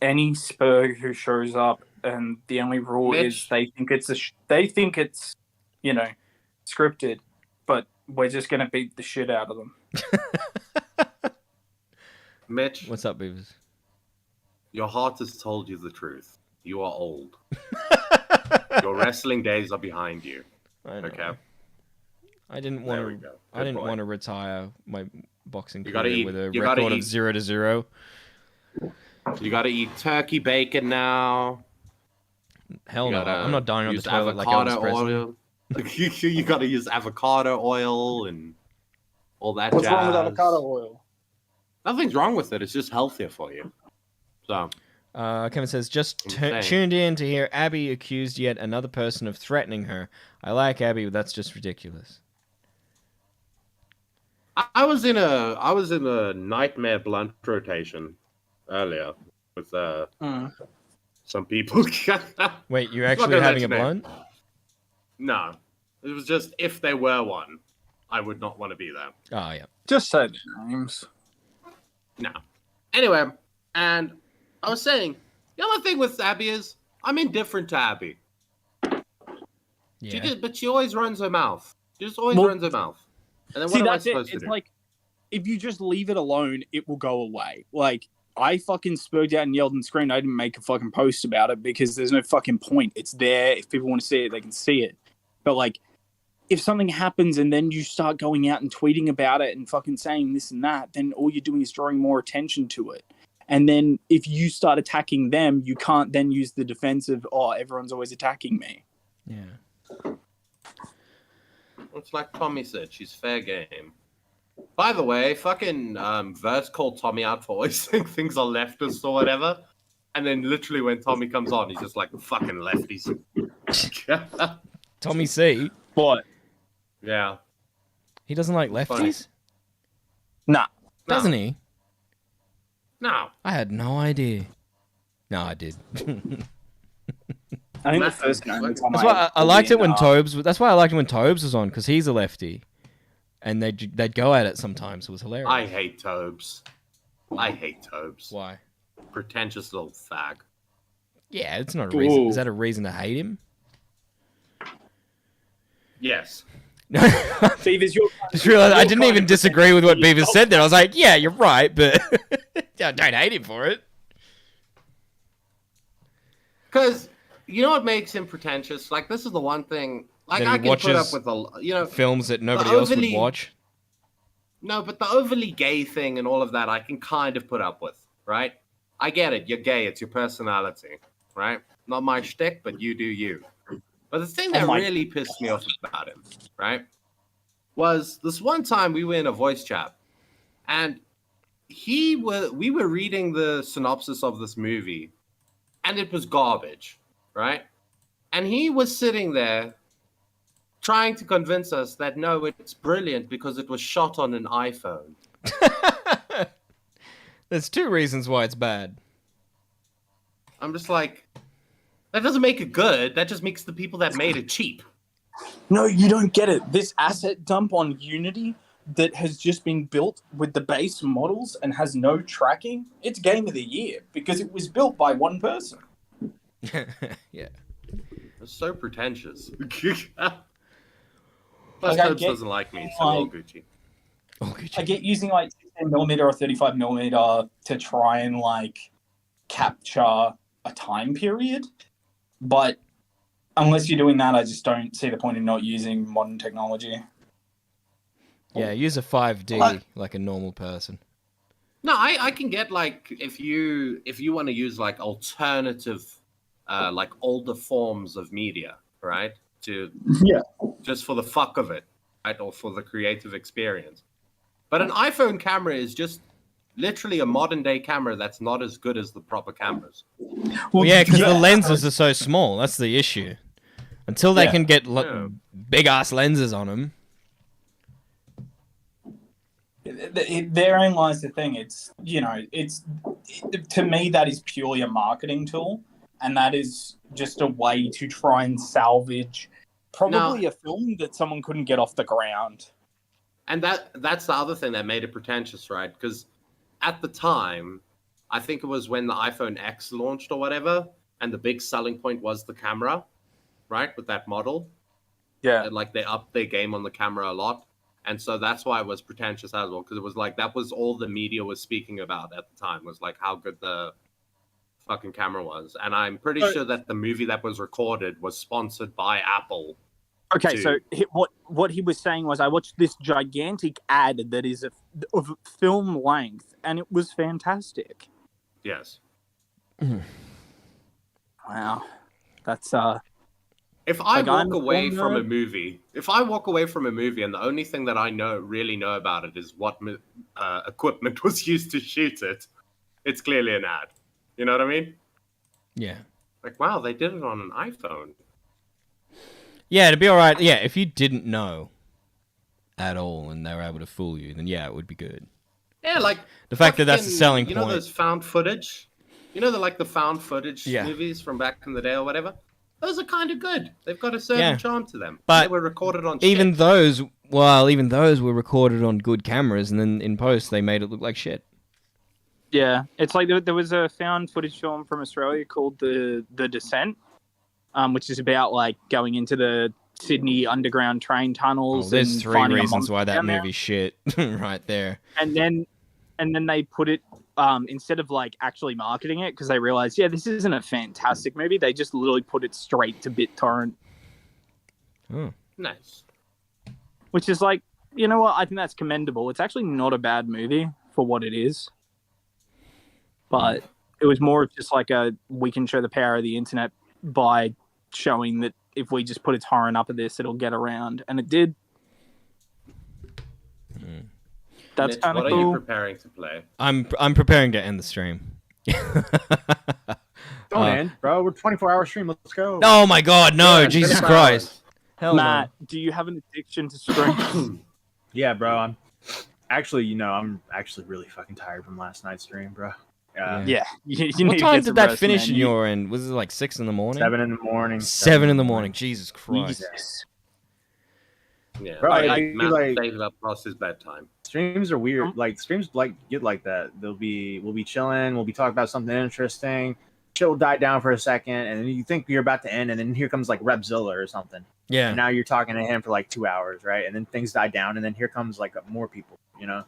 any Spurg who shows up, and the only rule Mitch. is they think it's scripted, but we're just gonna beat the shit out of them. Mitch, What's up, Beavers? your heart has told you the truth. You are old. Your wrestling days are behind you. I know. Okay. I didn't There want we to. go. I Good didn't boy. want to retire my boxing You gotta career eat- with a you gotta record of eat. 0-0. You gotta eat turkey bacon now. Hell You no! gotta I'm not dying on the use toilet like avocado Elvis Presley. oil. You gotta use avocado oil and all that What's jazz. wrong with avocado oil? Nothing's wrong with it. It's just healthier for you. So, Kevin says, just I'm saying. tuned in to hear Abby accused yet another person of threatening her. I like Abby, but that's just ridiculous. I was in a nightmare blunt rotation earlier with Some people. Wait, you're I'm not actually gonna having a mention blunt? No, it was just if there were one, I would not want to be there. Oh yeah. Just say the names. No. Anyway, and I was saying, the other thing with Abby is I'm indifferent to Abby. Yeah. But she always runs her mouth. She just always Well, runs her mouth. And then See, what am I that's it. supposed to It's do? like, if you just leave it alone, it will go away. Like, I fucking spoke out and yelled and screamed. I didn't make a fucking post about it because there's no fucking point. It's there. If people want to see it, they can see it. But, like, if something happens and then you start going out and tweeting about it and fucking saying this and that, then all you're doing is drawing more attention to it. And then if you start attacking them, you can't then use the defense of, oh, everyone's always attacking me. Yeah. It's like Tommy said, she's fair game. By the way, fucking Verse called Tommy out for always saying things are leftist or whatever. And then literally when Tommy comes on, he's just like, fucking lefties. Tommy C. What? Yeah. He doesn't like lefties? Nah. Doesn't he? No. I had no idea. No, I did. I think the first game. That's why I liked it when Tobes. That's why I liked it when Tobes was on, because he's a lefty, and they'd go at it sometimes. It was hilarious. I hate Tobes. I hate Tobes. Why? Pretentious little fag. Yeah, it's not a reason. Is that a reason to hate him? Yes. Beavers, you're Just realized I didn't even disagree with what Beavers said there. I was like, yeah, you're right, but I don't hate him for it. Because you know what makes him pretentious? Like, this is the one thing. Like, That I he can put up watches with films that nobody the else would overly- watch. No, but the overly gay thing and all of that, I can kind of put up with, right? I get it. You're gay. It's your personality, right? Not my shtick, but you do you. But the thing that really pissed me off about him, right, was this one time we were in a voice chat, and we were reading the synopsis of this movie, and it was garbage, right? And he was sitting there trying to convince us that no, it's brilliant because it was shot on an iPhone. There's two reasons why it's bad. I'm just like, that doesn't make it good. That just makes the people that made it cheap. No, you don't get it. This asset dump on Unity that has just been built with the base models and has no tracking, it's game of the year because it was built by one person. Yeah. It's so pretentious. Like, Plus, I Tobes get- doesn't like me, so all Gucci. I get using like 16mm or 35mm to try and like capture a time period, but unless you're doing that, I just don't see the point in not using modern technology. Yeah, use a 5D like a normal person. No, I can get like if you want to use like alternative, like older forms of media, right? Just for the fuck of it, right, or for the creative experience. But an iPhone camera is just literally a modern day camera that's not as good as the proper cameras. Well, yeah, because the lenses are so small. That's the issue. Until they can get big ass lenses on them. Therein lies the thing. It's, to me, that is purely a marketing tool, and that is just a way to try and salvage probably a film that someone couldn't get off the ground. And that's the other thing that made it pretentious, right? Because at the time, I think it was when the iPhone X launched or whatever, and the big selling point was the camera, right? With that model. Yeah. And like they upped their game on the camera a lot. And so that's why it was pretentious as well, because it was like that was all the media was speaking about at the time, was like how good the fucking camera was. And I'm pretty sure that the movie that was recorded was sponsored by Apple. Okay, so what he was saying was I watched this gigantic ad that is of film length, and it was fantastic. Yes. Wow. That's If I Like, walk I'm away on from the- a movie, and the only thing that I really know about it is what equipment was used to shoot it, it's clearly an ad. You know what I mean? Yeah. Like, wow, they did it on an iPhone. Yeah, it'd be alright. Yeah, if you didn't know at all and they were able to fool you, then yeah, it would be good. Yeah, like The fact that that's the fucking- selling You know point. those found footage? You know, the found footage Yeah. movies from back in the day or whatever. Those are kind of good. They've got a certain Yeah. charm to them. But they were recorded on even shit. those were recorded on good cameras, and then in post they made it look like shit. Yeah, it's like there was a found footage film from Australia called The Descent, which is about like going into the Sydney underground train tunnels. There's and 3 finding a reasons monster why that down there. movie's shit right there. And then they put it instead of like actually marketing it because they realized, yeah, this isn't a fantastic movie. They just literally put it straight to BitTorrent, Nice. which is like, you know what? I think that's commendable. It's actually not a bad movie for what it is, but it was more of just like we can show the power of the internet by showing that if we just put a torrent up of this, it'll get around, and it did. That's Mitch, kind of what cool. are you preparing to play? I'm preparing to end the stream. Don't end, bro. We're 24-hour stream. Let's go. Oh my God, no! Yeah, Jesus 24 Christ! hours. Hell Matt, do you have an addiction to streams? Yeah, bro. I'm actually really fucking tired from last night's stream, bro. Yeah. You What need to time get did some that rest, finish man. in your end? Was it like 6 in the morning? 7 in the morning. 7 in the morning. Jesus Christ! Jesus. Yeah, Bro, I feel Matt like stayed up past his bedtime. streams are weird. Like streams get like that. We'll be chilling. We'll be talking about something interesting. Shit will die down for a second, and then you think you're about to end, and then here comes like Repzilla or something. Yeah. And now you're talking to him for like 2 hours, right? And then things die down, and then here comes like more people. You know?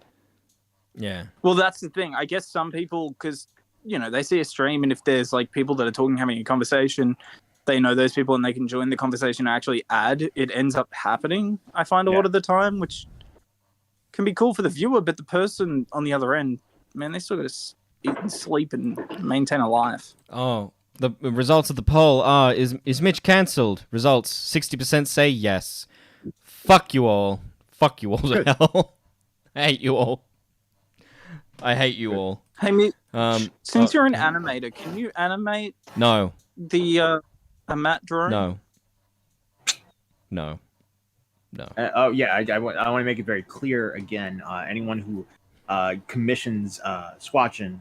Yeah. Well, that's the thing. I guess some people, because they see a stream, and if there's like people that are talking, having a conversation, they know those people, and they can join the conversation and actually add. It ends up happening. I find a lot of the time, which can be cool for the viewer, but the person on the other end, man, they still got to eat and sleep and maintain a life. Oh, the results of the poll are: is Mitch cancelled? Results: 60% say yes. Fuck you all. Fuck you all to hell. I hate you all. I hate you all. Hey, Mitch, since you're an animator, can you animate No. the a Matt drawing? No. Oh yeah, I want to make it very clear again. Anyone who commissions Swatchin,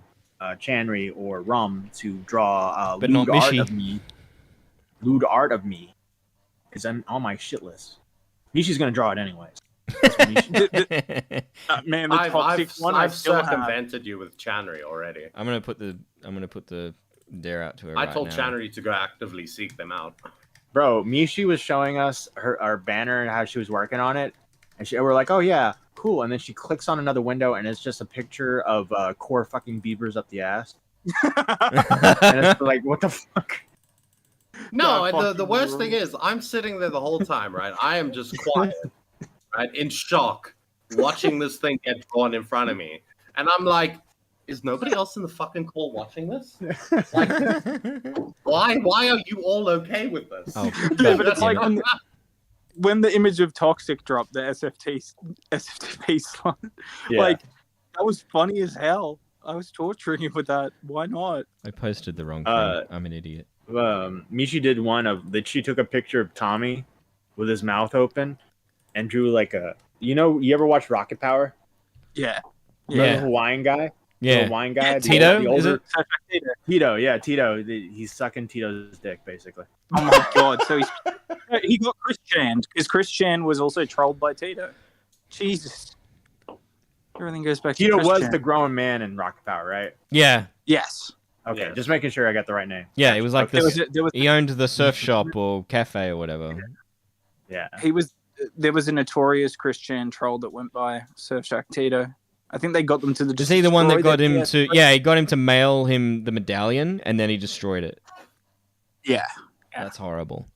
Chanry, or Rum to draw But not lewd art of me, is on my shit list. Mishi's gonna draw it anyways. Man, the toxic one. I I've still have. circumvented you with Chanry already. I'm gonna put the dare out to her. I right told now. Chanry to go actively seek them out. Bro, Mishi was showing us our banner and how she was working on it, and we're like, oh yeah, cool. And then she clicks on another window, and it's just a picture of core fucking beavers up the ass. And it's like, what the fuck? No, the worst thing is, I'm sitting there the whole time, right? I am just quiet, right, in shock, watching this thing get drawn in front of me, and I'm like, is nobody else in the fucking call watching this? Like, why are you all okay with this? Oh, Yeah, but it's like when the image of Toxic dropped, the SFTP slot, like, that was funny as hell. I was torturing him with that. Why not? I posted the wrong thing. I'm an idiot. Mishi did one of that. She took a picture of Tommy with his mouth open and drew like a. You ever watch Rocket Power? Yeah. Remember the Hawaiian guy? Yeah. The Hawaiian guy. Tito? The older, Tito. Tito, yeah, Tito. He's sucking Tito's dick, basically. Oh my god! So he got Chris Chan because Chris Chan was also trolled by Tito. Jesus. Everything goes back to Tito Chris was Chan. the grown man in Rocket Power, right? Yeah. Yes. Okay, just making sure I got the right name. Yeah, it was like this. There was- He owned the surf shop or cafe or whatever. Yeah. There was a notorious Chris Chan troll that went by Surfshark Tito. I think they got them to the. Is he the one that destroy got their him PS3. to? Yeah, he got him to mail him the medallion, and then he destroyed it. Yeah. That's horrible.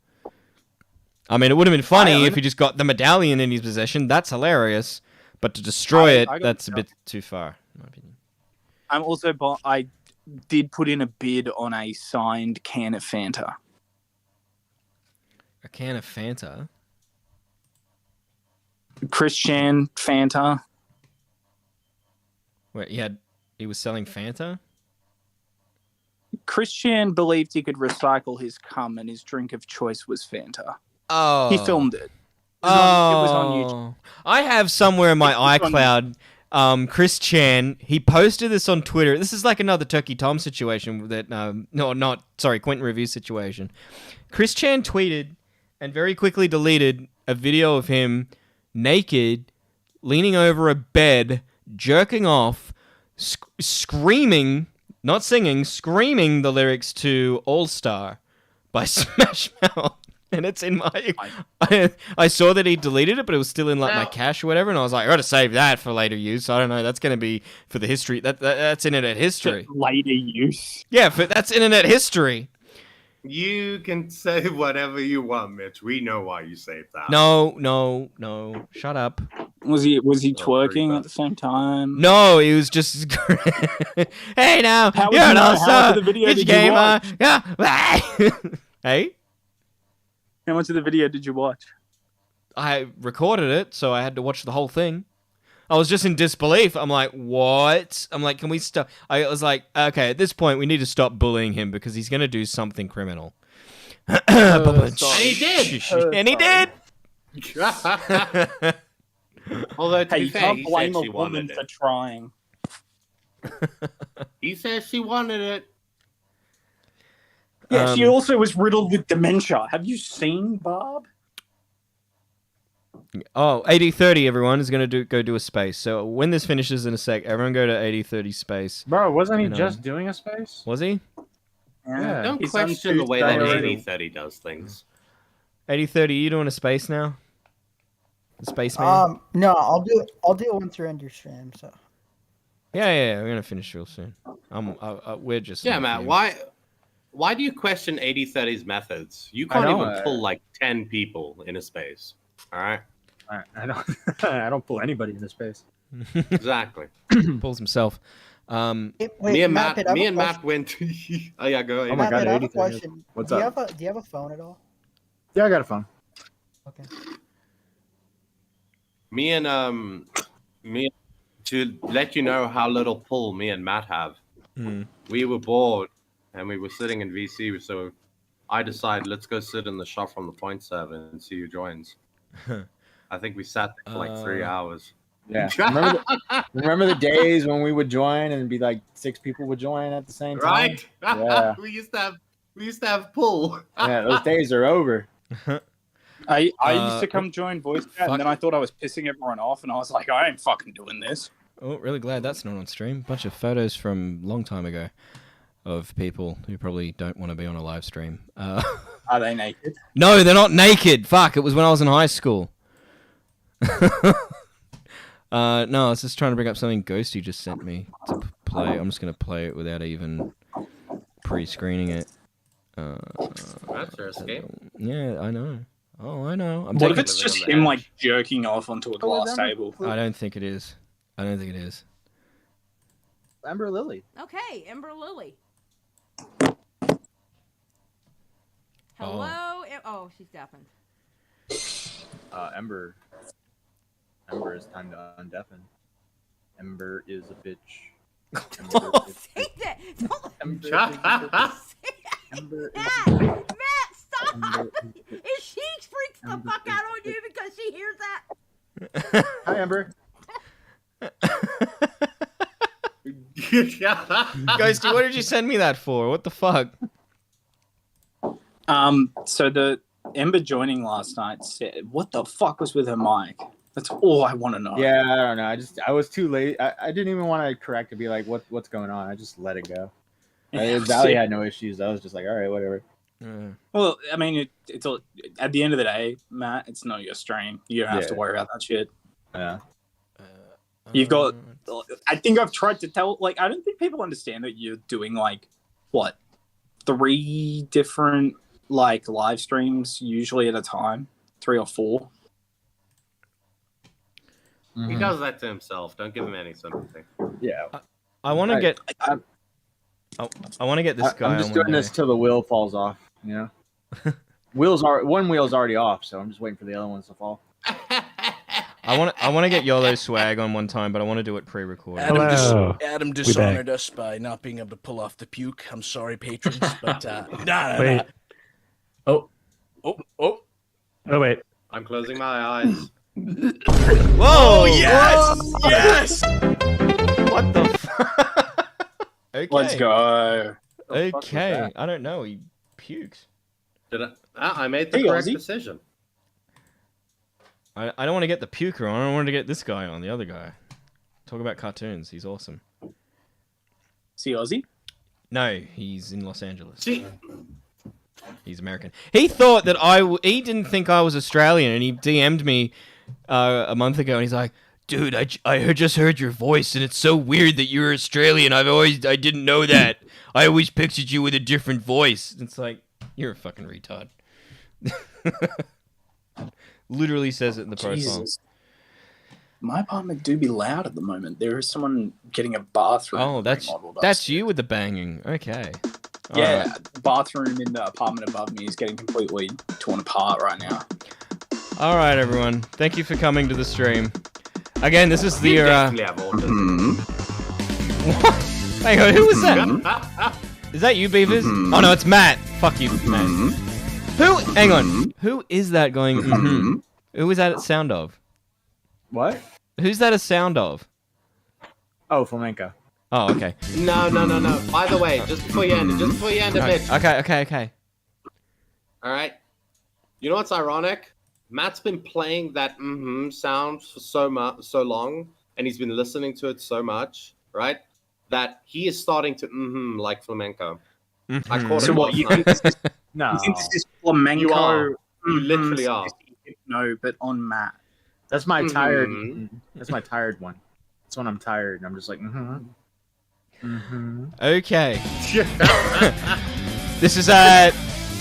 I mean, it would have been funny if he just got the medallion in his possession. That's hilarious. But to destroy it, I got that's a bit too far, in my opinion. I'm also. I did put in a bid on a signed can of Fanta. A can of Fanta? Chris Chan Fanta. Wait, he was selling Fanta? Chris Chan believed he could recycle his cum, and his drink of choice was Fanta. Oh. He filmed it. It was on YouTube. I have somewhere in my It was on iCloud Chris Chan, he posted this on Twitter. This is like another Turkey Tom situation that, Quentin Review situation. Chris Chan tweeted and very quickly deleted a video of him naked, leaning over a bed, jerking off, screaming, not singing, screaming the lyrics to All Star by Smash Mouth. And it's in my... I saw that he deleted it, but it was still in like my cache or whatever, and I was like, I gotta save that for later use. I don't know, that's gonna be for the history. That's internet history. Later use? Yeah, that's internet history. You can say whatever you want, Mitch. We know why you saved that. No. Shut up. Was he twerking at the same time? No, he was just... Hey now, you're an all-star, bitch gamer. Yeah. Hey? How much of the video did you watch? I recorded it, so I had to watch the whole thing. I was just in disbelief. I'm like, what? I'm like, can we stop? I was like, okay, at this point, we need to stop bullying him because he's going to do something criminal. And he did. And he did. Although, to be you fair, can't he blame said a she woman wanted for it. trying. He says she wanted it. Yeah, she also was riddled with dementia. Have you seen Barb? Oh, 8030, everyone, is going to go do a space. So when this finishes in a sec, everyone go to 8030 space. Bro, wasn't he just doing a space? Was he? Yeah. Don't He's question on the way that Tuesday. 8030 does things. 8030, you doing a space now? The spaceman? No, I'll do it once you're end your stream. So. Yeah, we're gonna finish real soon. We're just... Yeah, Matt, why do you question 8030's methods? You can't even pull like 10 people in a space. All right? I don't I don't pull anybody in the space. Exactly. Pulls himself. Me and Matt went to... Oh, yeah, go ahead. Oh my God, I have a 8030. question. What's do up? Do you have a phone at all? Yeah, I got a phone. Okay. To let you know how little pull me and Matt have. We were bored and we were sitting in VC, so I decided let's go sit in the shop from the point server and see who joins. I think we sat there for like 3 hours. Yeah. Remember the days when we would join and it'd be like 6 people would join at the same time? Right? Yeah. we used to have pull. Yeah, those days are over. I used to come join voice chat, and then I thought I was pissing everyone off, and I was like, I ain't fucking doing this. Oh, really glad that's not on stream. Bunch of photos from a long time ago of people who probably don't want to be on a live stream. Are they naked? No, they're not naked. Fuck, it was when I was in high school. No, I was just trying to bring up something Ghosty just sent me to play. I'm just going to play it without even pre-screening it. That's their escape. Yeah, I know. Oh, I know. What if it's just him, like, jerking off onto a glass table? I don't think it is. Ember Lily. Okay, Ember Lily. Hello? Oh, she's deafened. Ember is time to undeafen. Ember is a bitch. Don't say that! Ember Matt, stop! If she freaks the fuck out on you because she hears that. Hi, Ember. Ghosty, what did you send me that for? What the fuck? So the Ember joining last night said, what the fuck was with her mic? That's all I want to know. Yeah, I don't know. I was too late. I didn't even want to correct to be like, what's going on? I just let it go. Xylie had no issues. I was just like, all right, whatever. Well, I mean, it's all, at the end of the day, Matt, it's not your stream. You don't have to worry about that shit. Yeah. You've got, I think I've tried to tell, like, I don't think people understand that you're doing, like, what, 3 different, like, live streams usually at a time? 3 or 4? He does that to himself. Don't give him any sympathy. Yeah. I want to get... I want to get this guy. I'm just doing this till the wheel falls off, you know? One wheel's already off, so I'm just waiting for the other ones to fall. I want to get YOLO swag on one time, but I want to do it pre-recorded. Adam dishonored us by not being able to pull off the puke. I'm sorry, patrons, but Wait. Oh, wait. I'm closing my eyes. Whoa! Yes! Yes! Let's go. Okay, I don't know. He pukes. I made the Hey, correct Ozzy. decision. I don't want to get the puker on. I want to get this guy on, the other guy. Talk about cartoons. He's awesome. See Ozzy? No, he's in Los Angeles. He's American. He thought that he didn't think I was Australian, and he DM'd me a month ago, and he's like, "Dude, I just heard your voice, and it's so weird that you're Australian. I didn't know that. I always pictured you with a different voice." It's like, you're a fucking retard. Literally says it in the pro song. Jesus. My apartment do be loud at the moment. There is someone getting a bathroom. Oh, that's you with the banging. Okay. All Yeah, right. the bathroom in the apartment above me is getting completely torn apart right now. All right, everyone. Thank you for coming to the stream. Again, this is the. Hang on, who was that? Is that you, Beavers? Oh no, it's Matt. Fuck you, Matt. Who? Hang on. Who is that going? Who is that a sound of? What? Who's that a sound of? Oh, flamenco. Oh, okay. No. By the way, just before you end it, Mitch. Okay. All right. You know what's ironic? Matt's been playing that sound for so long, and he's been listening to it so much, right? That he is starting to like flamenco. I caught So him what? last You night. think this is, No. you think this is flamenco? You are. You literally are. No, but on Matt. That's my tired. That's my tired one. That's when I'm tired, and I'm just like, Okay. This is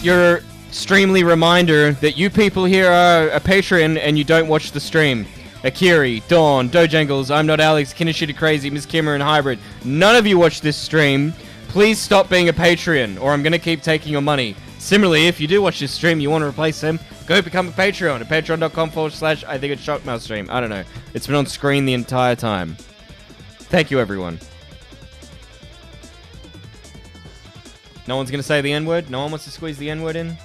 your streamly reminder that you people here are a Patreon and you don't watch the stream. Akieri, Daun, Doejenggles, ImNotAllexx, KinoshitaCrazy, MissKima, and Hybrid. None of you watch this stream. Please stop being a Patreon, or I'm going to keep taking your money. Similarly, if you do watch this stream, you want to replace him, go become a Patreon at patreon.com/, I think it's ShockMouths stream. I don't know. It's been on screen the entire time. Thank you, everyone. No one's going to say the N-word? No one wants to squeeze the N-word in?